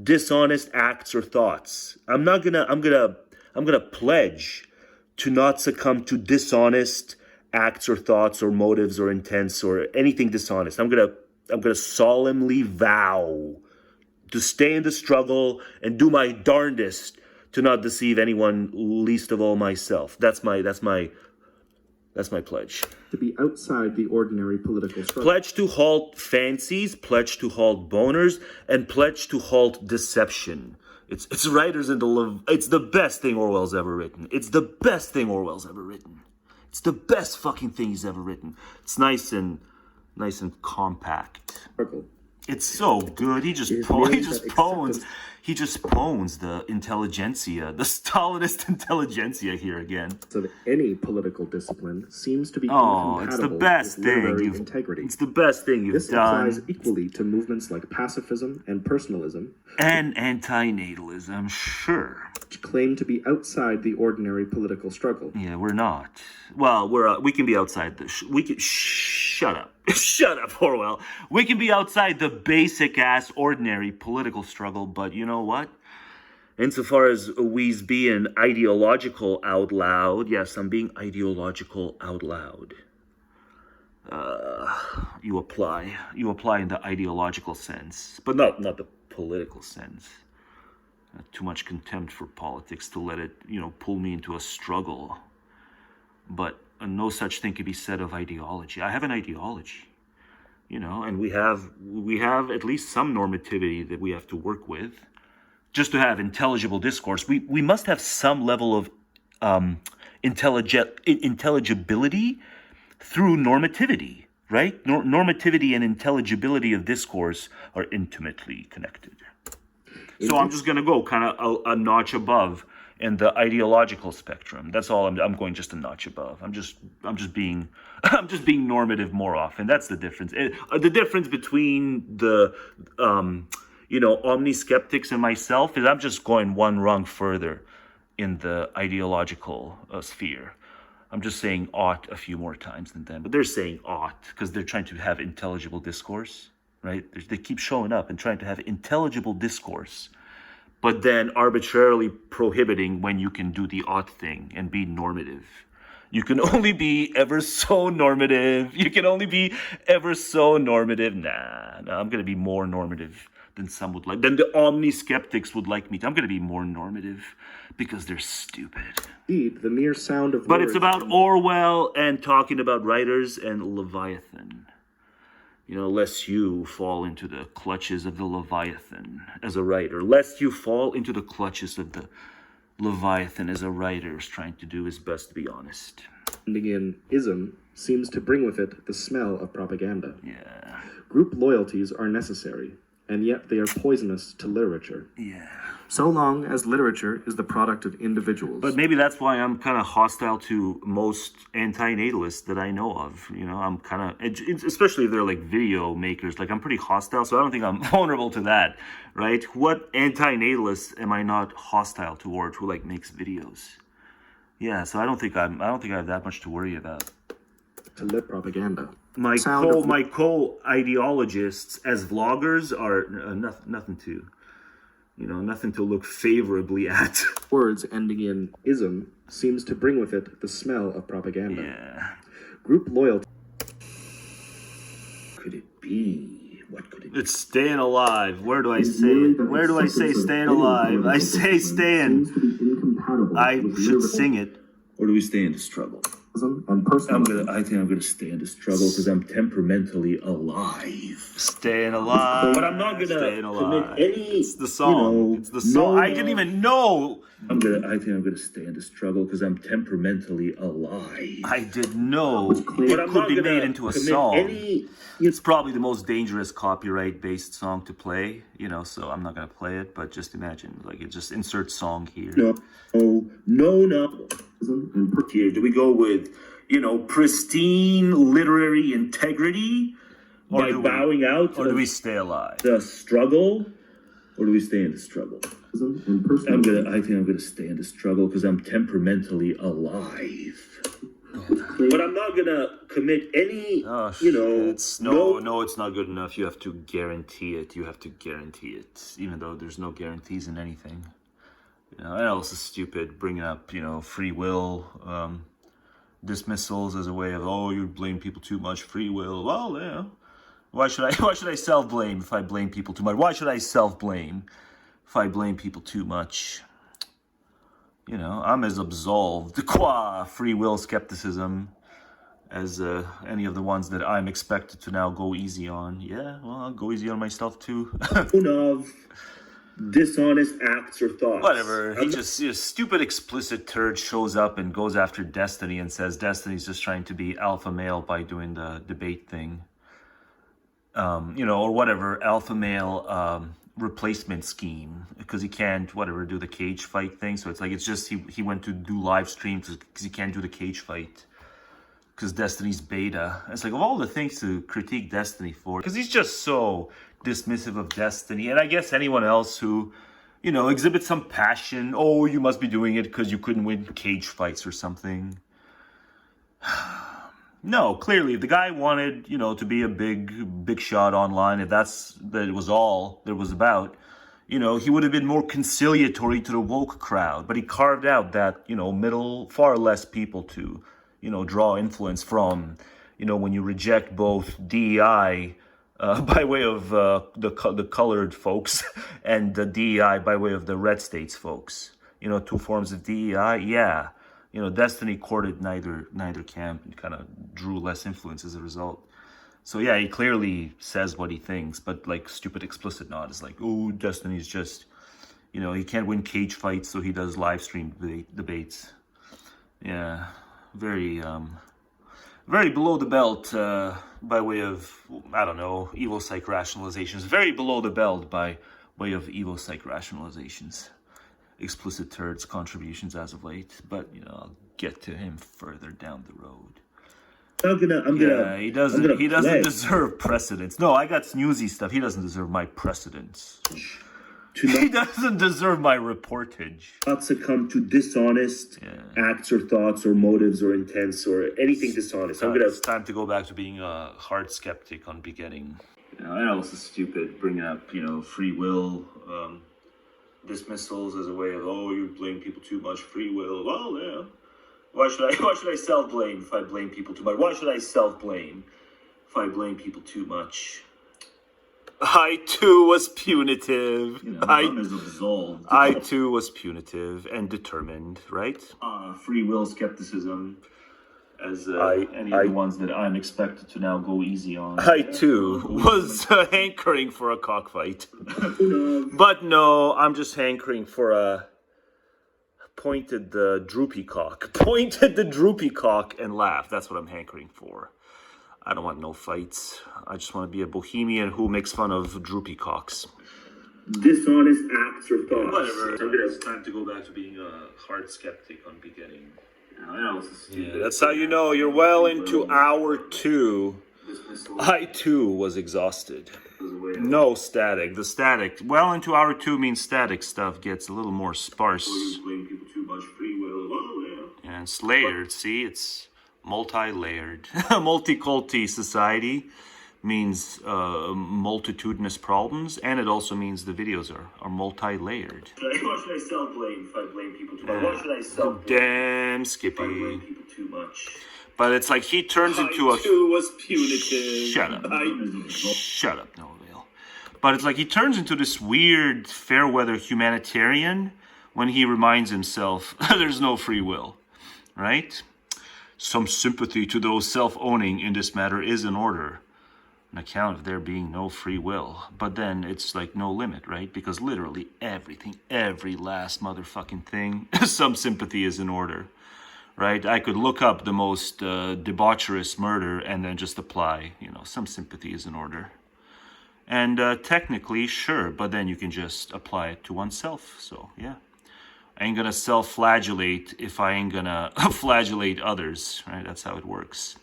dishonest acts or thoughts. I'm gonna pledge to not succumb to dishonest acts or thoughts or motives or intents or anything dishonest. I'm gonna solemnly vow to stay in the struggle and do my darndest to not deceive anyone, least of all myself. That's my pledge. To be outside the ordinary political struggle. Pledge to halt fancies, pledge to halt boners, and pledge to halt deception. It's writers in the... It's the best thing Orwell's ever written. It's the best thing Orwell's ever written. It's the best fucking thing he's ever written. It's nice and compact. It's so good. He just pones. He just pwns the intelligentsia, the Stalinist intelligentsia here again. So that any political discipline seems to be incompatible. It's the best thing you've integrity. It's the best thing you've this done. This applies equally to movements like pacifism and personalism. And antinatalism, sure. Which claim to be outside the ordinary political struggle. Yeah, we're not. Well, we can be outside the... shut up. Shut up, Orwell. We can be outside the basic-ass, ordinary political struggle, but you know what? Insofar as we's being ideological out loud, yes, I'm being ideological out loud. You apply in the ideological sense, but not the political sense. Too much contempt for politics to let it, pull me into a struggle. But no such thing can be said of ideology. I have an ideology, and we have at least some normativity that we have to work with. Just to have intelligible discourse, we must have some level of intelligibility through normativity, right? Normativity and intelligibility of discourse are intimately connected. So I'm just going to go kind of a notch above in the ideological spectrum. That's all. I'm going just a notch above. I'm just being normative more often. That's the difference. The difference between the omni-skeptics and myself is I'm just going one rung further in the ideological sphere. I'm just saying ought a few more times than them, but they're saying ought because they're trying to have intelligible discourse, right? They keep showing up and trying to have intelligible discourse, but then arbitrarily prohibiting when you can do the ought thing and be normative. You can only be ever so normative. You can only be ever so normative. Nah, I'm going to be more normative than some would like. Than the omni-skeptics would like me to. I'm going to be more normative because they're stupid. Indeed, the mere sound of But words it's about Orwell and talking about writers and Leviathan. Lest you fall into the clutches of the Leviathan as a writer. Lest you fall into the clutches of the Leviathan as a writer is trying to do his best to be honest. Ending in ism seems to bring with it the smell of propaganda. Yeah. Group loyalties are necessary, and yet they are poisonous to literature. Yeah. So long as literature is the product of individuals. But maybe that's why I'm kind of hostile to most anti-natalists that I know of. I'm kind of, especially if they're like video makers, like I'm pretty hostile, so I don't think I'm vulnerable to that, right? What anti-natalist am I not hostile toward who like makes videos? Yeah, so I don't think I have that much to worry about. To lit propaganda. My co-ideologists as vloggers are nothing to. Nothing to look favorably at. Words ending in ism seems to bring with it the smell of propaganda. Yeah. Group loyalty. Could it be? What could it be? It's staying alive. Where do I say it? Where do I say staying alive? I say staying. I should sing it. Or do we stay in the struggle? I think I'm gonna stay in the struggle because I'm temperamentally alive. Staying alive. But I'm not gonna commit any. It's the song. It's the song. I didn't even know. I think I'm gonna stay in the struggle because I'm temperamentally alive. I didn't know it could be made into a song. It's probably the most dangerous copyright-based song to play. So I'm not gonna play it. But just imagine, like, it just insert song here. No. Here, do we go with, pristine literary integrity by bowing out? Or do we stay alive? The struggle? Or do we stay in the struggle? I think I'm gonna stay in the struggle because I'm temperamentally alive. But I'm not gonna commit any, No, it's not good enough. You have to guarantee it. Even though there's no guarantees in anything. I know this is stupid, bringing up, free will, dismissals as a way of, you blame people too much, free will. Well, yeah. Why should I self-blame if I blame people too much? Why should I self-blame if I blame people too much? I'm as absolved qua free will skepticism as any of the ones that I'm expected to now go easy on. Yeah, well, I'll go easy on myself too. Dishonest acts or thoughts. Whatever. He just, stupid explicit turd shows up and goes after Destiny and says Destiny's just trying to be alpha male by doing the debate thing. Or whatever. Alpha male replacement scheme because he can't do the cage fight thing. So it's like, it's just he went to do live streams because he can't do the cage fight because Destiny's beta. It's like, of all the things to critique Destiny for, because he's just so dismissive of Destiny, and I guess anyone else who, you know, exhibits some passion. Oh, you must be doing it because you couldn't win cage fights or something. No, clearly, if the guy wanted, you know, to be a big shot online, if that was all there was about, you know, he would have been more conciliatory to the woke crowd. But he carved out that, you know, far less people to, you know, draw influence from. You know, when you reject both DEI by way of the colored folks and the DEI by way of the red states folks. You know, two forms of DEI, yeah. You know, Destiny courted neither camp and kind of drew less influence as a result. So yeah, he clearly says what he thinks, but like stupid explicit Not is like, oh, Destiny's just, you know, he can't win cage fights, so he does live stream debates. Yeah, very below the belt by way of, I don't know, evil psych rationalizations. Very below the belt by way of evil psych rationalizations. Explicit Turd's contributions as of late, but you know, I'll get to him further down the road. He doesn't deserve precedence. No, I got snoozy stuff. He doesn't deserve my precedence. He doesn't deserve my reportage. Not succumb to dishonest acts or thoughts or motives or intents or anything dishonest. It's time to go back to being a hard skeptic on begetting. You know, I know this is stupid, bringing up, you know, free will, dismissals as a way of, oh, you blame people too much, free will. Well, yeah. Why should I self-blame if I blame people too much? Why should I self-blame if I blame people too much? I too was punitive. You know, I too was punitive and determined, right? Free will skepticism, as any of the ones that I'm expected to now go easy on. I too was hankering for a cockfight. But no, I'm just hankering for a pointed the droopy cock. Pointed the droopy cock and laugh. That's what I'm hankering for. I don't want no fights. I just want to be a bohemian who makes fun of droopy cocks. Dishonest acts or thoughts. Whatever. It's time to go back to being a hard skeptic on begetting. Yeah, that's how you know you're well into hour 2. I too was exhausted. No static. The static, well into hour 2 means static stuff gets a little more sparse. And it's layered, see? It's multi-layered. Multiculti society means multitudinous problems, and it also means the videos are multi-layered. Why should I self-blame if I blame people too much? Why should I self-blame damn Skippy. If I blame people too much? But it's like he turns into a... I too was punitive. Shut up. Shut up, no avail. But it's like he turns into this weird fair-weather humanitarian when he reminds himself there's no free will, right? Some sympathy to those self-owning in this matter is in order. An account of there being no free will. But then it's like no limit, right? Because literally everything, every last motherfucking thing, some sympathy is in order, right? I could look up the most debaucherous murder and then just apply, you know, some sympathy is in order. And technically, sure, but then you can just apply it to oneself. So, yeah. I ain't gonna self-flagellate if I ain't gonna flagellate others, right? That's how it works.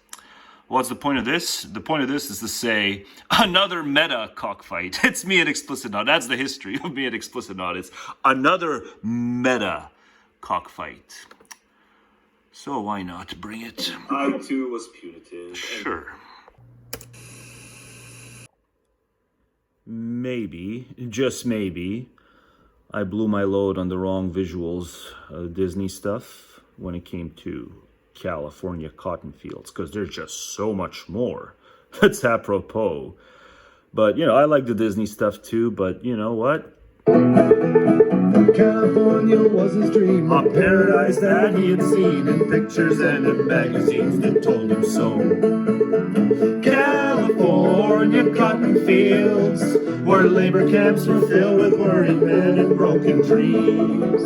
What's the point of this? The point of this is to say, another meta cockfight. It's me at Explicit Not. That's the history of me at Explicit Not. It's another meta cockfight. So why not bring it? I too was punitive. Sure. Maybe, just maybe, I blew my load on the wrong visuals of Disney stuff when it came to California cotton fields, because there's just so much more that's apropos. But, you know, I like the Disney stuff too, but you know what? California was his dream, a paradise that he had seen in pictures and in magazines that told him so. California cotton fields, where labor camps were filled with worried men and broken dreams.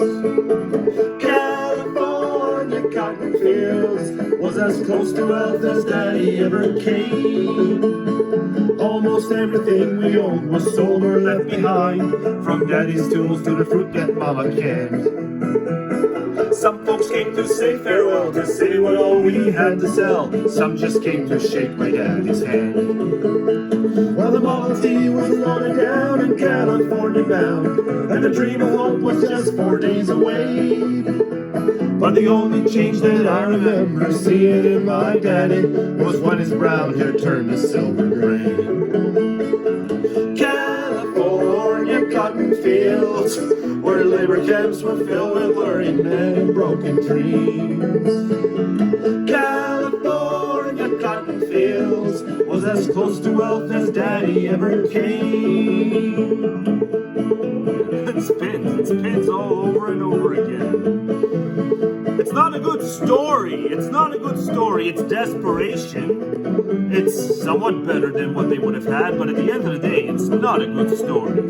California cotton fields was as close to wealth as Daddy ever came. Almost everything we owned was sold or left behind, from daddy's tools to the fruit that mama canned. Some folks came to say farewell, to say what all we had to sell. Some just came to shake my daddy's hand. Well, the Model T was loaded down in California bound, and the dream of hope was just 4 days away. But the only change that I remember seeing in my daddy was when his brown hair turned to silver gray. California cotton fields, where labor camps were filled with worried men and broken dreams. California cotton fields was as close to wealth as daddy ever came. It's pins all over and over again. It's not a good story. It's not a good story. It's desperation. It's somewhat better than what they would have had, but at the end of the day, it's not a good story.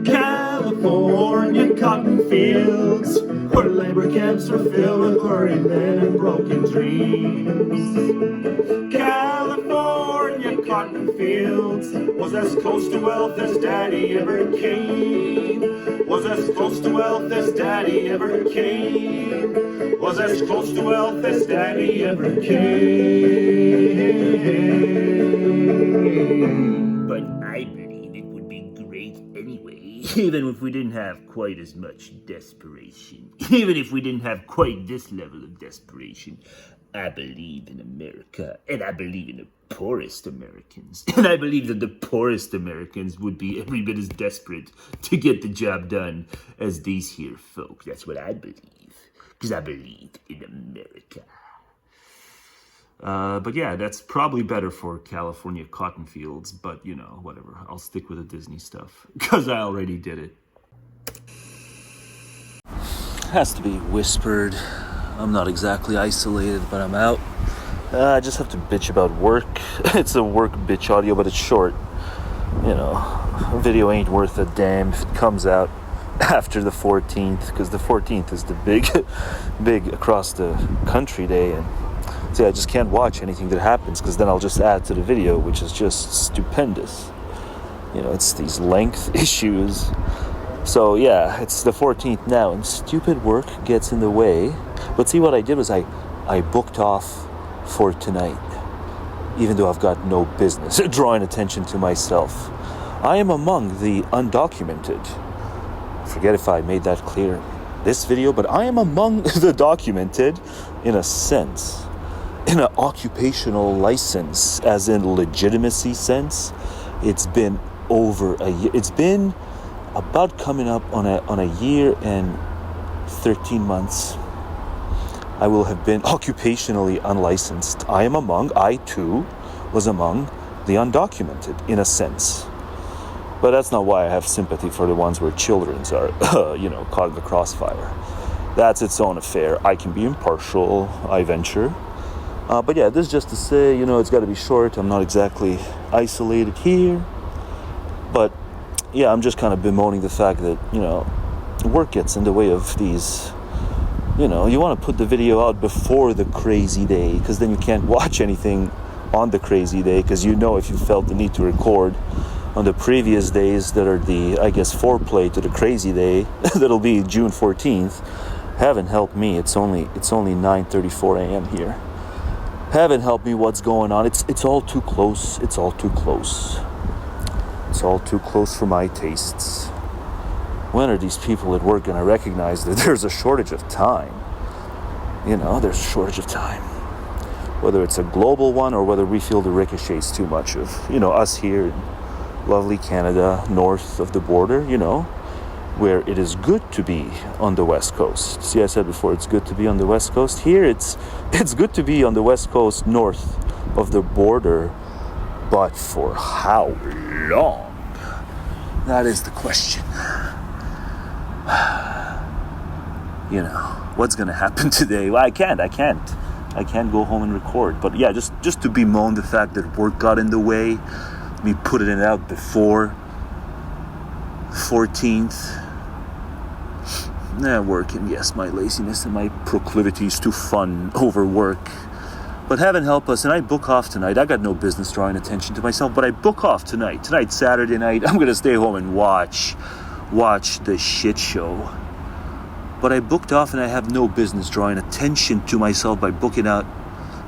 California cotton fields, where labor camps are filled with worried men and broken dreams. California cotton fields was as close to wealth as daddy ever came. Was as close to wealth as daddy ever came. Was as close to wealth as daddy ever came. But I believe it would be great anyway, even if we didn't have quite as much desperation. Even if we didn't have quite this level of desperation. I believe in America, and I believe in the poorest Americans. And I believe that the poorest Americans would be every bit as desperate to get the job done as these here folk. That's what I believe, because I believe in America. But yeah, that's probably better for California cotton fields, but you know, whatever. I'll stick with the Disney stuff, because I already did it. Has to be whispered. I'm not exactly isolated, but I'm out. I just have to bitch about work. It's a work bitch audio, but it's short. You know, a video ain't worth a damn if it comes out after the 14th, because the 14th is the big across the country day, and see, I just can't watch anything that happens, because then I'll just add to the video, which is just stupendous. You know, it's these length issues. So yeah, it's the 14th now, and stupid work gets in the way. But see, what I did was I booked off for tonight, even though I've got no business drawing attention to myself. I am among the undocumented. Forget if I made that clear this video, but I am among the documented in a sense. In an occupational license, as in legitimacy sense. It's been over a year. It's been about coming up on a year and 13 months. I will have been occupationally unlicensed. I too was among the undocumented in a sense. But that's not why I have sympathy for the ones where children are, caught in the crossfire. That's its own affair. I can be impartial, I venture. But yeah, this is just to say, it's got to be short. I'm not exactly isolated here. But yeah, I'm just kind of bemoaning the fact that, work gets in the way of these. You want to put the video out before the crazy day, because then you can't watch anything on the crazy day, because if you felt the need to record on the previous days that are the, I guess, foreplay to the crazy day, that'll be June 14th. Heaven help me, it's only 9:34 a.m. here. Heaven help me, what's going on? It's all too close. It's all too close. It's all too close for my tastes. When are these people at work going to recognize that there's a shortage of time? There's a shortage of time. Whether it's a global one or whether we feel the ricochets too much of, us here in lovely Canada, north of the border, where it is good to be on the West Coast. See, I said before, it's good to be on the West Coast. Here, it's good to be on the West Coast, north of the border, but for how long? That is the question. What's going to happen today? Well, I can't go home and record. But yeah, just to bemoan the fact that work got in the way, me putting it out before 14th. Work, and yes, my laziness and my proclivities to fun over work But heaven help us, and I book off tonight. I got no business drawing attention to myself, but I book off tonight. Tonight's Saturday night. I'm going to stay home and watch the shit show. But I booked off and I have no business drawing attention to myself by booking out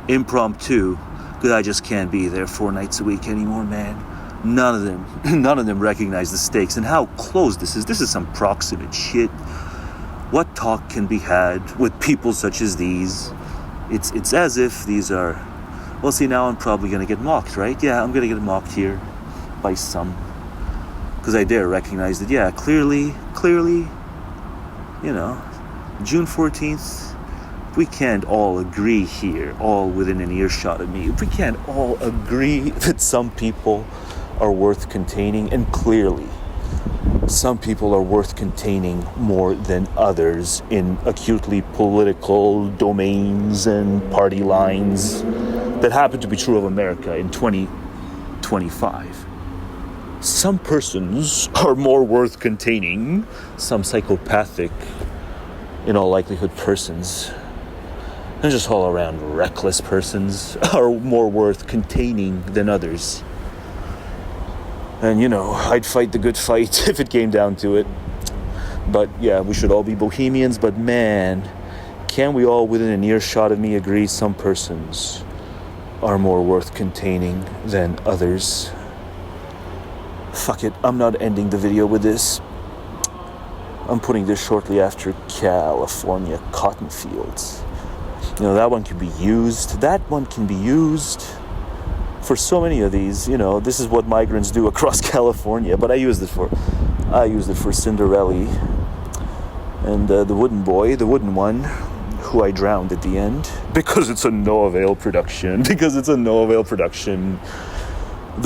impromptu, because I just can't be there 4 nights a week anymore, man. None of them recognize the stakes and how close this is. This is some proximate shit. What talk can be had with people such as these? It's as if these are, well, see, now I'm probably going to get mocked, right? Yeah, I'm going to get mocked here by some. Because I dare recognize that, yeah, clearly, you know, June 14th, if we can't all agree here, all within an earshot of me, if we can't all agree that some people are worth containing, and clearly, some people are worth containing more than others in acutely political domains and party lines that happen to be true of America in 2025. Some persons are more worth containing. Some psychopathic, in all likelihood, persons, and just all around reckless persons are more worth containing than others. And, you know, I'd fight the good fight if it came down to it. But, yeah, we should all be bohemians. But, man, can we all, within an earshot of me, agree some persons are more worth containing than others? Fuck it, I'm not ending the video with this. I'm putting this shortly after California cotton fields. You know, that one can be used. For so many of these, you know, this is what migrants do across California. But I used it for Cinderella and the wooden boy, the wooden one, who I drowned at the end because it's a no avail production. The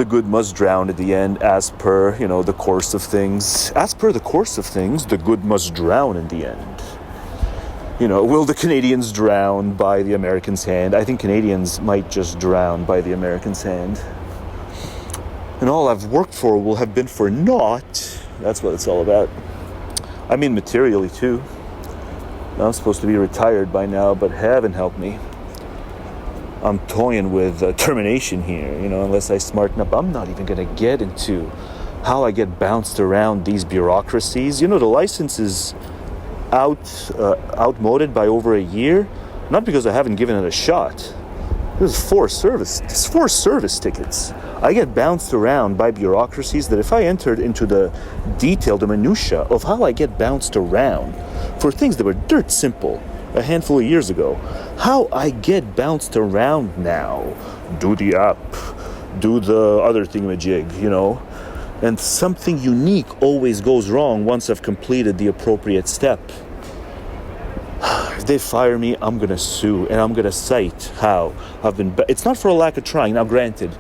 good must drown at the end, as per, you know, the course of things. As per the course of things, the good must drown in the end. You know, will the Canadians drown by the Americans' hand? I think Canadians might just drown by the Americans' hand. And all I've worked for will have been for naught. That's what it's all about. I mean, materially, too. I'm supposed to be retired by now, but heaven help me. I'm toying with termination here, you know, unless I smarten up. I'm not even going to get into how I get bounced around these bureaucracies. You know, the license is outmoded by over a year, not because I haven't given it a shot. There's 4 service tickets. I get bounced around by bureaucracies that if I entered into the detail, the minutia of how I get bounced around for things that were dirt simple a handful of years ago, how I get bounced around now. Do the app, do the other thingamajig, you know, and something unique always goes wrong once I've completed the appropriate step. If they fire me, I'm going to sue, and I'm going to cite how I've been... It's not for a lack of trying. Now, granted,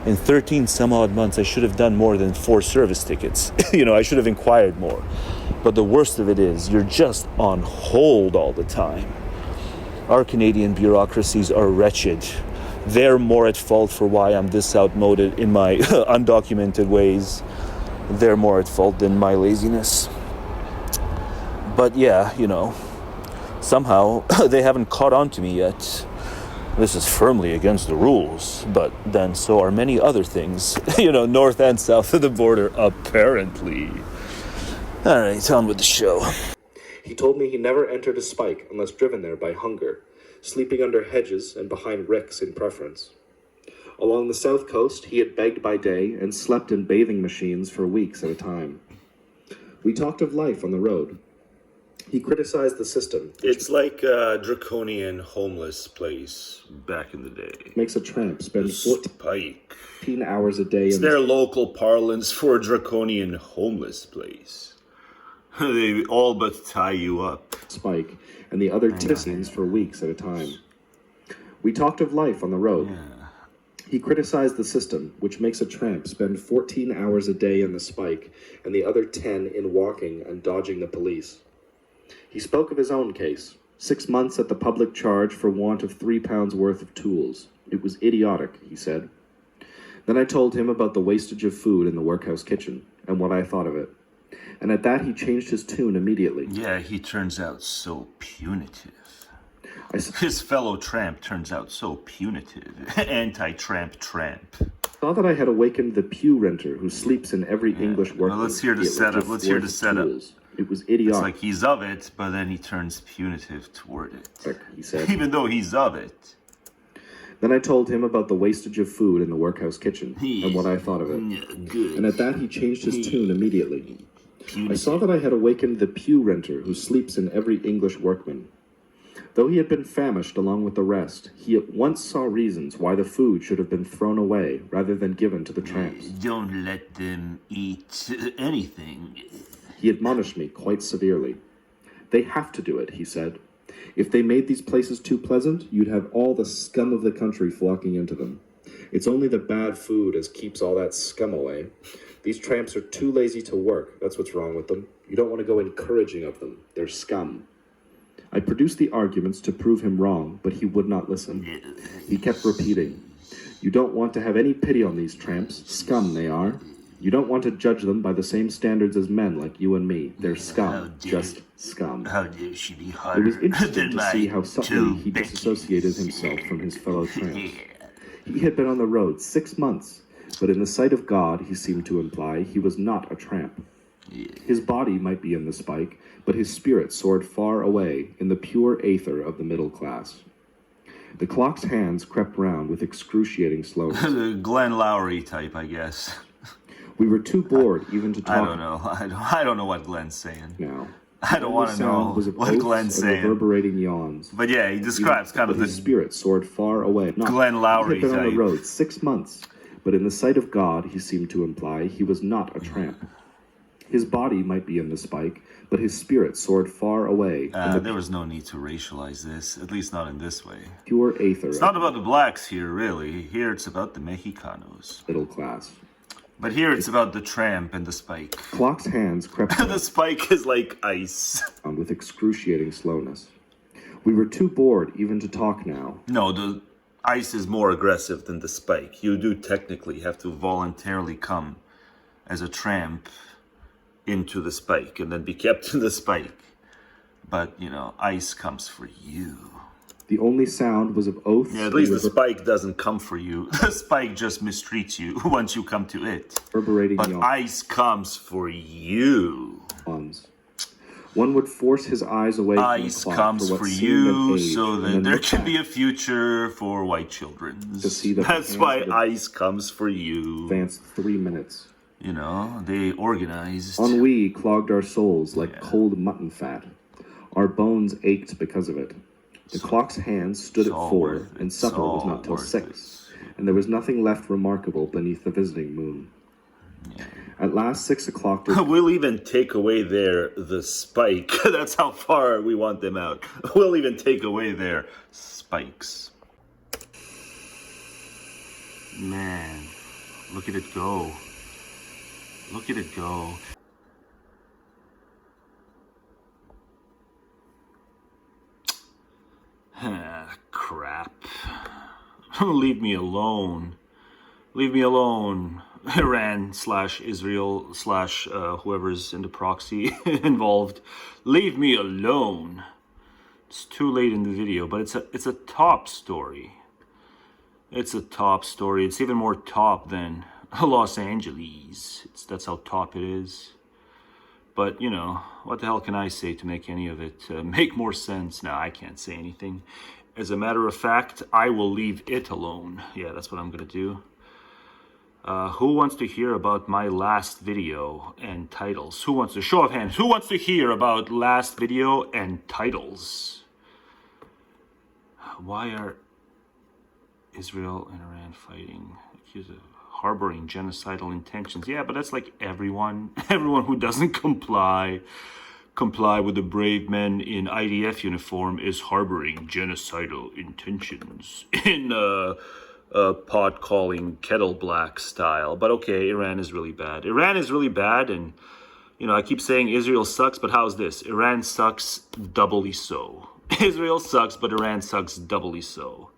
in 13 some odd months, I should have done more than 4 service tickets. You know, I should have inquired more. But the worst of it is, you're just on hold all the time. Our Canadian bureaucracies are wretched. They're more at fault for why I'm this outmoded in my undocumented ways. They're more at fault than my laziness. But yeah, you know, somehow they haven't caught on to me yet. This is firmly against the rules, but then so are many other things, you know, north and south of the border, apparently. All right, on with the show. He told me he never entered a spike unless driven there by hunger, sleeping under hedges and behind ricks in preference. Along the south coast, he had begged by day and slept in bathing machines for weeks at a time. We talked of life on the road. He criticized the system. It's like a draconian homeless place back in the day. Makes a tramp spend 14 hours a day. It's their local parlance for a draconian homeless place. They all but tie you up. Spike, and the other scenes for weeks at a time. We talked of life on the road. Yeah. He criticized the system, which makes a tramp spend 14 hours a day in the spike, and the other 10 in walking and dodging the police. He spoke of his own case, 6 months at the public charge for want of £3 worth of tools. It was idiotic, he said. Then I told him about the wastage of food in the workhouse kitchen, and what I thought of it. And at that he changed his tune immediately. Yeah, he turns out so punitive. His fellow tramp turns out so punitive. Anti-tramp tramp. Saw that I had awakened the pew renter who sleeps in every English workman. Well, let's hear the setup. Let's hear the setup. It was idiotic. It's like he's of it, but then he turns punitive toward it. He said. Even though he's of it. Then I told him about the wastage of food in the workhouse kitchen and what I thought of it. Good. And at that he changed his tune immediately. I saw that I had awakened the pew renter who sleeps in every English workman. Though he had been famished along with the rest, he at once saw reasons why the food should have been thrown away rather than given to the tramps. Don't let them eat anything. He admonished me quite severely. They have to do it, he said. If they made these places too pleasant, you'd have all the scum of the country flocking into them. It's only the bad food as keeps all that scum away. These tramps are too lazy to work. That's what's wrong with them. You don't want to go encouraging of them. They're scum. I produced the arguments to prove him wrong, but he would not listen. He kept repeating, you don't want to have any pity on these tramps. Scum they are. You don't want to judge them by the same standards as men like you and me. They're scum. Just scum. How dare she be It harder was interesting than to see my how subtly he two disassociated himself from his fellow tramps. He had been on the road 6 months, but in the sight of God, he seemed to imply, he was not a tramp. His body might be in the spike, but his spirit soared far away in the pure aether of the middle class. The clock's hands crept round with excruciating slowness. The Glenn Lowry type, I guess. We were too bored even to talk. I don't know. I don't know what Glenn's saying. Now, I don't want to know what Glenn's saying. Reverberating yawns. But yeah, he describes kind of the spirit soared far away. Glenn Lowry He had been type. on the road 6 months, but in the sight of God, he seemed to imply he was not a tramp. His body might be in the spike, but his spirit soared far away. There was no need to racialize this, at least not in this way. Pure aether. It's not about the blacks here, really. Here it's about the Mexicanos. Middle class. But here it's about the tramp and the spike. Clock's hands crept The spike is like ice. on with excruciating slowness. We were too bored even to talk now. No, the ice is more aggressive than the spike. You do technically have to voluntarily come as a tramp into the spike and then be kept in the spike. But, you know, ice comes for you. The only sound was of oaths. Yeah, at least the spike doesn't come for you. The spike just mistreats you once you come to it. Reverberating but yawns. ice comes for you. One would force his eyes away from Ice the clock comes for, for what you seemed an age, so and that then there look can back be a future for white children. to see that That's why ice comes for you. advanced 3 minutes. You know, they organized. Ennui clogged our souls like cold mutton fat. Our bones ached because of it. The clock's hands stood at 4, and supper was not till 6, and there was nothing left remarkable beneath the visiting moon. At last, 6 o'clock... We'll even take away the spike. That's how far we want them out. We'll even take away their spikes. Man, look at it go. Look at it go. Crap. Leave me alone. Leave me alone. Iran/Israel/ whoever's in the proxy involved. Leave me alone. It's too late in the video, but it's a top story. It's a top story. It's even more top than Los Angeles. That's how top it is. But, you know, what the hell can I say to make any of it make more sense? No, I can't say anything. As a matter of fact, I will leave it alone. Yeah, that's what I'm going to do. Who wants to hear about my last video and titles? Who wants to, show of hands, who wants to hear about last video and titles? Why are Israel and Iran fighting? Accused of harboring genocidal intentions. Yeah, but that's like everyone who doesn't comply with the brave men in IDF uniform is harboring genocidal intentions in pot calling kettle black style. But okay, Iran is really bad. Iran is really bad, and you know, I keep saying Israel sucks, but how's this? Iran sucks doubly so. Israel sucks, but Iran sucks doubly so.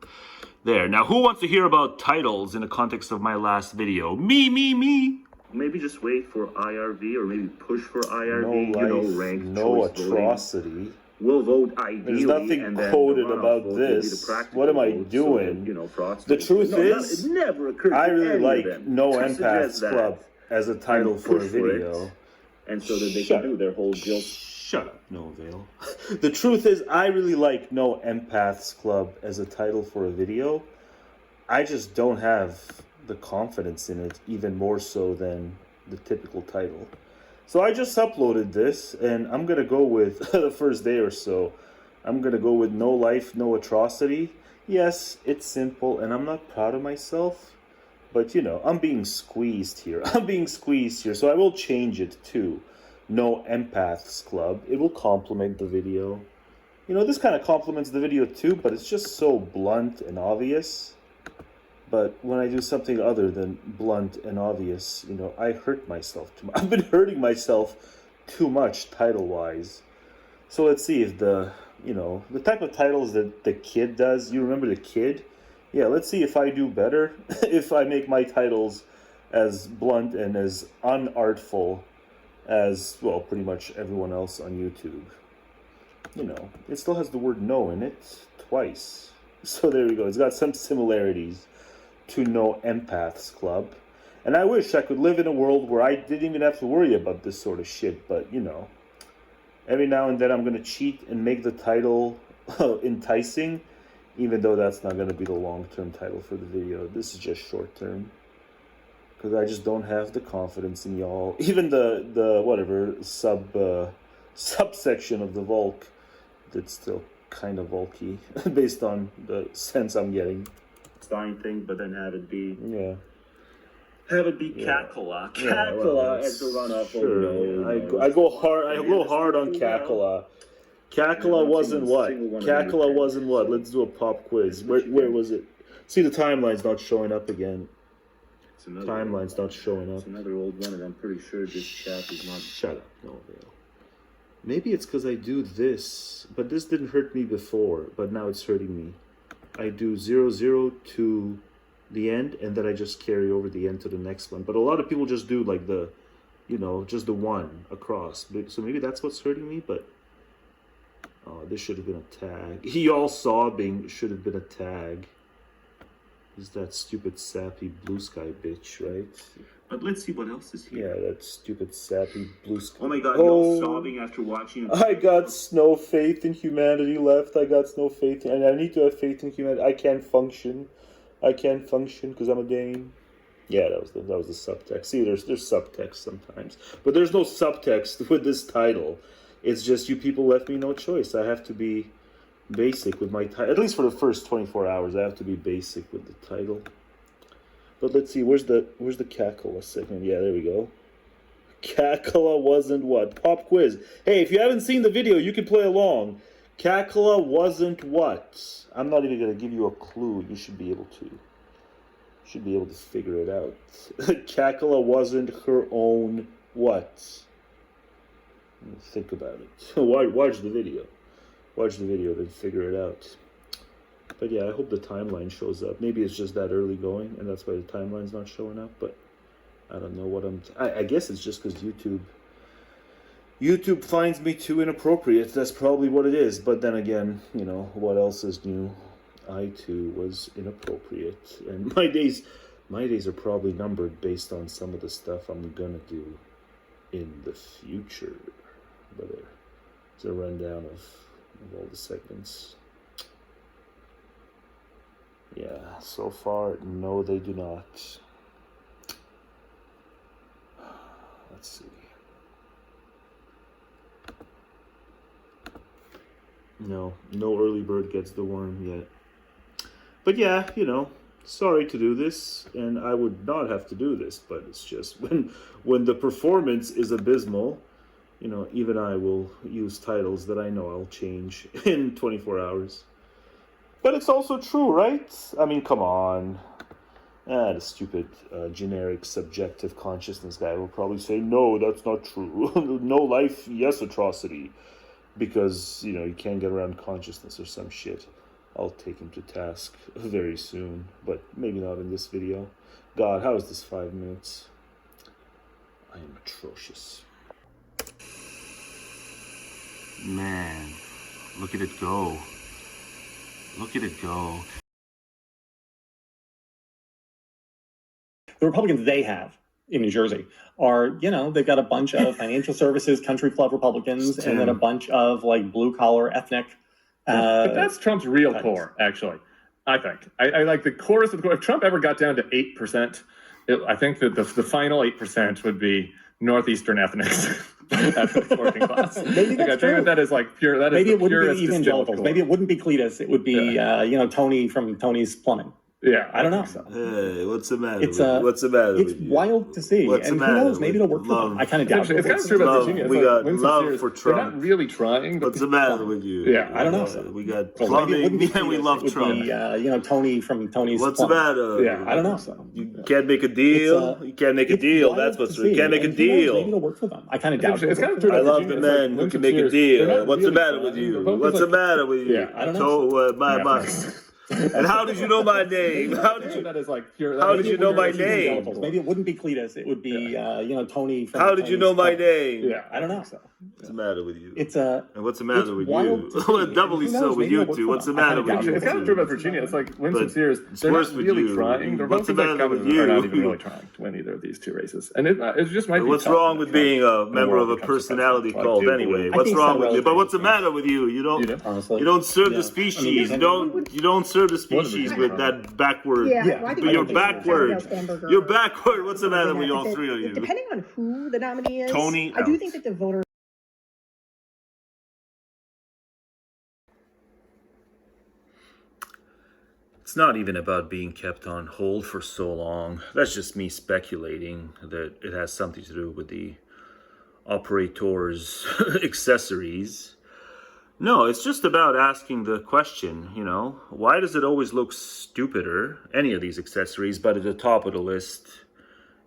There. Now, who wants to hear about titles in the context of my last video? Me. Maybe just wait for IRV, or maybe push for IRV. No life, ranked no choice atrocity. will vote ideally. There's nothing and then coded the runoff about vote will be this. the practical What am I vote, doing? So that, fraudsters. The truth is, it never occurred I to really any like of them No to Empaths suggest that Club as a title and for a push for it, video. and so that they Shut can do their whole guilt. Shut up, No Avail. The truth is, I really like No Empaths Club as a title for a video. I just don't have the confidence in it, even more so than the typical title. So I just uploaded this, and I'm gonna go with the first day or so. I'm gonna go with No Life, No Atrocity. Yes, it's simple, and I'm not proud of myself, but you know, I'm being squeezed here. So I will change it to No Empaths Club. It will complement the video. You know, this kind of complements the video too, but it's just so blunt and obvious. But when I do something other than blunt and obvious, you know, I hurt myself too much. I've been hurting myself too much title-wise. So let's see if the type of titles that the Kid does, you remember the Kid? Yeah, let's see if I do better, if I make my titles as blunt and as unartful as, well, pretty much everyone else on YouTube. You know, it still has the word no in it twice. So there we go. It's got some similarities to No Empaths Club. And I wish I could live in a world where I didn't even have to worry about this sort of shit, but, you know, every now and then I'm going to cheat and make the title enticing, even though that's not going to be the long-term title for the video. This is just short-term. Because I just don't have the confidence in y'all. Even the whatever, subsection of the Vulk that's still kind of Vulky, based on the sense I'm getting. Stein thing, but then have it be... Yeah. Have it be Chola. Chola as the runoff. Sure. I go hard on Chola. Chola wasn't what? Chola wasn't what? Let's do a pop quiz. Where was it? See, the timeline's not showing up again. Timeline's not showing up. It's another old one, and I'm pretty sure this chap is not... Shut up, No Avail. Maybe it's because I do this, but this didn't hurt me before, but now it's hurting me. I do 0, 0 to the end, and then I just carry over the end to the next one. But a lot of people just do like the, you know, just the one across. So maybe that's what's hurting me, but... Oh, this should have been a tag. Y'all sobbing should have been a tag. Is that stupid sappy blue sky bitch, right? But let's see what else is here. Yeah, that stupid sappy blue sky. Oh my god, you're sobbing after watching... I got no faith in humanity left. I got no faith and I need to have faith in humanity. I can't function. Because I'm a Dane. Yeah, that was the subtext. See, there's subtext sometimes. But there's no subtext with this title. It's just you people left me no choice. I have to be basic with my title. At least for the first 24 hours, I have to be basic with the title. But let's see, where's the Chola segment? Yeah, there we go. Chola wasn't what? Pop quiz. Hey, if you haven't seen the video, you can play along. Chola wasn't what? I'm not even going to give you a clue. You should be able to. Figure it out. Chola wasn't her own what? Think about it. Watch the video. Watch the video, then figure it out. But yeah, I hope the timeline shows up. Maybe it's just that early going, and that's why the timeline's not showing up. But I don't know what I guess it's just because YouTube finds me too inappropriate. That's probably what it is. But then again, you know, what else is new? I too was inappropriate, and my days are probably numbered based on some of the stuff I'm gonna do in the future. But it's a rundown of all the segments. Yeah, so far, no, they do not. Let's see. No early bird gets the worm yet. But yeah, you know, sorry to do this, and I would not have to do this, but it's just when the performance is abysmal, you know, even I will use titles that I know I'll change in 24 hours. But it's also true, right? I mean, come on. The stupid generic subjective consciousness guy will probably say, no, that's not true. No life, yes, atrocity. Because, you know, you can't get around consciousness or some shit. I'll take him to task very soon, but maybe not in this video. God, how is this 5 minutes? I am atrocious. Man, Look at it go. Look at it go. The Republicans they have in New Jersey are, they've got a bunch of financial services, country club Republicans, and then a bunch of like blue collar ethnic. But that's Trump's real core, actually. I think. I like the chorus of the core. If Trump ever got down to 8%, I think that the final 8% would be Northeastern ethnics. Ethnic working class. Maybe that's I think that is like pure. That maybe is it wouldn't purest be evangelicals. distilled Maybe it wouldn't be Cletus. It would be, Tony from Tony's Plumbing. Yeah, I don't know. So. Hey, what's the matter? What's the matter? It's wild to see, What's and the who matter knows? Maybe it'll work for them. I kind of doubt it. It's kind of true about Virginia. We got love for Trump. They're not really trying. What's the matter with you? Yeah, I don't know. We got plumbing, and we love Trump. Tony from Tony's. What's the matter? Yeah, I don't know. You can't make a deal. You can't make a deal. That's what's you can't make a deal. Maybe it'll work for them. I kind of doubt it. It's kind of true. I love the men who can make a deal. What's the matter with you? What's the matter with you? Yeah, I don't know. And how did you know my name? How did you? That is like pure. How did you know my name? Maybe it wouldn't be Cletus. It would be Tony. From How did you know my name? Yeah, I don't know. What's the matter with you? And what's the matter with you? Doubly so with you two. What's the matter with you? It's kind of true about Virginia. It's like Winston Sears. They're worse not with really you. trying. They're What's the both matter with you? are not even really trying to win either of these two races. And it just might be. What's wrong with being a member of a personality cult anyway? What's wrong with you? But what's the matter with you? You don't serve the species. You don't serve the species with that backward. You're backward. You're backward. What's the matter with all three of you? Depending on who the nominee is, Tony, I do think that the voters. It's not even about being kept on hold for so long. That's just me speculating that it has something to do with the operator's accessories. No, it's just about asking the question, why does it always look stupider, any of these accessories, but at the top of the list,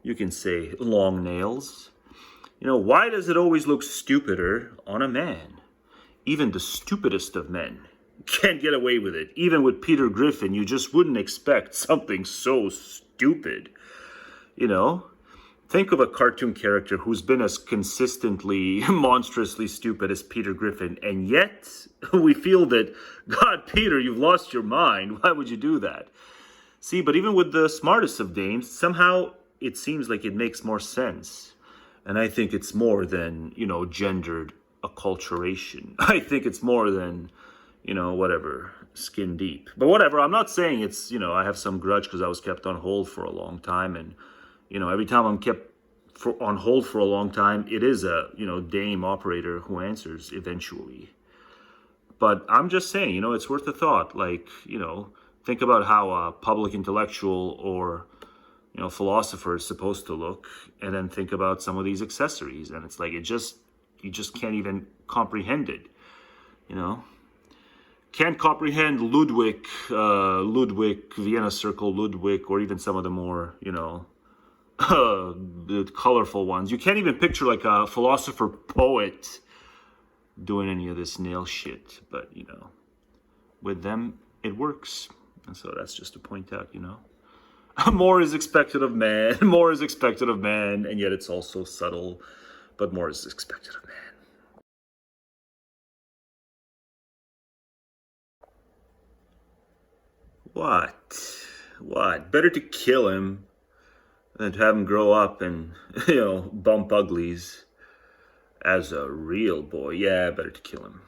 you can say long nails. Why does it always look stupider on a man? Even the stupidest of men can't get away with it. Even with Peter Griffin, you just wouldn't expect something so stupid. Think of a cartoon character who's been as consistently, monstrously stupid as Peter Griffin, and yet we feel that, God, Peter, you've lost your mind. Why would you do that? See, but even with the smartest of dames, somehow it seems like it makes more sense. And I think it's more than, gendered acculturation. I think it's more than, whatever, skin deep. But whatever, I'm not saying it's, I have some grudge because I was kept on hold for a long time, and every time I'm kept on hold for a long time, it is a, dame operator who answers eventually. But I'm just saying, it's worth a thought. Like, think about how a public intellectual or, philosopher is supposed to look, and then think about some of these accessories. And it's like, you just can't even comprehend it, Can't comprehend Ludwig, Vienna Circle, Ludwig, or even some of the more, the colorful ones. You can't even picture like a philosopher poet doing any of this nail shit. But, with them, it works. And so that's just to point out, more is expected of man, more is expected of man, and yet it's also subtle, but more is expected of man. What? Better to kill him than to have him grow up and, bump uglies as a real boy. Yeah, better to kill him.